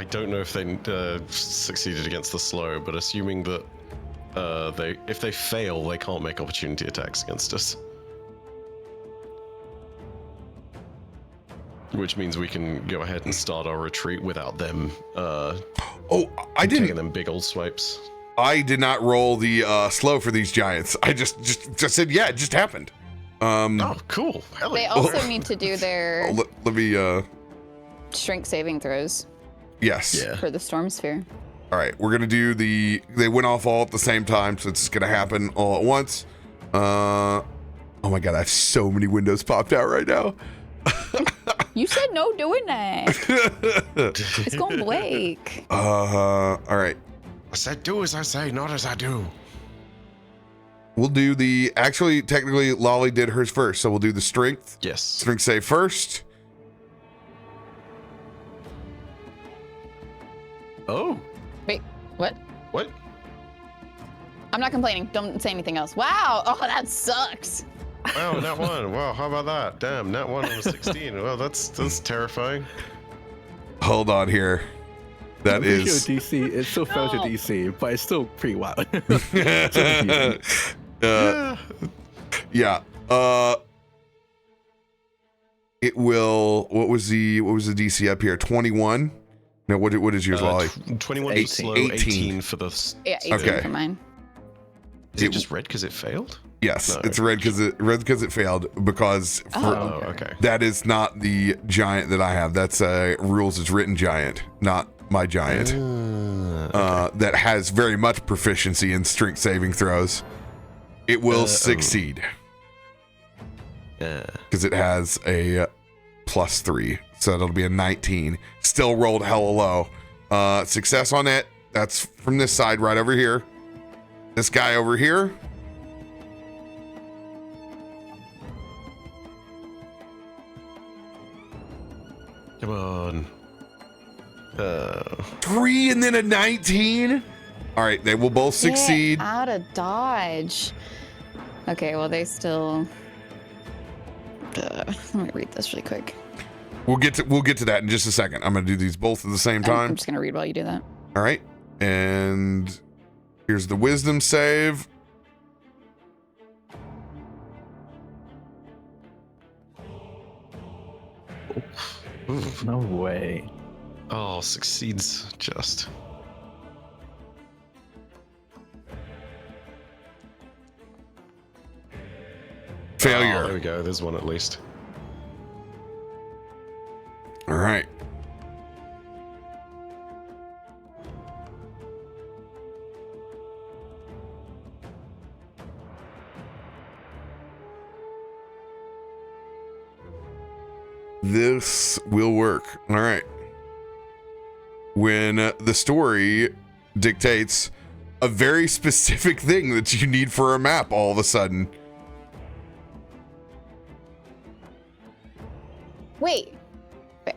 don't know if they succeeded against the slow, but assuming that if they fail, they can't make opportunity attacks against us. Which means we can go ahead and start our retreat without them. Taking them big old swipes. I did not roll the slow for these giants. I just said, yeah, it just happened. Oh, cool. Hell They yeah. also need to do their let me strength saving throws. Yes. Yeah. For the storm sphere. All right, we're gonna do they went off all at the same time, so it's gonna happen all at once. Oh my God, I have so many windows popped out right now. You said no doing that. It's going Blake. All right. I said do as I say, not as I do. We'll do technically Lolly did hers first, so we'll do the strength. Yes. Strength save first. Oh. Wait, what? What? I'm not complaining. Don't say anything else. Wow. Oh, that sucks. Wow, nat 1. Wow, how about that? Damn, nat 1 on a 16. Well, that's terrifying. Hold on here. That is your DC. It still fails your DC, but it's still pretty wild. Yeah. It will. What was the DC up here? 21. No, what is yours, Lolly? 21 for slow, 18 for the. Yeah, 18 Okay. for mine. Is it just red because it failed? Yes, No. it's red because it failed because Oh, okay. that is not the giant that I have. That's a rules as written giant, not my giant. That has very much proficiency in strength saving throws. It will succeed because it has a +3, so it'll be a 19. Still rolled hella low. Success on it. That's from this side right over here. This guy over here. Come on. 3 and then a 19. All right, they will both succeed. Get out of dodge. Okay, well, they still. Let me read this really quick. We'll get to that in just a second. I'm gonna do these both at the same I'm time. just gonna read while you do that. All right, and here's the wisdom save. No way. Oh, succeeds just. Failure. Oh, there we go. There's one at least. All right. This will work. All right. When the story dictates a very specific thing that you need for a map all of a sudden. Wait. Fair.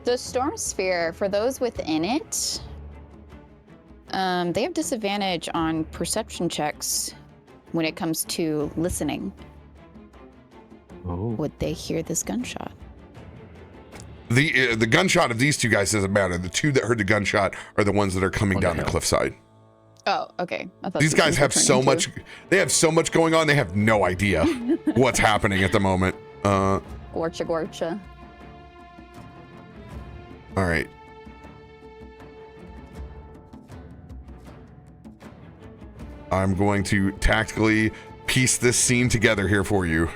The Storm Sphere, for those within it, they have disadvantage on perception checks when it comes to listening. Oh. Would they hear this gunshot? The gunshot of these two guys doesn't matter. The two that heard the gunshot are the ones that are coming down the cliffside. Oh, okay. I thought These guys have so much. They have so much going on. They have no idea what's happening at the moment. Gorcha. All right. I'm going to tactically piece this scene together here for you.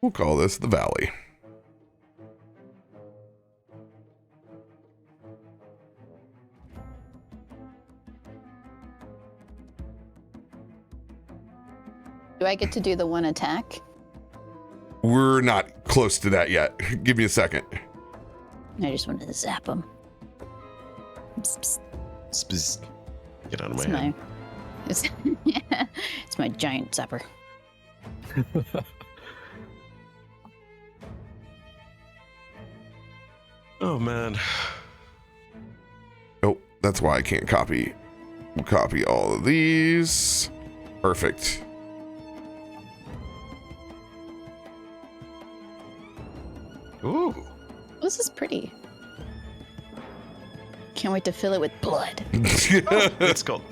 We'll call this the Valley. Do I get to do the one attack? We're not close to that yet. Give me a second. I just wanted to zap him. Get out of my head. It's my giant zapper. Oh man. Oh, that's why I can't copy. We'll copy all of these. Perfect. Ooh. This is pretty. Can't wait to fill it with blood. It's got.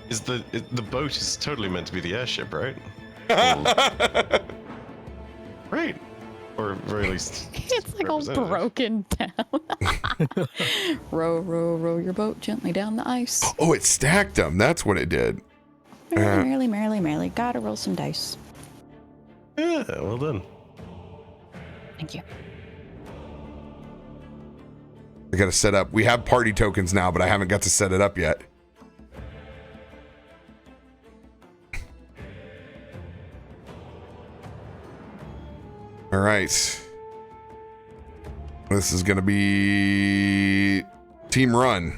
The boat is totally meant to be the airship, right? Right. Or at least. It's like all broken down. row your boat gently down the ice. Oh, it stacked them. That's what it did. Merrily. Gotta roll some dice. Yeah, well done. Thank you. I gotta set up. We have party tokens now, but I haven't got to set it up yet. All right. This is gonna be team run.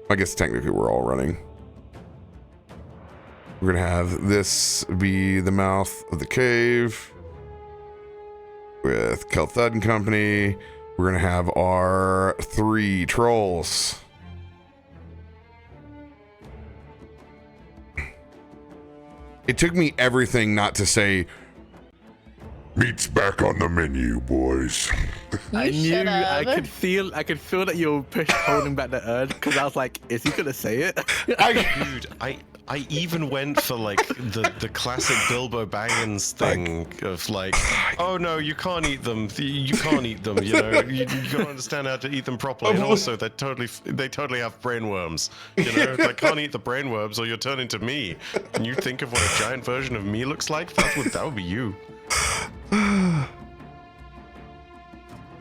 I guess technically we're all running. We're gonna have this be the mouth of the cave with Kelthud and company. We're gonna have our 3 trolls. It took me everything not to say Meat's back on the menu, boys. I knew. should've. I could feel that you were holding back the urge because I was like, "Is he gonna say it?" Dude, I even went for like the classic Bilbo Baggins thing of like, oh no, you can't eat them. You can't eat them. You know, you gotta understand how to eat them properly. And also, they totally have brain worms. You know, I can't eat the brain worms or you'll turn into me. Can you think of what a giant version of me looks like? That would be you.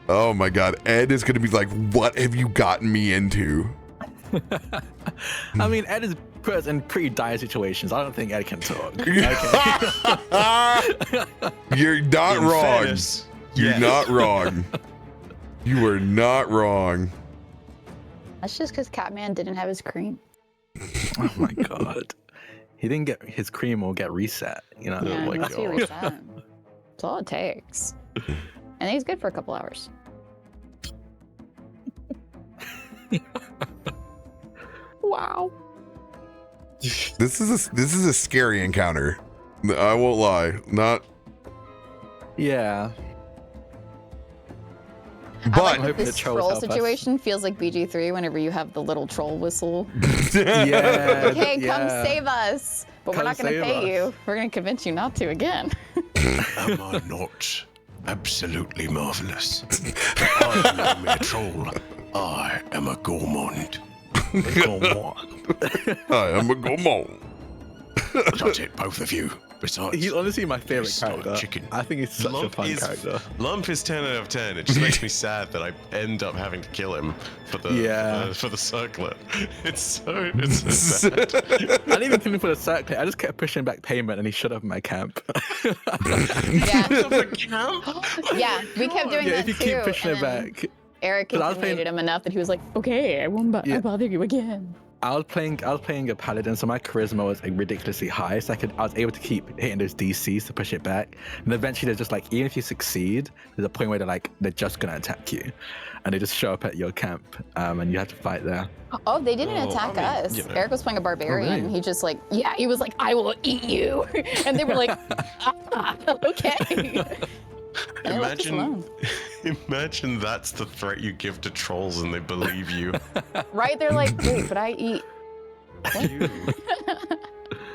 oh my god, Ed is gonna be like, what have you gotten me into? I mean, Ed is put us in pretty dire situations. I don't think Ed can talk. Okay. You're not wrong. Fairness, You're not wrong. You are not wrong. That's just because Catman didn't have his cream. Oh my god. He didn't get his cream or get reset, you know? Yeah, my he must be God. reset. That's all it takes. I think he's good for a couple hours. Wow. This is a scary encounter. I won't lie. Not. Yeah. I But like hope that the this trolls troll help us. situation feels like BG3 whenever you have the little troll whistle. Yeah. Hey, come yeah. save us. But we're Come not going to save pay you. us. We're going to convince you not to again. Am I not absolutely marvelous? I am not a mere troll. I am a gourmand. I am a gourmand. Not it, both of you. Besides, He's honestly my favorite Start character. chicken. I think he's such a fun character. Lump is 10 out of 10. It just makes me sad that I end up having to kill him for the Yeah. for the circlet. It's so bad. I didn't even kill him for the circle. I just kept pushing back payment, and he shut up in my camp. Yeah. Yeah, we kept doing Yeah, that if you too. keep pushing and it then back. Eric 'Cause I was intimidated playing- him enough that he was like, "Okay, I won't bother you again." I was playing a paladin, so my charisma was like ridiculously high. So I was able to keep hitting those DCs to push it back. And eventually, there's just like, even if you succeed, there's a point where they're just gonna attack you, and they just show up at your camp, and you have to fight there. Oh, they didn't Oh, attack I mean, us. you know. Eric was playing a barbarian. really? He just like, yeah, he was like, "I will eat you," and they were like, "Okay." And they left us alone. Imagine that's the threat you give to trolls and they believe you. Right? They're like, "Wait, but I eat."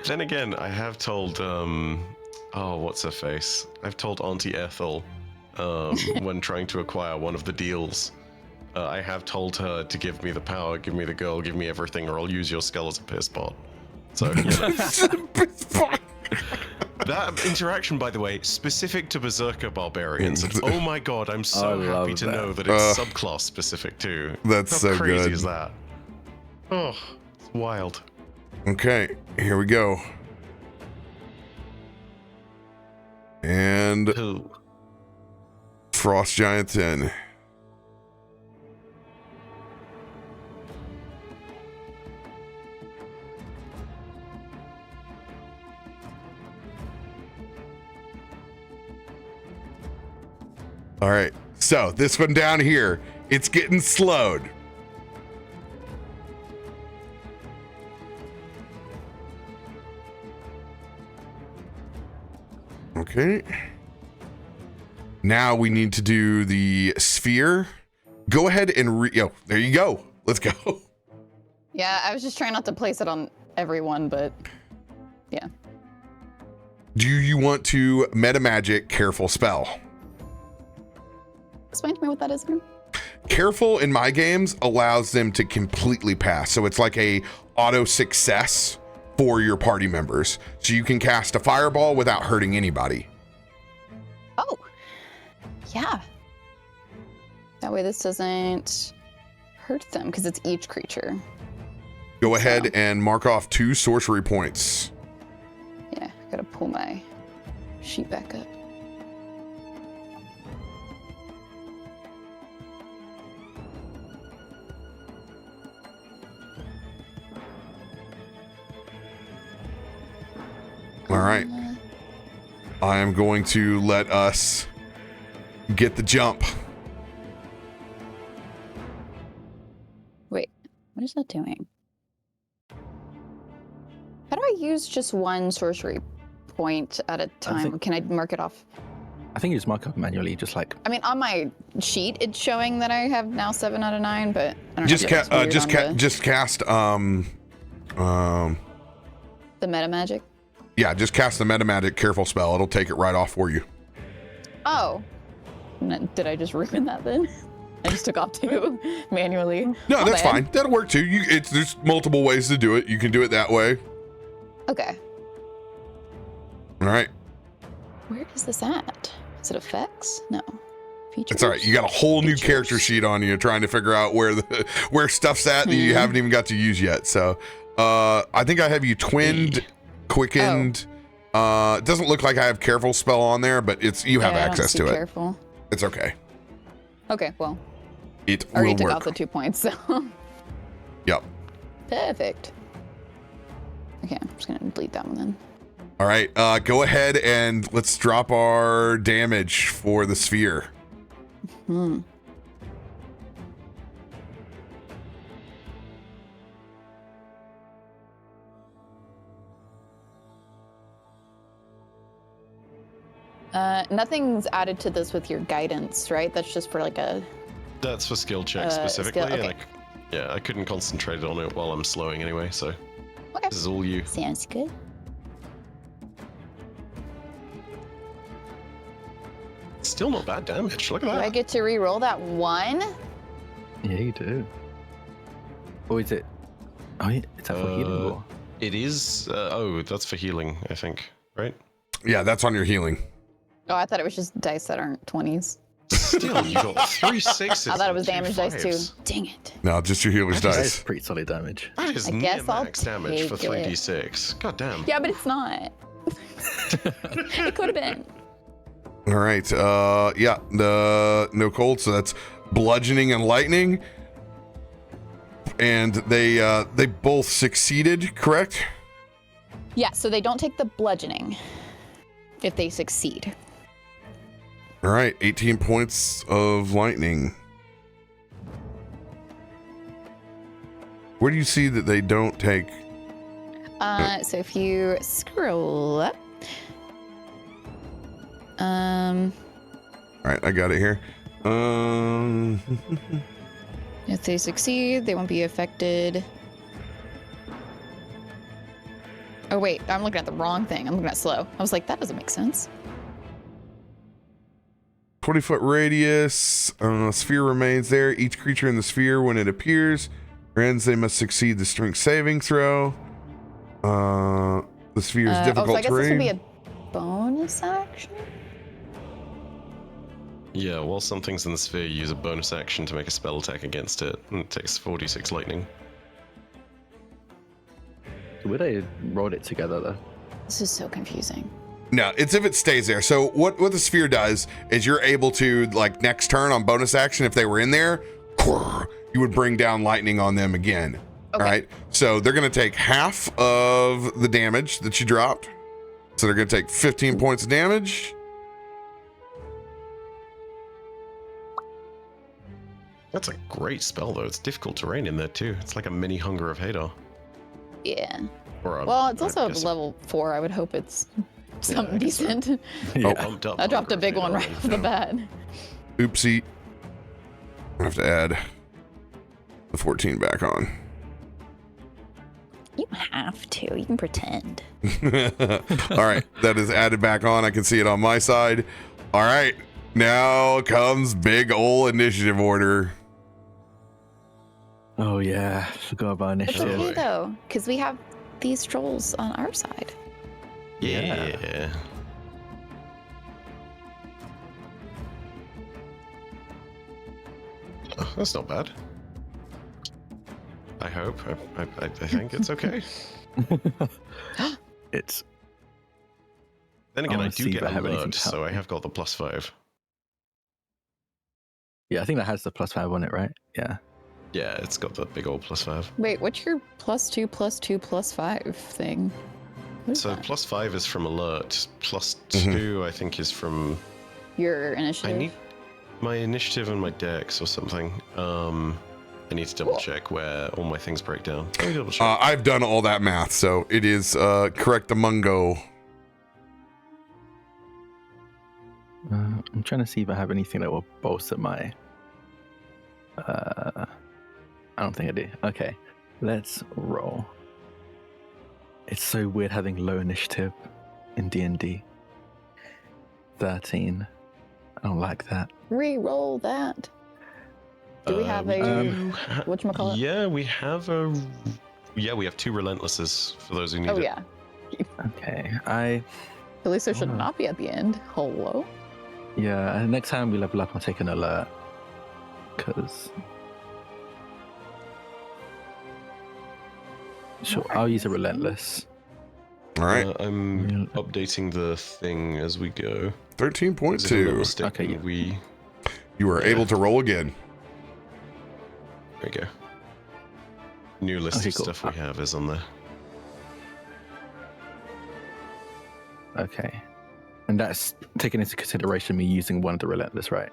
Then again, I have told, what's her face? I've told Auntie Ethel, when trying to acquire one of the deals, I have told her to give me the power, give me the girl, give me everything, or I'll use your skull as a piss pot. So, yeah. That interaction, by the way, specific to Berserker Barbarians. And, oh my god, I'm so I happy love to that. know that it's subclass specific too. That's How so crazy good. is that? Oh, it's wild. Okay, here we go. And Ooh. Frost Giant's in. All right, so this one down here, it's getting slowed. Okay. Now we need to do the sphere. Go ahead and there you go. Let's go. Yeah, I was just trying not to place it on everyone, but yeah. Do you want to meta magic careful spell? Explain to me what that is again. Careful in my games allows them to completely pass. So it's like a auto success for your party members. So you can cast a fireball without hurting anybody. Oh, yeah. That way this doesn't hurt them because it's each creature. Go ahead and mark off 2 sorcery points. Yeah, I gotta pull my sheet back up. All right. I am going to let us get the jump. Wait, what is that doing? How do I use just one sorcery point at a time? Can I mark it off? I think you just mark up manually, just like. I mean, on my sheet, it's showing that I have now 7 out of 9, but I don't Just know. If that's weird on just cast the meta magic. yeah, just cast the meta magic careful spell. It'll take it right off for you. Oh, did I just ruin that then? I just took off 2 manually. No, My that's bad. fine. That'll work too. There's multiple ways to do it. You can do it that way. Okay. All right. Where is this at? Is it effects? No. Features? It's all right. You got a whole new character sheet on you trying to figure out where stuff's at that you haven't even got to use yet. So I think I have you twinned, quickened. It doesn't look like I have careful spell on there, but you have I don't access see to it. Careful. It's okay. Okay, well, It I already will took work. off the 2 points, so. Yep. Perfect. Okay, I'm just gonna delete that one then. All right. Go ahead and let's drop our damage for the sphere. Nothing's added to this with your guidance, right? That's just for like a. That's for skill checks specifically, skill, and I couldn't concentrate on it while I'm slowing anyway, so Okay. this is all you. Sounds good. Still not bad damage. Look at Do I that. get to re-roll that 1? Yeah, you do. Or is it? Oh, yeah, is that for healing? Or? It is. That's for healing, I think. Right? Yeah, that's on your healing. Oh, I thought it was just dice that aren't 20s. Still, you got 3 6s. I thought it was and 2 damage dice too. 5s. Dang it. No, just your healer's That is dice. pretty solid damage. That is I near guess I'll max damage for take it. 3d6. God damn. Yeah, but it's not. It could have been. All right. Yeah. The no cold. So that's bludgeoning and lightning. And they both succeeded, correct? Yeah, so they don't take the bludgeoning if they succeed. All right. 18 points of lightning. Where do you see that they don't take? So if you scroll up, All right. I got it here. if they succeed, they won't be affected. Oh wait, I'm looking at the wrong thing. I'm looking at slow. I was like, that doesn't make sense. 20-foot radius. Sphere remains there. Each creature in the sphere, when it appears or ends, they must succeed the strength saving throw. The sphere is difficult so I guess terrain. this would be a bonus action? Yeah, while something's in the sphere, use a bonus action to make a spell attack against it. And it takes 4d6 lightning. The way they rolled it together, though. This is so confusing. No, it's if it stays there. So what the sphere does is you're able to, like, next turn on bonus action, if they were in there, you would bring down lightning on them again. Okay. All right. So they're going to take half of the damage that you dropped. So they're going to take 15 points of damage. That's a great spell, though. It's difficult terrain in there, too. It's like a mini Hunger of Hadar. Yeah. Or Well, it's also I guess level 4. I would hope it's something I guess so. decent. Yeah. bumped up I dropped a Hunger big of one Hadar, right off the bat. Oopsie. I have to add the 14 back on. You don't have to. You can pretend. All right. That is added back on. I can see it on my side. All right. Now comes big ol' initiative order. Oh yeah, forgot about It's initiative. okay though, because we have these trolls on our side. Yeah. Oh, that's not bad. I hope. I think it's okay. It's Then again, I I wanna do see if get I have anything alert, to so help I me. have got the +5. yeah. I think that has the +5 on it, right? Yeah. Yeah, it's got the big old +5. Wait, what's your +2, +2, +5 thing? What is So that? +5 is from alert. +2, Mm-hmm. I think, is from. Your I initiative? need my initiative and my dex or something. I need to double check where all my things break down. Let me double check. I've done all that math, so it is correct among go. I'm trying to see if I have anything that will bolster my. I don't think I do. Okay, let's roll. It's so weird having low initiative in D&D. 13. I don't like that. Re-roll that. Do we have a whatchamacallit? Yeah, we have a. Yeah, we have 2 relentlesses for those who need Oh it. yeah. Okay, Kallisto should Oh. not be at the end. Hello? yeah. Next time we level up, I'll take an alert. Cause. Sure, I'll use a relentless. All right. I'm updating the thing as we go. 13.2. If I'm not mistaken, Okay, yeah. we. You are able to roll again. There we go. New list Okay, of cool. stuff we have is on there. Okay, and that's taking into consideration me using one of the relentless, right?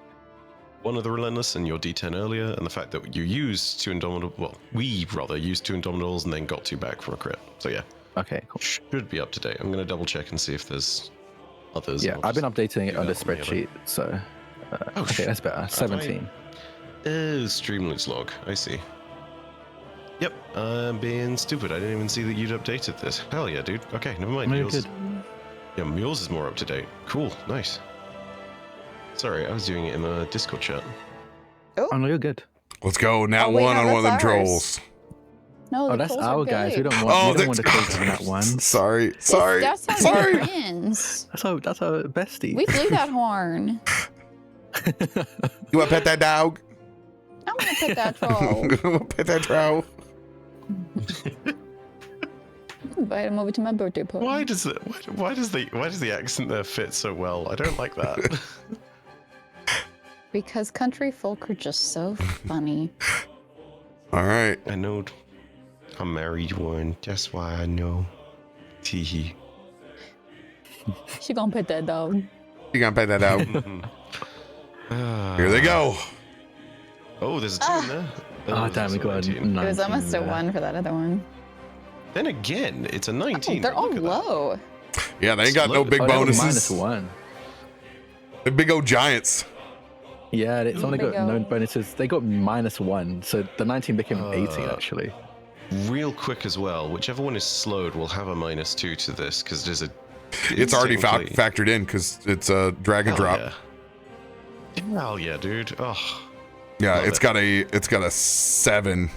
One of the relentless and your D10 earlier, and the fact that you used 2 indomitable. Well, we rather used 2 indomitables and then got 2 back from a crit. So yeah, Okay, cool. should be up to date. I'm gonna double check and see if there's others. Yeah, I'll I've been just updating do it on the that on the other. spreadsheet, so Oh, okay, that's better. 17. Streamloots log. I see. Yep, I'm being stupid. I didn't even see that you'd updated this. Hell yeah, dude. Okay, never mind. No, you're Yours, good. yeah, yours is more up to date. Cool, nice. Sorry, I was doing it in the Discord chat. Oh no, you're good. Let's go. Nat Oh, wait, one no, on one of them that's ours. trolls. No, Oh, the that's trolls are our guys. We big. don't want. We don't want the that's- trolls in that one. Sorry. Sorry. That's our Sorry. friends. That's our bestie. We blew that horn. You want to pet that dog? I'm gonna pet that troll. Pet that troll. Invite him over to my birthday party. Why does the accent there fit so well? I don't like that. Because country folk are just so funny. All right. I know. I married one. That's why I know. Teehee. She gonna pet that dog. You gonna pet that dog? Here they go. Oh, there's a 2 in there. Oh, damn, we got a 19 It was almost a there. 1 for that other one. Then again, it's a 19. Oh, they're all Look at that. low. Yeah, they ain't got no big Oh, they got bonuses. -1. The big old giants. Yeah, it's only got Big no O. bonuses. They got -1, so the 19 became 18 actually. Real quick as well, whichever one is slowed will have a -2 to this because there's a. It's already technically- factored in because it's a drag and Hell drop. Yeah. Hell yeah, dude. Oh, Yeah, Love it's got a 7.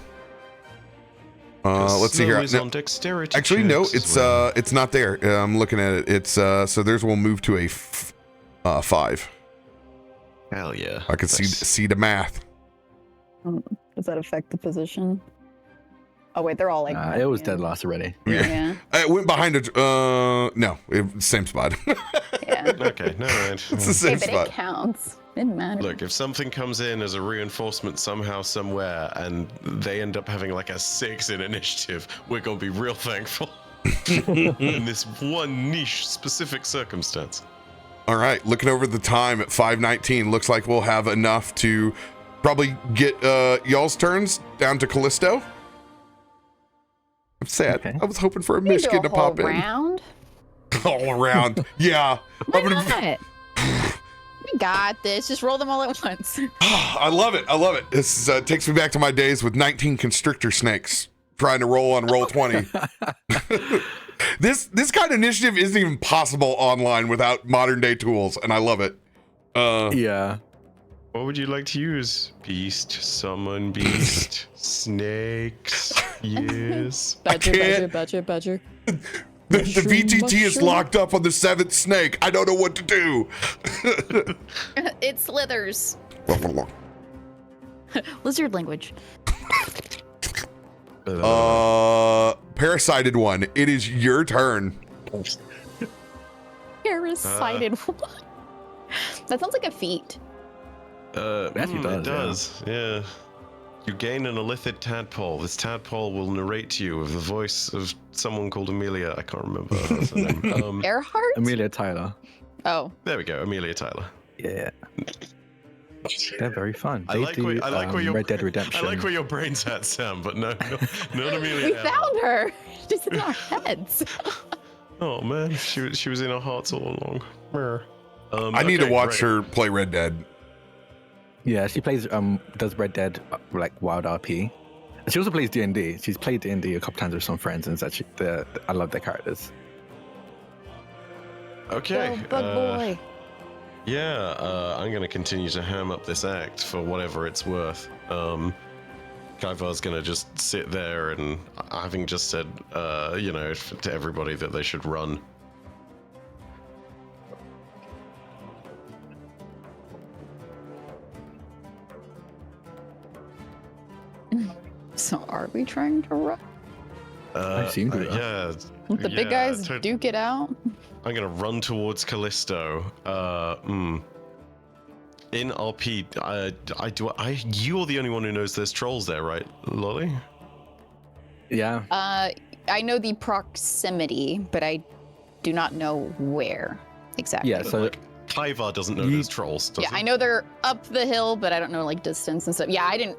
Let's see slow here. is No, on dexterity actually, no, checks as it's not there. I'm looking at it. It's so theirs will move to a 5. Hell yeah. I can see the math. Does that affect the position? Oh wait, they're all like. It was dead last already. Yeah. It went behind it. No, same spot. Yeah. Okay, no, right. It's the Hey, same but spot. it counts. It matters. Look, if something comes in as a reinforcement somehow, somewhere, and they end up having like a 6 in initiative, we're gonna be real thankful. In this one niche specific circumstance. All right, looking over the time at 5:19, looks like we'll have enough to probably get y'all's turns down to Kallisto. I'm sad. Okay. I was hoping for a We can do Myshkin a to whole pop in. round. All around. Yeah. Why I'm gonna- not? We got this. Just roll them all at once. I love it. I love it. This takes me back to my days with 19 constrictor snakes trying to roll on roll 20. This kind of initiative isn't even possible online without modern day tools, and I love it. Yeah. What would you like to use? Beast, summon, beast, snakes. Yes. Badger, can't. badger. The Mushroom, VTT is mushroom. locked up on the 7th snake. I don't know what to do. It slithers. Lizard language. Parasited one. It is your turn. Parasited one. That sounds like a feat. actually It does, does. Yeah. You gain an illithid tadpole. This tadpole will narrate to you with the voice of someone called Amelia. I can't remember her name. Earhart? Amelia Tyler. Oh. There we go, Amelia Tyler. Yeah. They're very fun. I They like where your Red Dead Redemption. I like where your brain's at, Sam, but no, not Amelia. We Earhart. found her. She's in our heads. Oh man, she was in our hearts all along. I need to okay, watch great. her play Red Dead. Yeah, she plays does Red Dead like wild RP. She also plays D&D. She's played D&D a couple times with some friends, and it's actually I love their characters. Okay. Oh, bug boy. Yeah, I'm gonna continue to ham up this act for whatever it's worth. Kaivar's gonna just sit there and, having just said, to everybody that they should run. So are we trying to run? I seem to. Yeah. The big guys duke it out? I'm gonna run towards Kallisto. In RP, you're the only one who knows there's trolls there, right, Lolly? Yeah. I know the proximity, but I do not know where exactly. Yeah, so Kaivar doesn't know there's trolls, does Yeah, he? I know they're up the hill, but I don't know like distance and stuff. Yeah, I didn't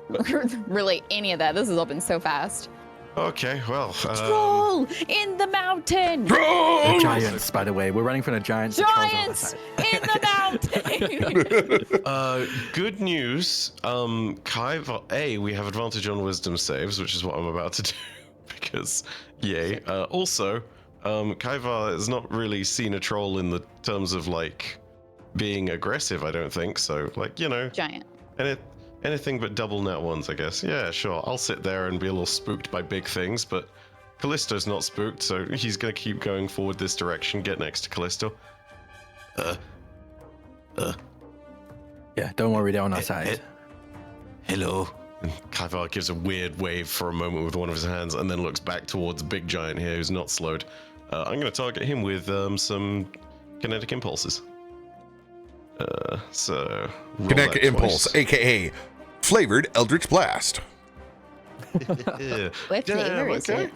relate any of that. This has all been so fast. Okay, well, Troll in the mountain! the giants, by the way. We're running from the giants. the trolls on the Giants other in the mountain! good news. Kaivar, we have advantage on wisdom saves, which is what I'm about to do, because, yay. Also, Kaivar has not really seen a troll in the terms of, like, being aggressive, I don't think, so, like, Giant. anything but double nat ones, I guess. Yeah, sure, I'll sit there and be a little spooked by big things, but Kallisto's not spooked, so he's gonna keep going forward this direction, get next to Kallisto. Yeah, don't worry, they're on our side. Hello. And Kaivar gives a weird wave for a moment with one of his hands and then looks back towards Big Giant here who's not slowed. I'm going to target him with some kinetic impulses. So roll Kinetic that Impulse, twice. aka flavored Eldritch Blast. Yeah. What flavor is okay. it?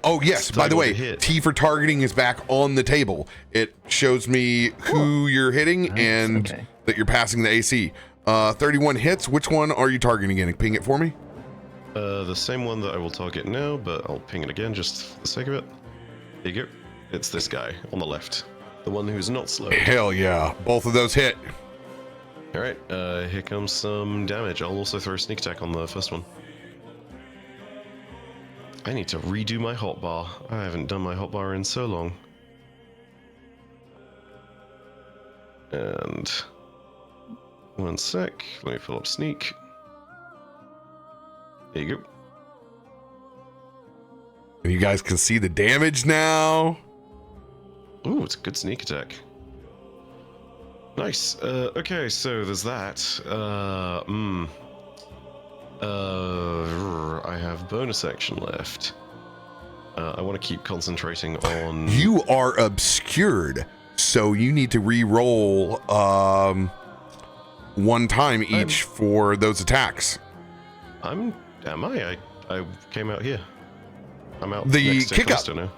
Oh yes, by the Flavor way, to hit. T for targeting is back on the table. It shows me who you're hitting Nice, and okay. that you're passing the AC. 31 hits. Which one are you targeting again? Ping it for me. The same one that I will target now, but I'll ping it again just for the sake of it. Here you go. It's this guy on the left. The one who's not slowed. Hell yeah, both of those hit. Alright, here comes some damage. I'll also throw a sneak attack on the first one. I need to redo my hotbar. I haven't done my hotbar in so long. And 1 sec, let me pull up sneak. There you go. And you guys can see the damage now. Ooh, it's a good sneak attack. Nice. Okay, so there's that. I have bonus action left. I want to keep concentrating on. You are obscured, so you need to re-roll 1 time each for those attacks. Am I? I came out here. I'm out The next to kick up. Kallisto now.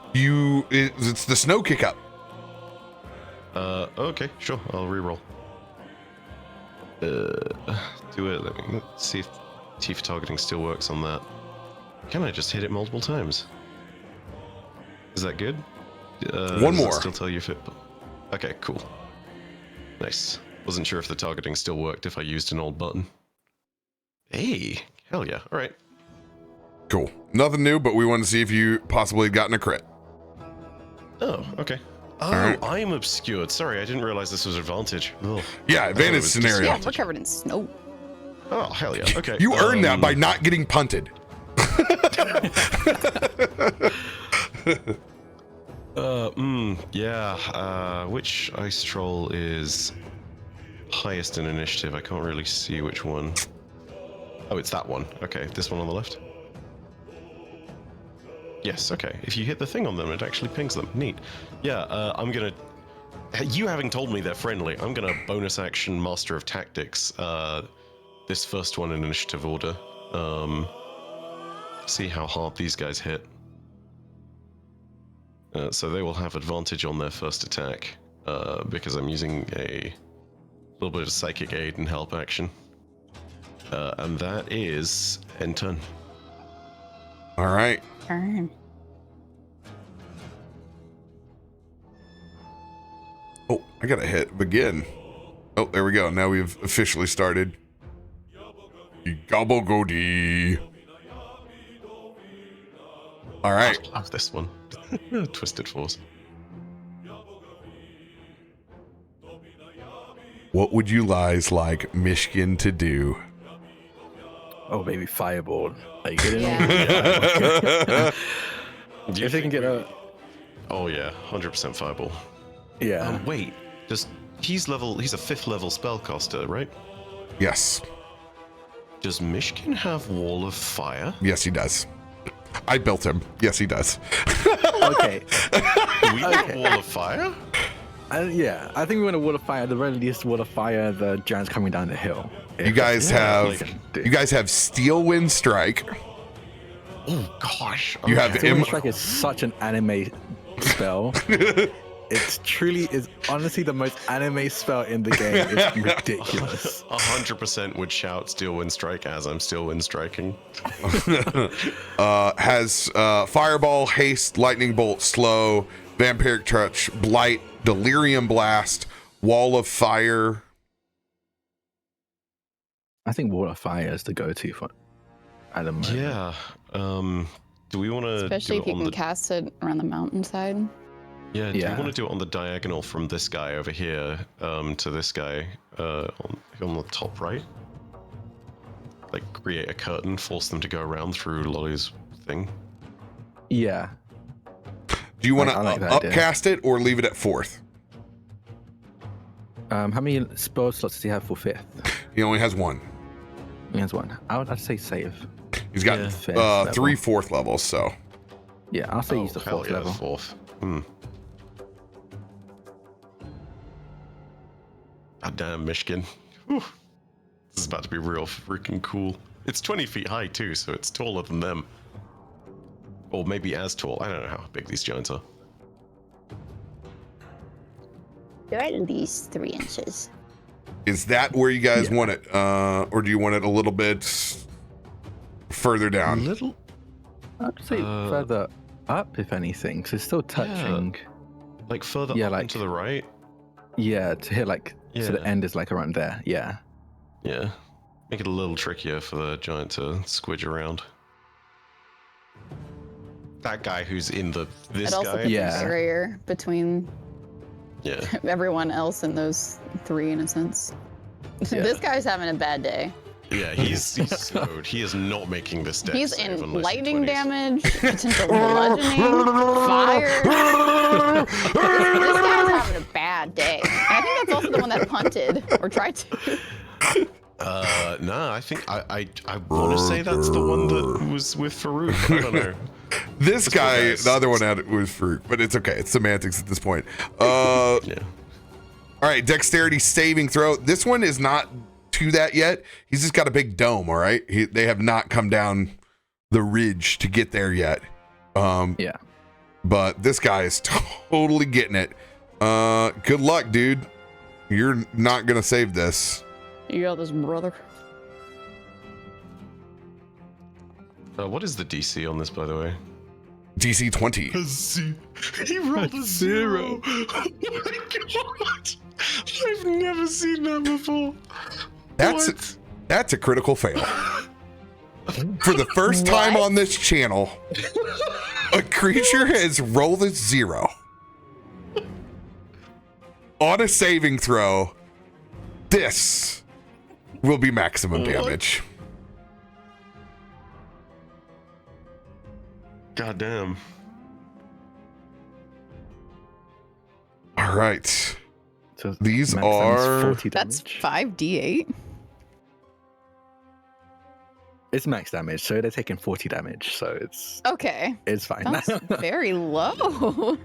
It's the snow kick up. Okay, sure. I'll re-roll. Do it. Let's see if T for targeting still works on that. Can I just hit it multiple times? Is that good? One does more. That still tell you if it. Okay, cool. Nice. Wasn't sure if the targeting still worked if I used an old button. Hey, hell yeah! All right. Cool. Nothing new, but we want to see if you possibly had gotten a crit. Oh, okay. Oh, right. I'm obscured. Sorry, I didn't realize this was advantage. Ugh. Yeah, advantage was scenario. Yeah, we're covered in snow. Oh, hell yeah. Okay. You earned that by not getting punted. Yeah. Which ice troll is highest in initiative? I can't really see which one. Oh, it's that one. Okay, this one on the left. Yes, okay. If you hit the thing on them, it actually pings them. Neat. Yeah, I'm gonna... You having told me they're friendly, I'm gonna bonus action Master of Tactics this first one in initiative order. See how hard these guys hit. So they will have advantage on their first attack because I'm using a little bit of psychic aid and help action. And that is end turn. All right. Turn. Oh, I got to hit begin. Oh, there we go. Now we've officially started. Gobble goody. All right. I love this one. Twisted Force. What would you guys like Myshkin to do? Oh, baby, fireball. Are you getting Yeah. If they can get a... Oh yeah, 100% fireball. Yeah. Wait, he's a 5th level spellcaster, right? Yes. Does Myshkin have Wall of Fire? Yes, he does. I built him. Yes, he does. Okay. Do we have Wall of Fire? Yeah, I think we want to Wall of Fire. At the very least, Wall of Fire the giants coming down the hill. You guys Yeah, have Steel Wind Strike. Oh gosh. You have Steel Wind Strike is such an anime spell. It truly is honestly the most anime spell in the game. It's ridiculous. 100% would shout Steel Wind Strike as I'm Steel Wind Striking. Has Fireball, Haste, Lightning Bolt, Slow, Vampiric Touch, Blight, Delirium Blast, Wall of Fire. I think Wall of Fire is the go-to for at the moment. Yeah. Do we want to Especially do if it you on can the... cast it around the mountainside. Yeah, do Yeah. we want to do it on the diagonal from this guy over here to this guy on the top right? Like create a curtain, force them to go around through Lolly's thing? Yeah. Do you want to I like that idea. upcast it or leave it at 4th? How many spell slots does he have for 5th? He only has one. He has one. I'd say save. He's got Yeah. 3 4th levels, so. Yeah, I'll say use the hell 4th yeah, level. 4th. God damn, Myshkin. Whew. This is about to be real freaking cool. It's 20 feet high too, so it's taller than them. Or maybe as tall. I don't know how big these giants are. They're at least 3 inches. Is that where you guys want it? Or do you want it a little bit further down? Little. I'd say further up, if anything, because it's still touching. Like further up and to the right? Yeah, to hit so the Yeah. end is like around there. Yeah. Yeah. Make it a little trickier for the giant to squidge around. That guy who's in this It also guy. puts Yeah. a barrier between Yeah. everyone else and those 3 in a sense. Yeah. This guy's having a bad day. Yeah, he's slowed. He is not making this deck. He's save in unless lightning 20s. damage, potential bludgeoning, fire. This guy's having a bad day. And I think that's also the one that punted or tried to. No, I think I want to say that's the one that was with Farouk. But I don't know. This guy, guys. the other one had it was Farouk, but it's okay. It's semantics at this point. Yeah. All right, dexterity saving throw. This one is not to that yet. He's just got a big dome. All right, they have not come down the ridge to get there yet. Yeah. But this guy is totally getting it. Good luck, dude. You're not gonna save this. You got this, brother. What is the DC on this, by the way? DC 20. He rolled a 0. Oh my god! I've never seen that before. That's a critical fail. For the first time on this channel, a creature has rolled a 0 on a saving throw. This will be maximum damage. God damn. All right. So These max damage is are- 40 That's damage. 5d8. It's max damage, so they're taking 40 damage, so Okay. it's fine. That's very low.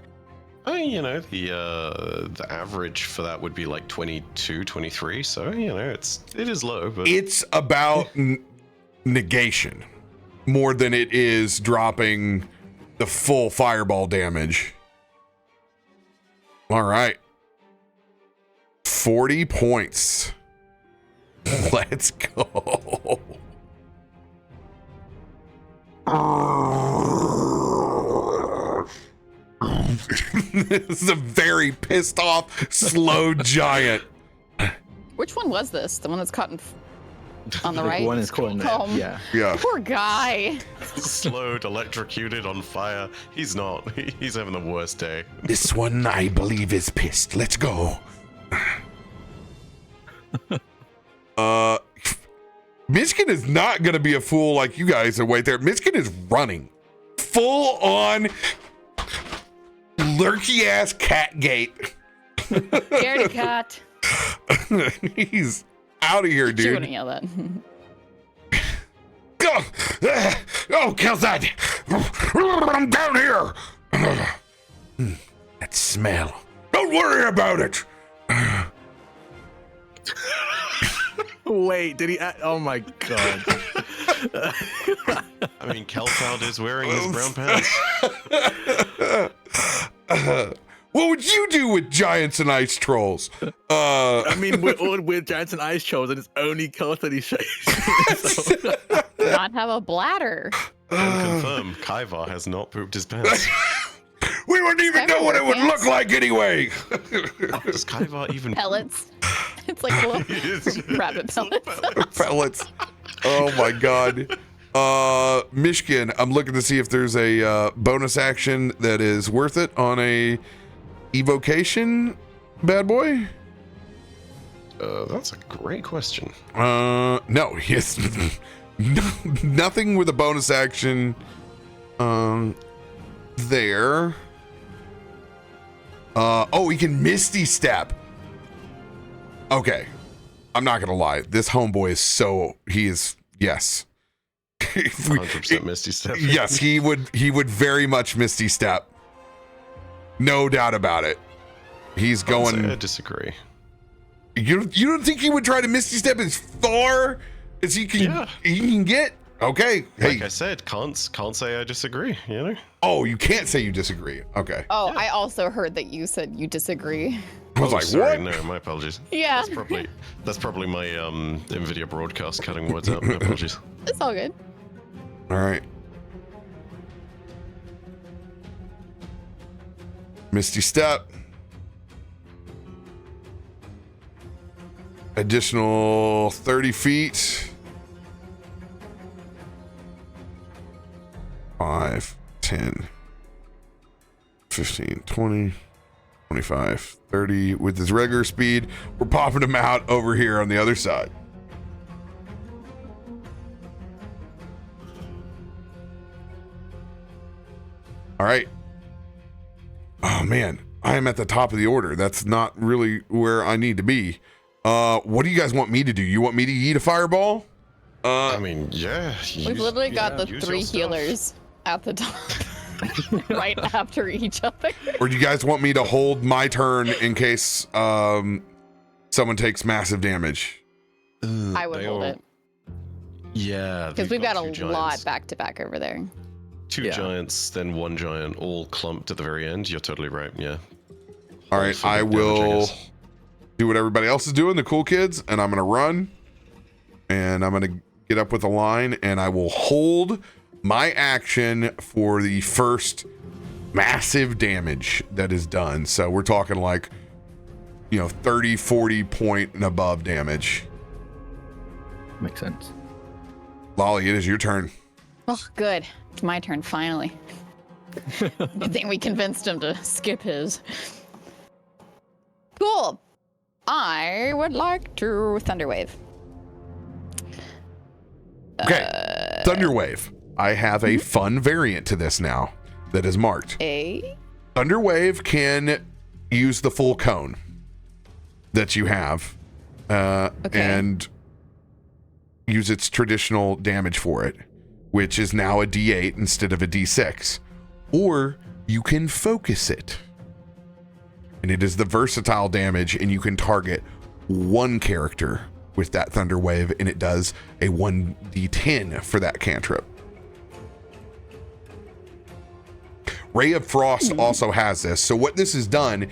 I mean, the average for that would be like 22, 23. So it is low, but It's about negation more than it is dropping the full fireball damage. All right. 40 points. Let's go. This is a very pissed off, slow giant. Which one was this? The one that's caught on the Like, right? one is caught in there. Oh, Yeah. Yeah. Poor guy. slowed, electrocuted, on fire. He's not. He's having the worst day. This one, I believe, is pissed. Let's go. Myshkin is not going to be a fool like you guys are right there. Myshkin is running. Full on lurky ass cat gate. Scaredy cat. He's out of here, She dude. wouldn't yell that. Go! Oh, Kelside! I'm down here! That smell. Don't worry about it! Wait, did he? Oh my god. I mean, Kelfound is wearing his brown pants. What would you do with giants and ice trolls? I mean, we're all with giants and ice trolls, and it's only Kelf that he shows. Not have a bladder. Confirm, Kaivar has not pooped his pants. We wouldn't even know what it would look Pants? like anyway. Does Kaivar even Pellets. It's like little rabbit pellets. Pellets. Oh my god. Myshkin, I'm looking to see if there's a bonus action that is worth it on a evocation bad boy. That's a great question. No, yes. Nothing with a bonus action there. Oh, he can Misty Step. Okay. I'm not going to lie. This homeboy is yes. 100% Misty Step. Yes, he would very much Misty Step. No doubt about it. He's going. I disagree. You don't think he would try to Misty Step as far as he can get? Okay. Like I said, can't say I disagree, you know? Oh, you can't say you disagree. Okay. Oh, I also heard that you said you disagree. I was like, sorry, what? No, my apologies. Yeah. That's probably my NVIDIA broadcast cutting words out. My apologies. It's all good. All right. Misty Step. Additional 30 feet. 5, 10, 15, 20, 25, 30. With his regular speed, we're popping him out over here on the other side. All right. Oh, man. I am at the top of the order. That's not really where I need to be. What do you guys want me to do? You want me to eat a fireball? I mean, yeah. We've literally got the 3 healers at the top. Right after each other. Or do you guys want me to hold my turn in case someone takes massive damage? I would hold it. Yeah. Because we've got a lot back to back over there. 2 giants, then 1 giant, all clumped at the very end. You're totally right, yeah. All right, I will do what everybody else is doing, the cool kids, and I'm going to run. And I'm going to get up with a line, and I will hold my action for the first massive damage that is done. So we're talking like, 30, 40 point and above damage. Makes sense. Lolly, it is your turn. Oh, good. It's my turn, finally. Good thing we convinced him to skip his. Cool. I would like to Thunderwave. Okay, Thunderwave. I have a fun variant to this now that is marked. Thunderwave can use the full cone that you have and use its traditional damage for it, which is now a D8 instead of a D6. Or you can focus it. And it is the versatile damage, and you can target one character with that Thunder Wave, and it does a 1d10 for that cantrip. Ray of Frost also has this. So what this has done,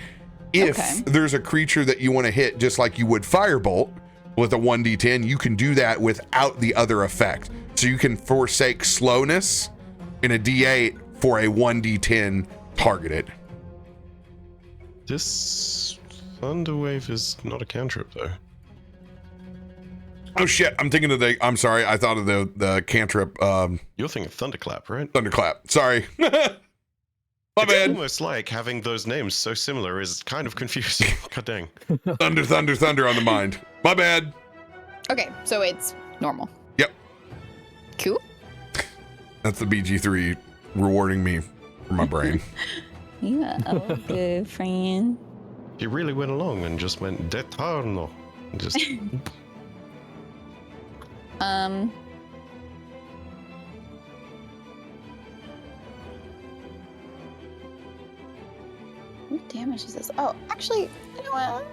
if there's a creature that you want to hit just like you would Firebolt with a 1d10, you can do that without the other effect. So you can forsake slowness in a d8 for a 1d10 targeted. This Thunderwave is not a cantrip, though. Oh shit! I'm thinking of I'm sorry. I thought of the cantrip. You're thinking Thunderclap, right? Thunderclap. Sorry. My bad. It's almost like having those names so similar is kind of confusing. God dang. Thunder on the mind. My bad. Okay, so it's normal. Yep. Cool. That's the BG3 rewarding me for my brain. You are a good friend. He really went along and just went Detarno. Just What damage is this? Oh, actually, you know what?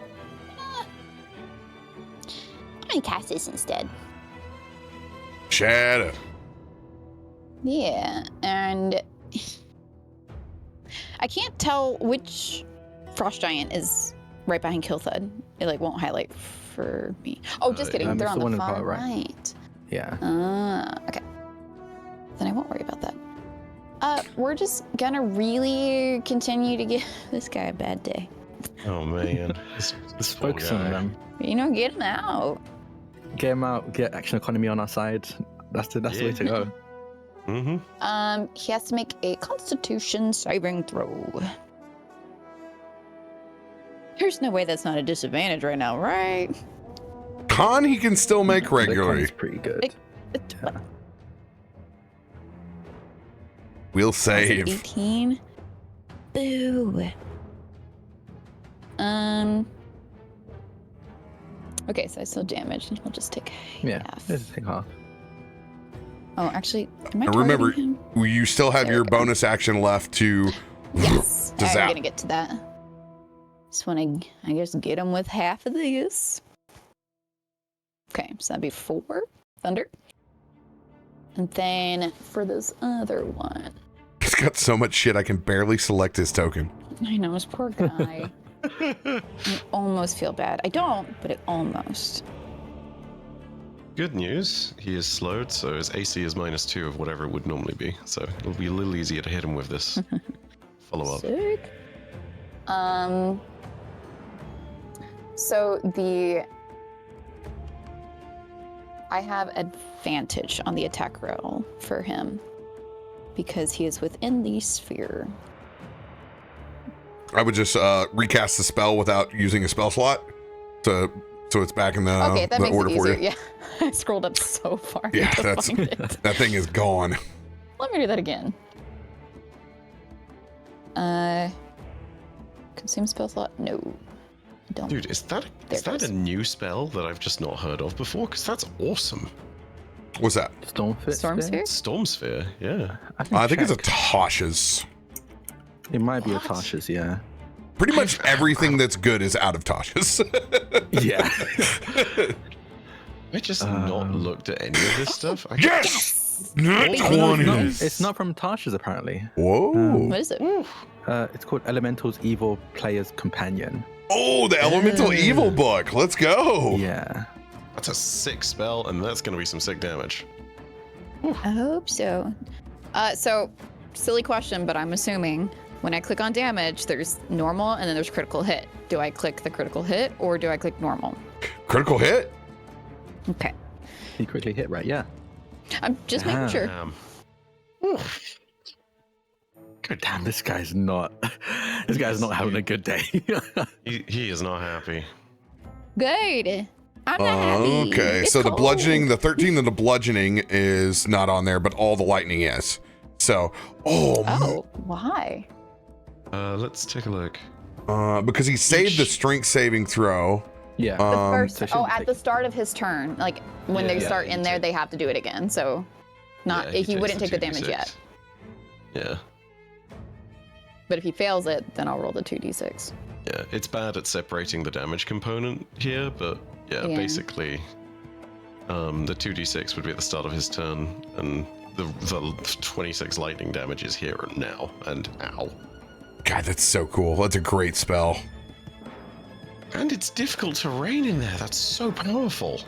I'm gonna cast this instead. Shadow. Yeah, and I can't tell which frost giant is right behind Kilthud. It won't highlight for me. Oh, just kidding. They're on the far right. Yeah. Okay. Then I won't worry about that. We're just gonna really continue to give this guy a bad day. oh man. This Focus on them. Get him out. Get him out. Get action economy on our side. That's the way to go. Mm-hmm. He has to make a Constitution saving throw. There's no way that's not a disadvantage right now, right? Con he can still make regularly. It's pretty good. We'll save. 18. Boo. Okay, so I still damaged. I'll just take Yeah, half. just take half. Oh, actually, am I And remember, targeting him? you still have There your we go. bonus action left to Yes, to I'm zap. gonna get to that. Just want to, I guess, get him with half of this. Okay, so that'd be 4 thunder. And then for this other one, He's got so much shit I can barely select his token. I know, this poor guy. I almost feel bad. I don't, but it almost. Good news, he is slowed, so his AC is -2 of whatever it would normally be. So it'll be a little easier to hit him with this follow up. Sick. So I have advantage on the attack roll for him because he is within the sphere. I would just recast the spell without using a spell slot, so it's back in the, Okay, that the makes order it for easier. you. Yeah, I scrolled up so far. Yeah, to that's find it. that thing is gone. Let me do that again. Consume spell slot? No. Don't. Dude, is that There it a new spell that I've just not heard of before? Because that's awesome. What's that? Stormfit. Storm sphere? Storm Sphere, yeah. I think it's a check. Tosh's. It might be a Tasha's, yeah. Pretty much everything that's good is out of Tosh's. Yeah. I just not looked at any of this stuff. Yes! Not Baby. 20. It's not from Tasha's, apparently. Whoa. What is it? It's called Elemental's Evil Player's Companion. Oh, the Elemental Evil book. Let's go. Yeah. That's a sick spell, and that's going to be some sick damage. I hope so. So, silly question, but I'm assuming when I click on damage, there's normal and then there's critical hit. Do I click the critical hit or do I click normal? Critical hit. Okay. He quickly hit, right? Yeah. I'm just making sure. Damn, this guy's not. This guy's not having a good day. He is not happy. Good. I'm not happy. Okay, It's so the cold. bludgeoning, the 13 of the bludgeoning is not on there, but all the lightning is. So, Oh, why? Let's take a look. because he saved the strength saving throw. yeah. The first, so shouldn't at take- the start of his turn, like when they Yeah, start you in there, take- they have to do it again. So, not Yeah, he takes wouldn't take the 2d6. damage yet. Yeah. But if he fails it, then I'll roll the 2d6. Yeah, it's bad at separating the damage component here, but yeah. Basically, the 2d6 would be at the start of his turn, and the 26 lightning damage is here and now, and ow. God, that's so cool. That's a great spell. And it's difficult terrain in there, that's so powerful.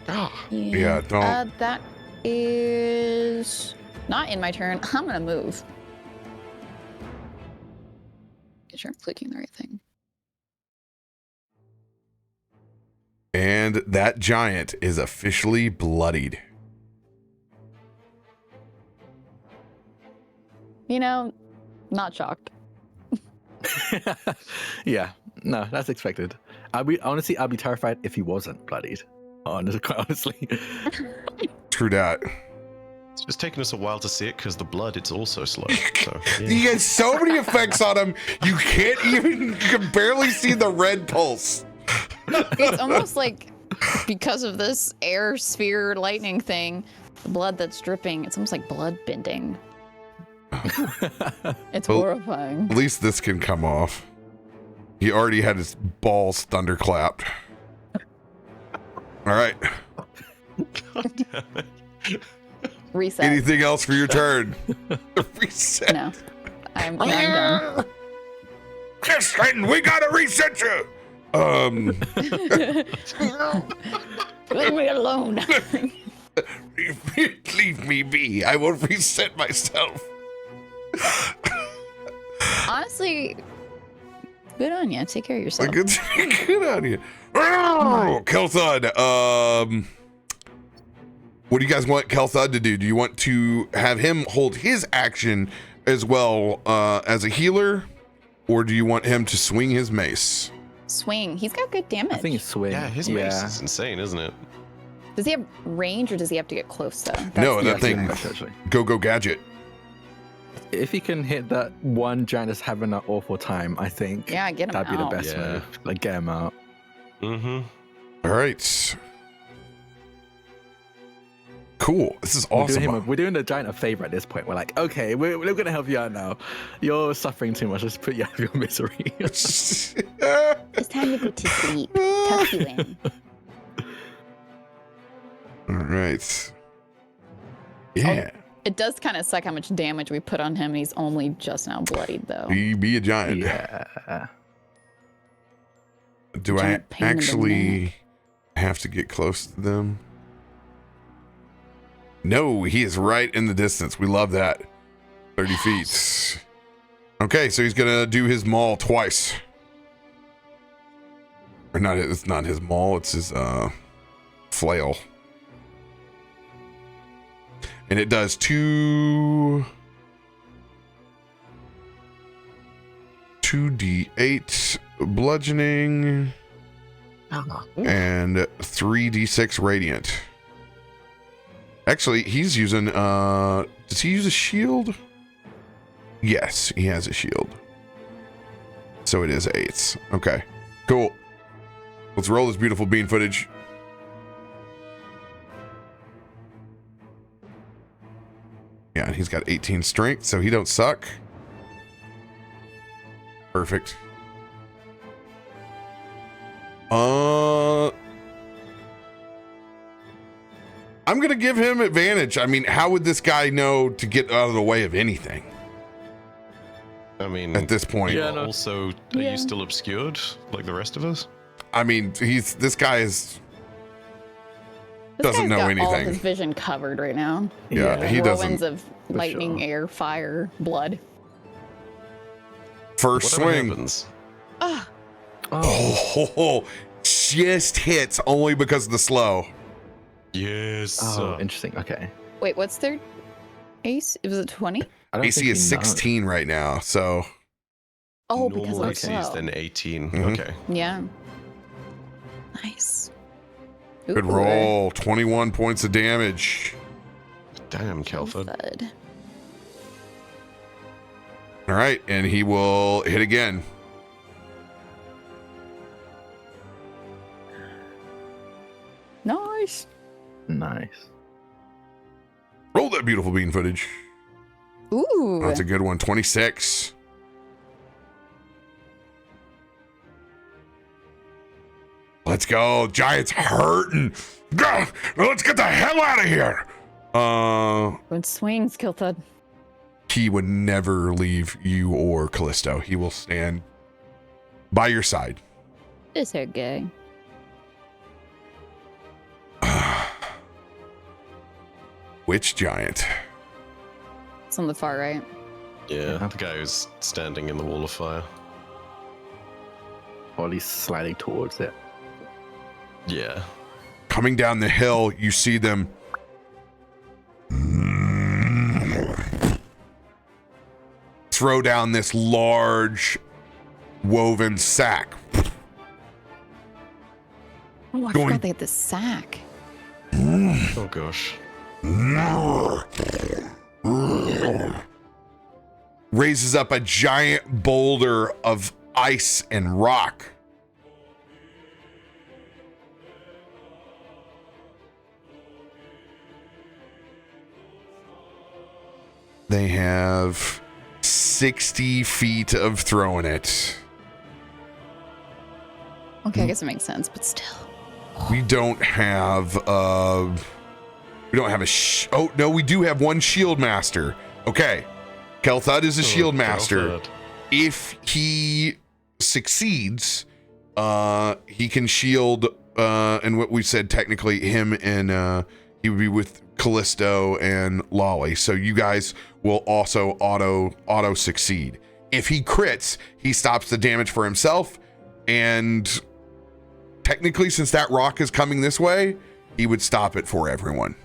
Ah, Yeah, don't- That is not in my turn. I'm gonna move. Get sure I'm clicking the right thing. And that giant is officially bloodied. You know, not shocked. Yeah. No, that's expected. I'll be terrified if he wasn't bloodied. Quite honestly. True that. it's just taken us a while to see it because the blood, it's also slow. So, yeah. He has so many effects on him, you can barely see the red pulse. It's almost like because of this air sphere lightning thing, the blood that's dripping, it's almost like blood bending. It's Well, horrifying. At least this can come off. He already had his balls thunderclapped. All right. Reset. Anything else for your turn? Reset. No. I'm done. Yes, Titan, we gotta reset you. Leave me alone. Leave me be. I will reset myself. Honestly, good on you. Take care of yourself. Good on you. Kelthud, what do you guys want Kelthud to do? Do you want to have him hold his action as well as a healer? Or do you want him to swing his mace? Swing. He's got good damage. I think it's swing. Yeah, his mace is insane, isn't it? Does he have range or does he have to get close though? No, Yeah, that thing, actually. go gadget. If he can hit that one giant that's having an awful time, I think Yeah, get him that'd be the out. best Yeah. move. Like, get him out. Mm-hmm. All right. Cool. This is awesome. We're doing the giant a favor at this point. We're like, okay, we're going to help you out now. You're suffering too much. Let's put you out of your misery. It's time to go to sleep. Tuck you in. All right. Yeah. It does kind of suck how much damage we put on him. He's only just now bloodied, though. Be a giant. Yeah. Do I Giant pain in the actually have to get close to them? No, he is right in the distance. We love that. 30 feet. Okay, so he's gonna do his maul twice. Or not, it's not his maul, it's his flail. And it does 2d8 bludgeoning and 3d6 radiant. Actually, he's using does he use a shield? Yes, he has a shield. So it is 8s. Okay. Cool. Let's roll this beautiful bean footage. Yeah, and he's got 18 strength, so he don't suck. Perfect. I'm gonna give him advantage. I mean, how would this guy know to get out of the way of anything? I mean, At this point, you are also, are you still obscured like the rest of us? I mean, this guy is This doesn't guy's know got anything. all his vision covered right now. Yeah, he Whirlwinds doesn't. of lightning, sure. air, fire, blood. First Whatever swing. happens. Ah, Oh, just hits only because of the slow. Yes. Oh, interesting. Okay. wait, what's their ace? Was it 20? I don't AC think is we know. 16 right now, so Oh, because Normal of AC is slow. then 18. Mhm. Okay. Yeah. Nice. good Ooh. roll. 21 points of damage. Damn, Kelford. Thud. All right, and he will hit again. Nice. Nice. Roll that beautiful bean footage. Ooh. Oh, that's a good one. 26. Let's go. Giant's hurting. Go. Let's get the hell out of here. Good swings, Kilthud. He would never leave you or Kallisto. He will stand by your side. This hair gay. Which giant? It's on the far right. Yeah, the guy who's standing in the wall of fire. Or at least sliding towards it. Yeah. Coming down the hill, you see them throw down this large woven sack. Oh, I Going- forgot they had the sack. Oh gosh. Raises up a giant boulder of ice and rock. They have 60 feet of throwing it. Okay, I guess it makes sense, but still. We don't have oh no, we do have one shield master. Okay. Kelthud is a shield master. Kelford. If he succeeds, he can shield and what we said technically him and he would be with Kallisto and Lolly. So you guys will also auto succeed. If he crits, he stops the damage for himself, and technically since that rock is coming this way, he would stop it for everyone.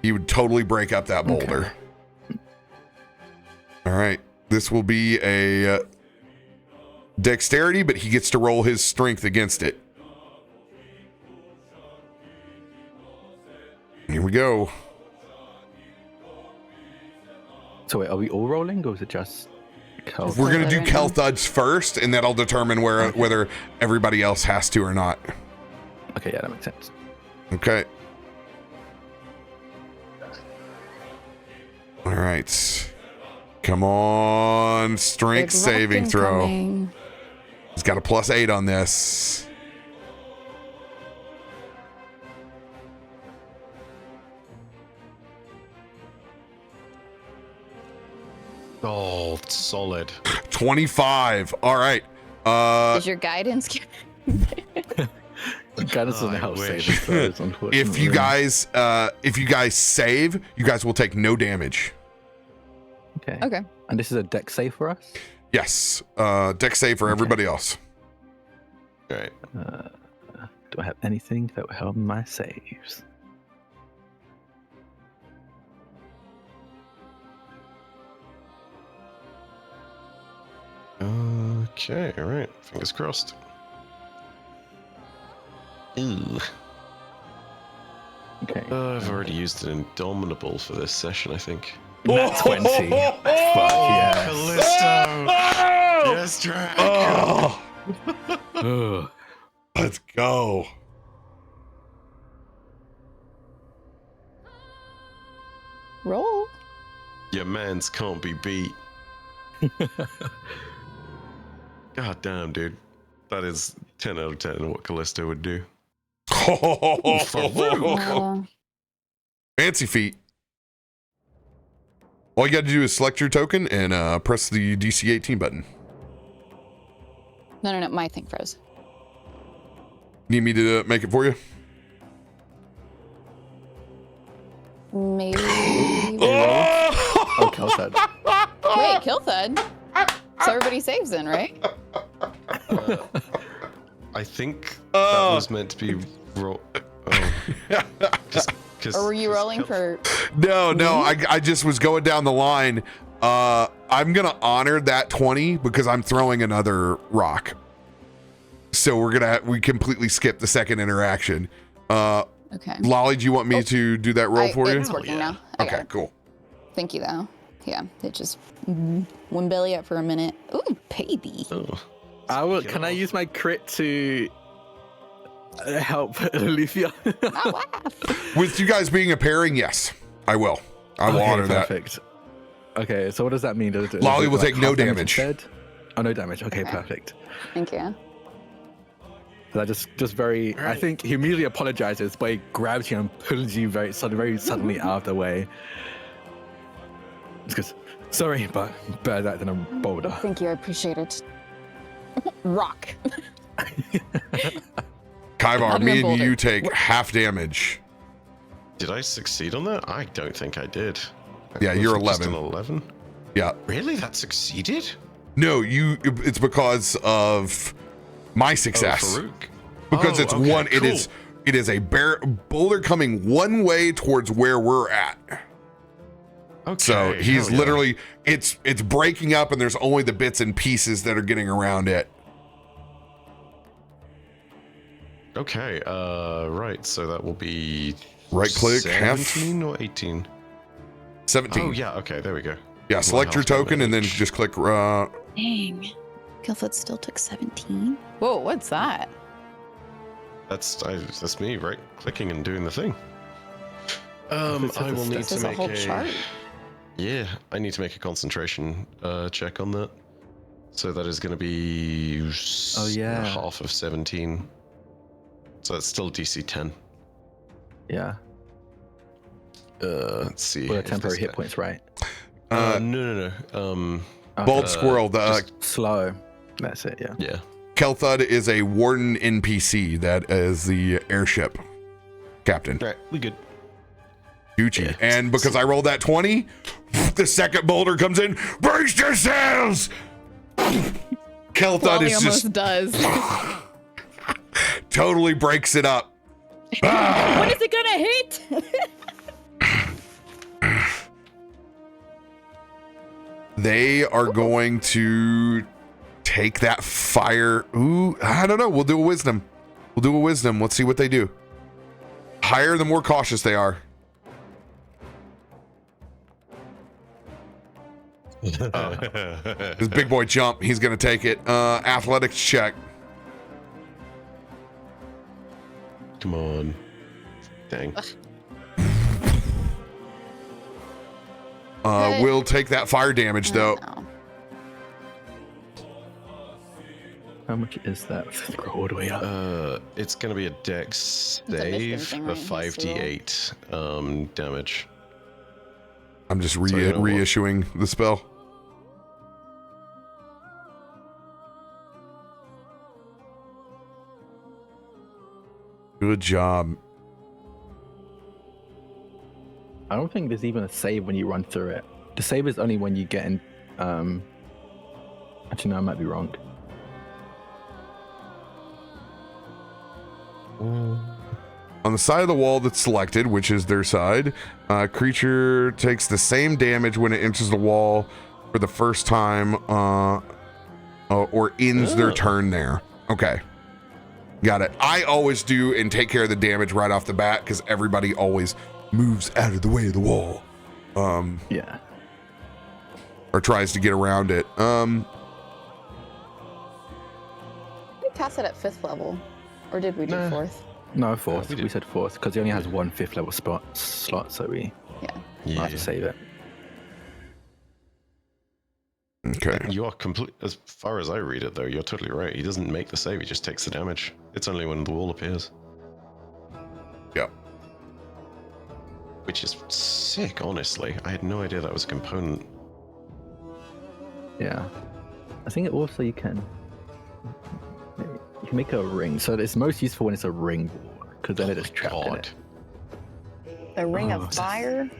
He would totally break up that boulder. Okay. All right. This will be a dexterity, but he gets to roll his strength against it. Here we go. So wait, are we all rolling or is it just Cool. We're gonna do Right now. Kel'Thud's first, and that'll determine whether everybody else has to or not. Okay, yeah, that makes sense. Okay. All right. Come on, strength Good saving rock throw. incoming. He's got a +8 on this. Oh, solid. 25. All right. Is your guidance? Guidance doesn't I help wish. save throws, unfortunately. If you guys save, you guys will take no damage. Okay. Okay. And this is a deck save for us? Yes. Deck save for everybody else. All right. Do I have anything that will help my saves? Okay, all right. Fingers crossed. Ooh. Okay. I've already used an Indomitable for this session, I think. Nat 20. Fuck yeah. Kallisto! Yes, Drak! Oh, Ugh. let's go. Roll. Your mans can't be beat. God damn, dude. That is 10 out of 10 what Kallisto would do. Uh, Fancy feet. All you got to do is select your token and press the DC 18 button. no, my thing froze. Need me to make it for you? Maybe. Oh, Kel'Thud. Wait, Kel'Thud. So everybody saves then, right? I think that was meant to be roll. Oh. Or were you rolling for? No, I just was going down the line. I'm gonna honor that 20 because I'm throwing another rock. So we completely skip the second interaction. Okay. Lolly, do you want me to do that roll for you? It's working now. I got Okay, it. cool. Thank you, though. Yeah, it just one belly up for a minute. Ooh, baby. Oh. Can I use my crit to help Loluphia? I laugh. With you guys being a pairing, yes, I will. I will honor that. Perfect. Okay, so what does that mean? Lolly will take no half damage. instead? Oh, no damage. Okay, Okay. perfect. Thank you. That just very. I think he immediately apologizes, but he grabs you and pulls you very suddenly out of the way. It's because, sorry, but better that than a boulder. Thank you. I appreciate it. Rock. Kaivar, I'm me gonna and you boulder. take half damage. Did I succeed on that? I don't think I did. Yeah, Was you're it just 11. an 11? Yeah. Really? That succeeded? No, it's because of my success. Oh, Farouk. Because Oh, it's okay, one. cool. It is a boulder coming one way towards where we're at. Okay, So he's hell yeah. literally it's breaking up, and there's only the bits and pieces that are getting around it. Okay, right, so that will be Right click, half 17 or 18? 17. Oh yeah, okay, there we go. Yeah, select your half my token and then damage. just click. Dang. Kel'Thud still took 17. Whoa, what's that? That's me, right? Clicking and doing the thing. This I is will a need This to is a make whole chart. Yeah, I need to make a concentration check on that. So that is going to be Oh, yeah. half of 17. So that's still DC 10. Yeah. Let's see. Well, if temporary this hit guy- points, right? No. Bald Okay. Squirrel. Slow. That's it. Yeah. Yeah. Kel'Thud is a Warden NPC. That is the airship captain. Right, we good. Gucci. Yeah. And because I rolled that 20, the second boulder comes in. Brace yourselves! Kel'Thud Lolly is almost just does. totally breaks it up. When is it gonna hit? They are going to take that fire. Ooh, I don't know. We'll do a wisdom. Let's see what they do. Higher, the more cautious they are. His big boy jump. He's going to take it. Athletics check. Come on. Dang. Will take that fire damage, though. No. How much is that? Scroll all the way up. It's gonna be a dex Myshkin save thing, of right? He has to roll. 5d8 damage. I'm just So you know what? reissuing the spell. Good job. I don't think there's even a save when you run through it. The save is only when you get in. Actually, no, I might be wrong. On the side of the wall that's selected, which is their side, creature takes the same damage when it enters the wall for the first time or ends their turn there. Okay. Got it. I always do and take care of the damage right off the bat because everybody always moves out of the way of the wall. Yeah. Or tries to get around it. We cast it at 5th level. Or did we do 4th? No, 4th. we We, did. said 4th because he only has one 5th level slot, so we Yeah. have to save it. Okay. You are complete. As far as I read it, though, you're totally right. He doesn't make the save; he just takes the damage. It's only when the wall appears, Yep. which is sick. Honestly, I had no idea that was a component. Yeah. I think it also you can make a ring. So it's most useful when it's a ring wall because then it is trapped in it. The Ring Oh. of Fire?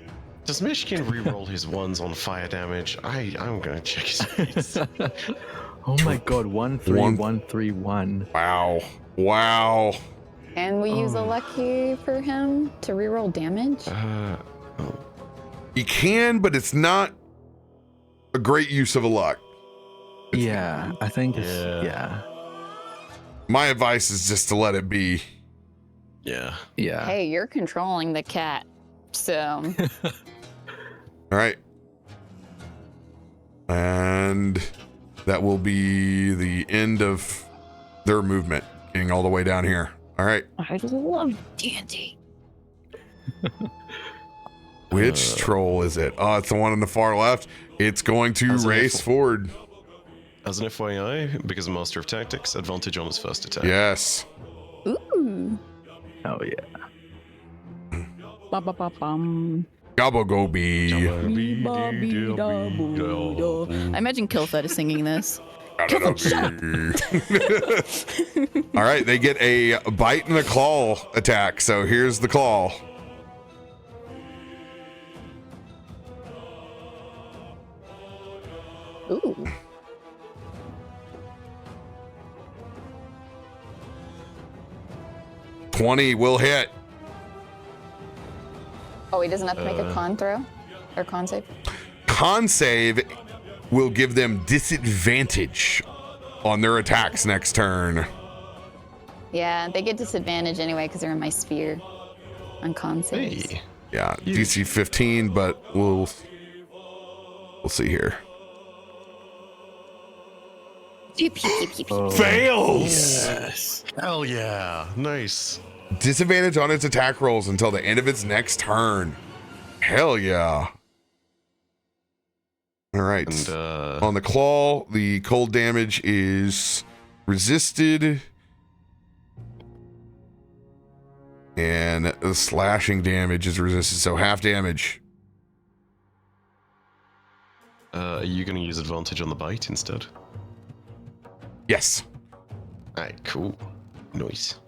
Does Myshkin re-roll his ones on fire damage? I'm gonna check his face. Oh my god, 13131. Wow. Wow. Can we use a lucky for him to reroll damage? You can, but it's not a great use of a luck. Yeah, I think it's Yeah. yeah. My advice is just to let it be. Yeah. Yeah. Hey, you're controlling the cat. So, All right. And that will be the end of their movement, getting all the way down here. All right. I love D&D. Which troll is it? Oh, it's the one on the far left. It's going to As an race F- forward. As an FYI, because I'm Master of Tactics, advantage on his first attack. Yes. Ooh. Oh yeah. Ba-ba-ba-bum. Gobble go be. I imagine Kilthud is singing this. All right, they get a bite and a claw attack. So here's the claw. Ooh. $20 will hit. Oh, he doesn't have to make a con throw? Or con save? Con save will give them disadvantage on their attacks next turn. Yeah, they get disadvantage anyway because they're in my sphere on con saves. Hey. Yeah, DC 15, but we'll see here. Fails. Yes. Hell yeah. Nice. Disadvantage on its attack rolls until the end of its next turn. Hell yeah. All right. And On the claw, the cold damage is resisted. And the slashing damage is resisted, so half damage. are you going to use advantage on the bite instead? Yes. Alright, cool. Nice.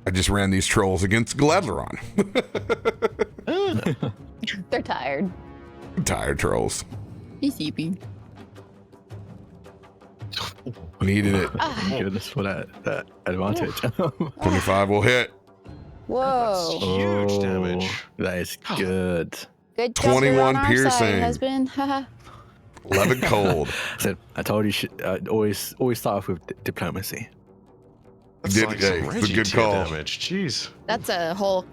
I just ran these trolls against Gladleron. They're tired. Tired trolls. He's sleepy. Needed it. Goodness for that advantage. 25 will hit. Whoa. Huge damage. That is good. Good job. 21 you're on our piercing. side, husband. Haha. 11 cold. So I told you should always start off with diplomacy. That's Did- like hey, some it's a Reggie good tier call. damage. Jeez. That's a whole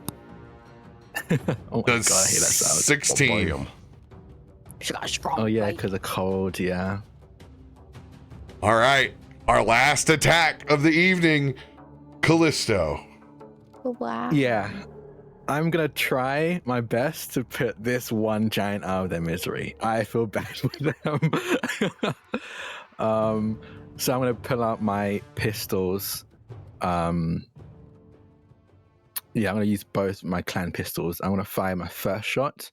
Oh my Does god, I hate that sound. 16. Bam. She got a strong Oh yeah, bite. because of cold. Yeah. All right. Our last attack of the evening, Kallisto. Wow. Yeah. I'm gonna try my best to put this one giant out of their misery. I feel bad for them. So I'm gonna pull out my pistols. Yeah, I'm gonna use both my clan pistols. I'm gonna fire my first shot,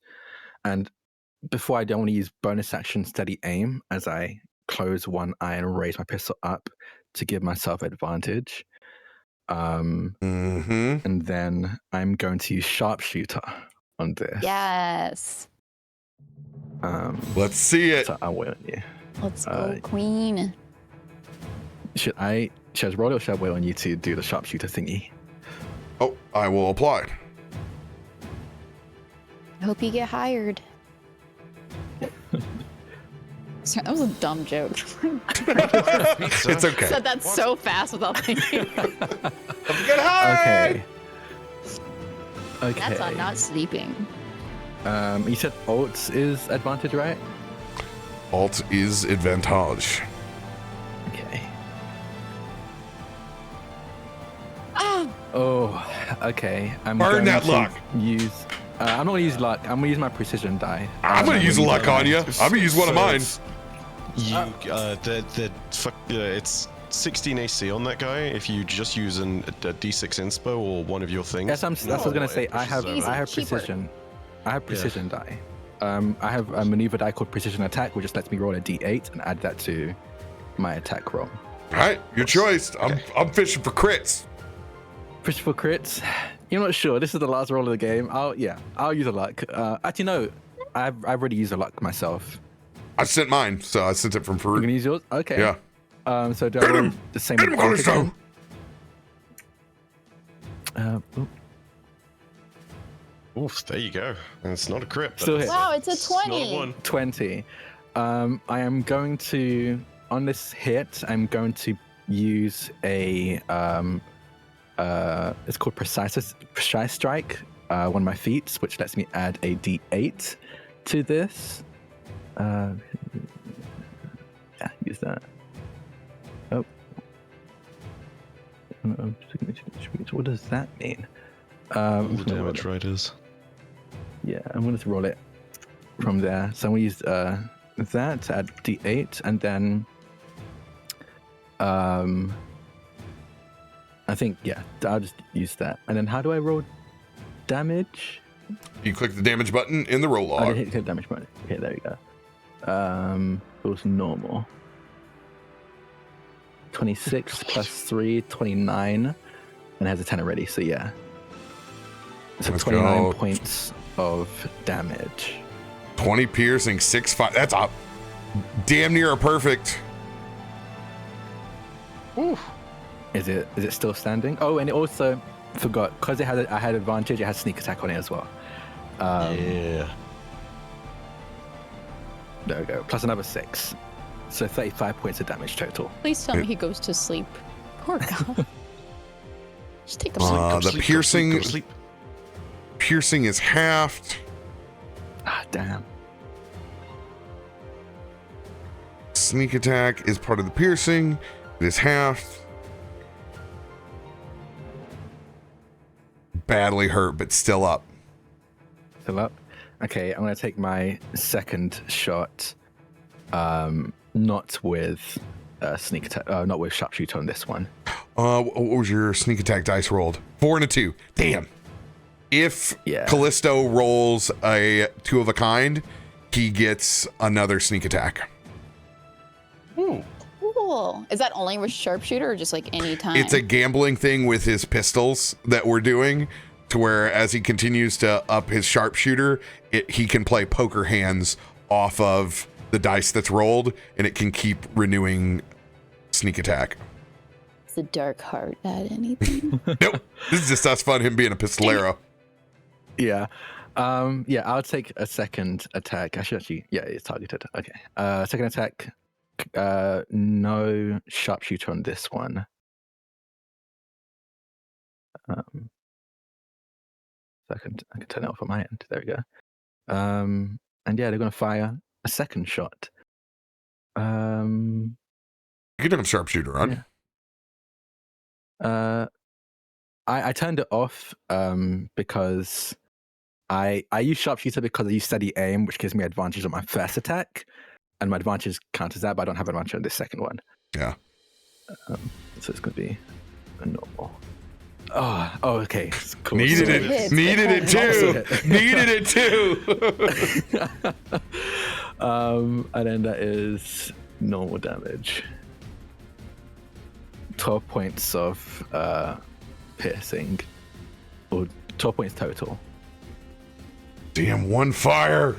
and before I do, I want to use bonus action steady aim as I close one eye and raise my pistol up to give myself advantage. Mm-hmm. And then I'm going to use sharpshooter on this. Yes. Let's see it. So I will. Yeah. Let's go, Queen. Should I roll it or should I wait on you to do the sharpshooter thingy? Oh, I will apply. I hope you get hired. Sorry, that was a dumb joke. It's okay. Said that so fast without thinking. Get high. Okay. That's on not sleeping. You said alt is advantage, right? Alt is advantage. Okay. Ah! Oh, okay. I'm Burn going that to luck. Use. I'm not gonna use luck. I'm gonna use my precision die. I'm gonna use a luck on you. I'm gonna use one of mine. It's 16 AC on that guy if you just use a D6 inspo or one of your things. Yes, that's what I was gonna say. I have cheaper. precision. I have precision die. I have a maneuver die called precision attack, which just lets me roll a D8 and add that to my attack roll. All right, your choice. I'm fishing for crits. Fish for crits. You're not sure. This is the last roll of the game. I'll use a luck. Actually, no. I've already used a luck myself. I sent mine, so I sent it from You're Farouk. gonna use yours? Okay. Yeah. So do I roll the same? Get him, Kallisto. Oof, there you go. And it's not a crit. But Still hit. Wow, it's a not 20. a one. 20. I am going to, on this hit, I'm going to use a it's called precise strike, one of my feats, which lets me add a D8 to this. Yeah, use that. Oh. What does that mean? All the damage riders. Yeah, I'm going to roll it from there. So I'm going to use that to add D8, and then I think, yeah, I'll just use that. And then how do I roll damage? You click the damage button in the roll I log. didn't hit damage button. Okay, there we go. It was normal. 26 plus 3, 29. And it has a 10 already, so yeah. So Let's 29 go. points of damage. 20 piercing, 6-5. That's up. Damn near a perfect. Is it still standing? Oh, and it also forgot because I had advantage. It has sneak attack on it as well. Yeah. There we go. Plus another 6, so 35 points of damage total. Please tell me he goes to sleep. Poor guy. Just take a sleep. The piercing. Go sleep. Piercing is halved. Ah, damn. Sneak attack is part of the piercing. It is halved. Badly hurt, but still up. Still up. Okay, I'm gonna take my second shot. Not with sneak attack. Not with sharpshooter on this one. What was your sneak attack dice rolled? 4 and a 2. Damn. If Kallisto rolls a 2 of a kind, he gets another sneak attack. Ooh. Cool. Is that only with sharpshooter or just like any time? It's a gambling thing with his pistols that we're doing, to where as he continues to up his sharpshooter, he can play poker hands off of the dice that's rolled, and it can keep renewing sneak attack. It's a dark heart at anything. Nope. This is just us fun, him being a pistolero. Yeah. I'll take a second attack. I should actually, yeah, it's targeted. Okay. Second attack. No sharpshooter on this one. So I can turn it off on my end. There we go. And yeah, they're going to fire a second shot. You can have sharpshooter on. Yeah. I turned it off because I use sharpshooter because I use steady aim, which gives me advantage on my first attack, and my advantage counters that, but I don't have advantage on this second one. Yeah. So it's going to be a normal. Oh, okay. Cool. Needed it. Needed it too. Needed it too. And then that is normal damage. 12 points of piercing, or 12 points total. Damn, one fire.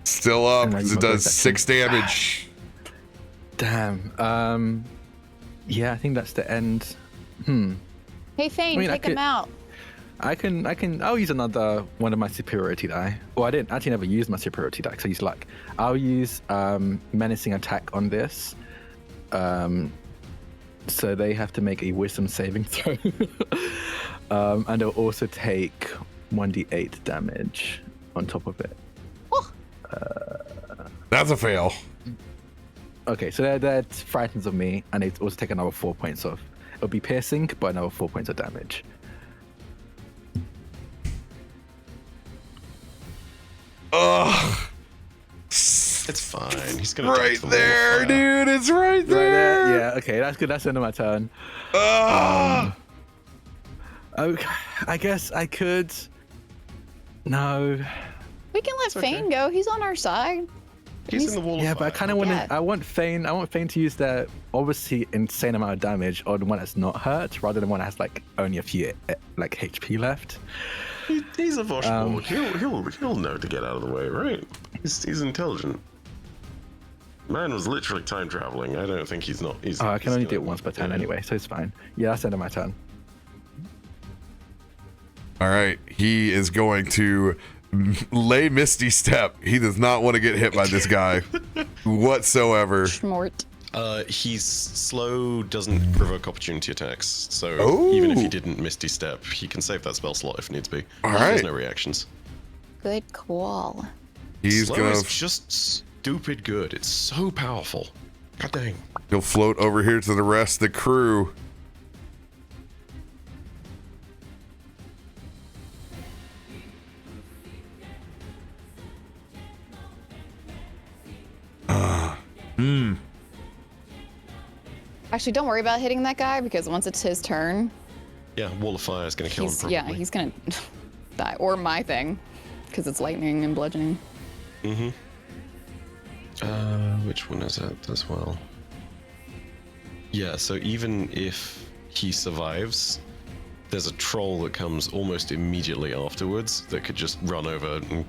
Still up because it does 6 damage. Damn. Yeah, I think that's the end. Hey, Fane, take him out. I'll use another one of my superiority die. Well, I didn't actually never use my superiority die because I used luck. I'll use menacing attack on this. So they have to make a wisdom saving throw. And they'll also take 1d8 damage on top of it. That's a fail. Okay, so they're frightened of me, and they also take another 4 points of. It'll be piercing, but another 4 points of damage. Ugh. It's fine. He's gonna right there, dude. It's right there. Yeah. Okay, that's good. That's the end of my turn. Okay, I guess I could. No. We can let Fane go. He's on our side. He's in the wall of fire. But I kind of want to. I want Fane to use their obviously insane amount of damage on the one that's not hurt, rather than one that has like only a few like HP left. He's a Voshball. He'll know to get out of the way, right? He's intelligent. Man was literally time traveling. I don't think he's not. I can only do it once per turn anyway, so it's fine. Yeah, that's the end of my turn. All right, he is going to lay Misty Step. He does not want to get hit by this guy whatsoever. Schmort. He's slow, doesn't provoke opportunity attacks. So even if he didn't Misty Step, he can save that spell slot if needs be. All He right. has no reactions. Good call. He's Slow gonna. is just stupid good. It's so powerful. God dang. He'll float over here to the rest of the crew. Actually, don't worry about hitting that guy because once it's his turn, Yeah, Wall of Fire is going to kill him probably. he's gonna die. Or my thing, because it's lightning and bludgeoning. Which one is it as well? Yeah, so even if he survives, there's a troll that comes almost immediately afterwards that could just run over and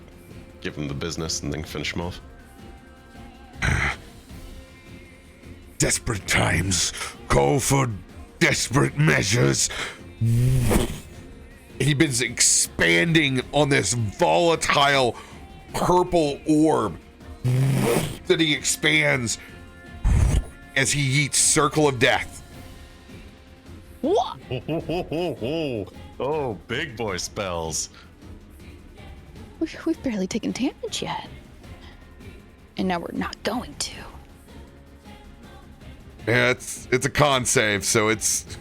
give him the business and then finish him off. Desperate times call for desperate measures. He's been expanding on this volatile purple orb that he expands as he eats Circle of Death. What? Oh, big boy spells. We've barely taken damage yet. And now we're not going to. Yeah, it's a con save, so it's.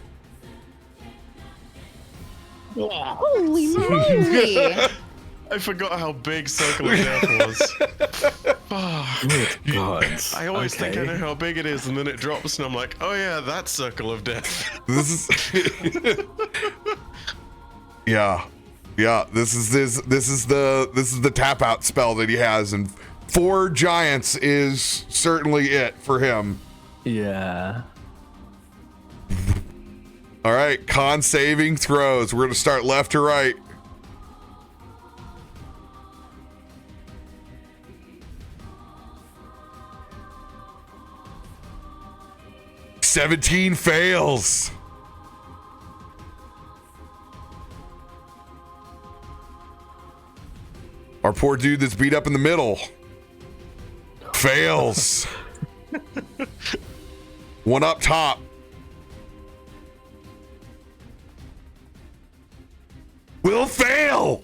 Holy moly! I forgot how big Circle of Death was. God. I always think I know how big it is, and then it drops, and I'm like, oh yeah, that's Circle of Death. This is. Yeah. This is the tap out spell that he has, and 4 giants is certainly it for him. Yeah. All right, con saving throws. We're gonna start left to right. "17 fails. Our poor dude that's beat up in the middle fails. One up top will fail.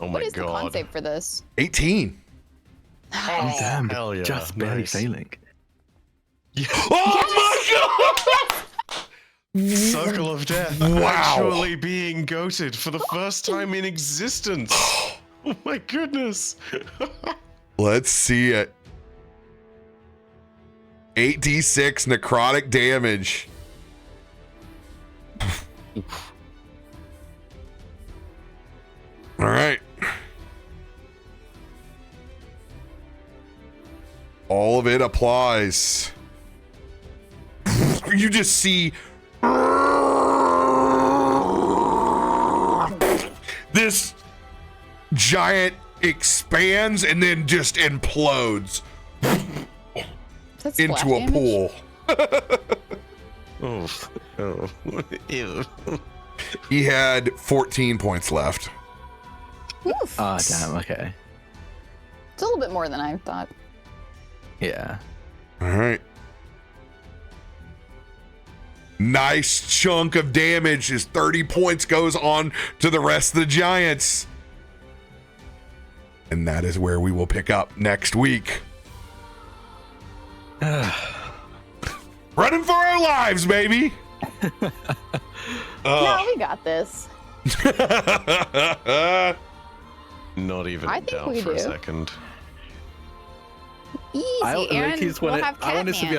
Oh my What is the con god. save for this? 18. Oh, damn. hell yeah, Just barely nice. failing. Oh Circle of Death. Wow. Actually being goated for the first time in existence. Oh my goodness. my god. Let's see it. 8d6 necrotic damage. All right. All of it applies. You just see this giant expands and then just implodes That's into splash a damage? pool. Oh. Ew. He had 14 points left. Oof. Ah, damn. Okay. It's a little bit more than I thought. Yeah. All right. Nice chunk of damage. His 30 points goes on to the rest of the giants. And that is where we will pick up next week. Running for our lives, baby. No, we got this. Not even I in think doubt we for a do. second. Easy, I Aaron. just We'll want have I want this to be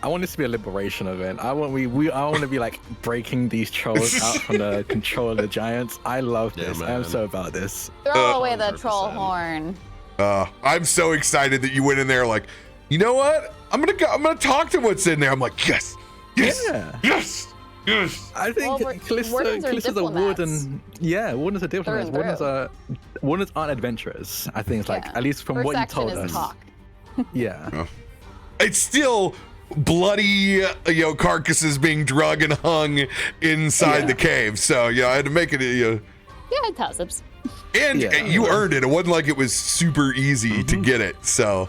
I want this to be a liberation event. I want to be like breaking these trolls out from the control of the giants. I love Yeah, this. man. I'm so about this. Throw away the troll 100%. horn. I'm so excited that you went in there like, you know what? I'm gonna talk to what's in there. I'm like, yes, yes, Yeah. yes, yes. I think Well, Callisto, wardens are Callisto's a diplomats. warden. Yeah, wardens are diplomats. Through and Wardens aren't adventurers. I think it's like, Yeah. at least from First what you action told is us. talk. Yeah. It's still bloody, carcasses being drug and hung inside Yeah. the cave. So yeah, I had to make it. Yeah, toss-ups. And Yeah. you earned it. It wasn't like it was super easy to get it. So,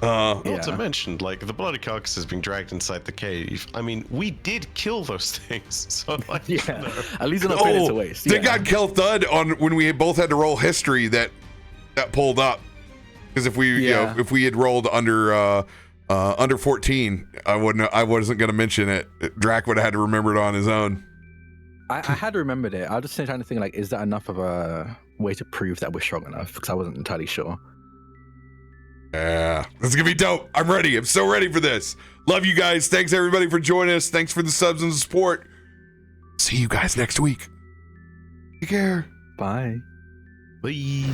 Not Yeah. to mention, like, the bloody carcasses being dragged inside the cave. I mean, we did kill those things. So, like, Yeah. you know. At least they're not putting it to waste. they Yeah. got Kel Thud on when we both had to roll history that pulled up. Because if we Yeah. if we had rolled under 14, I wasn't gonna mention it. Drak would have had to remember it on his own. I had remembered it. I was just trying to think, like, is that enough of a way to prove that we're strong enough? Because I wasn't entirely sure. Yeah, this is gonna be dope. I'm ready. I'm so ready for this. Love you guys. Thanks everybody for joining us. Thanks for the subs and the support. See you guys next week. Take care. Bye. Bye.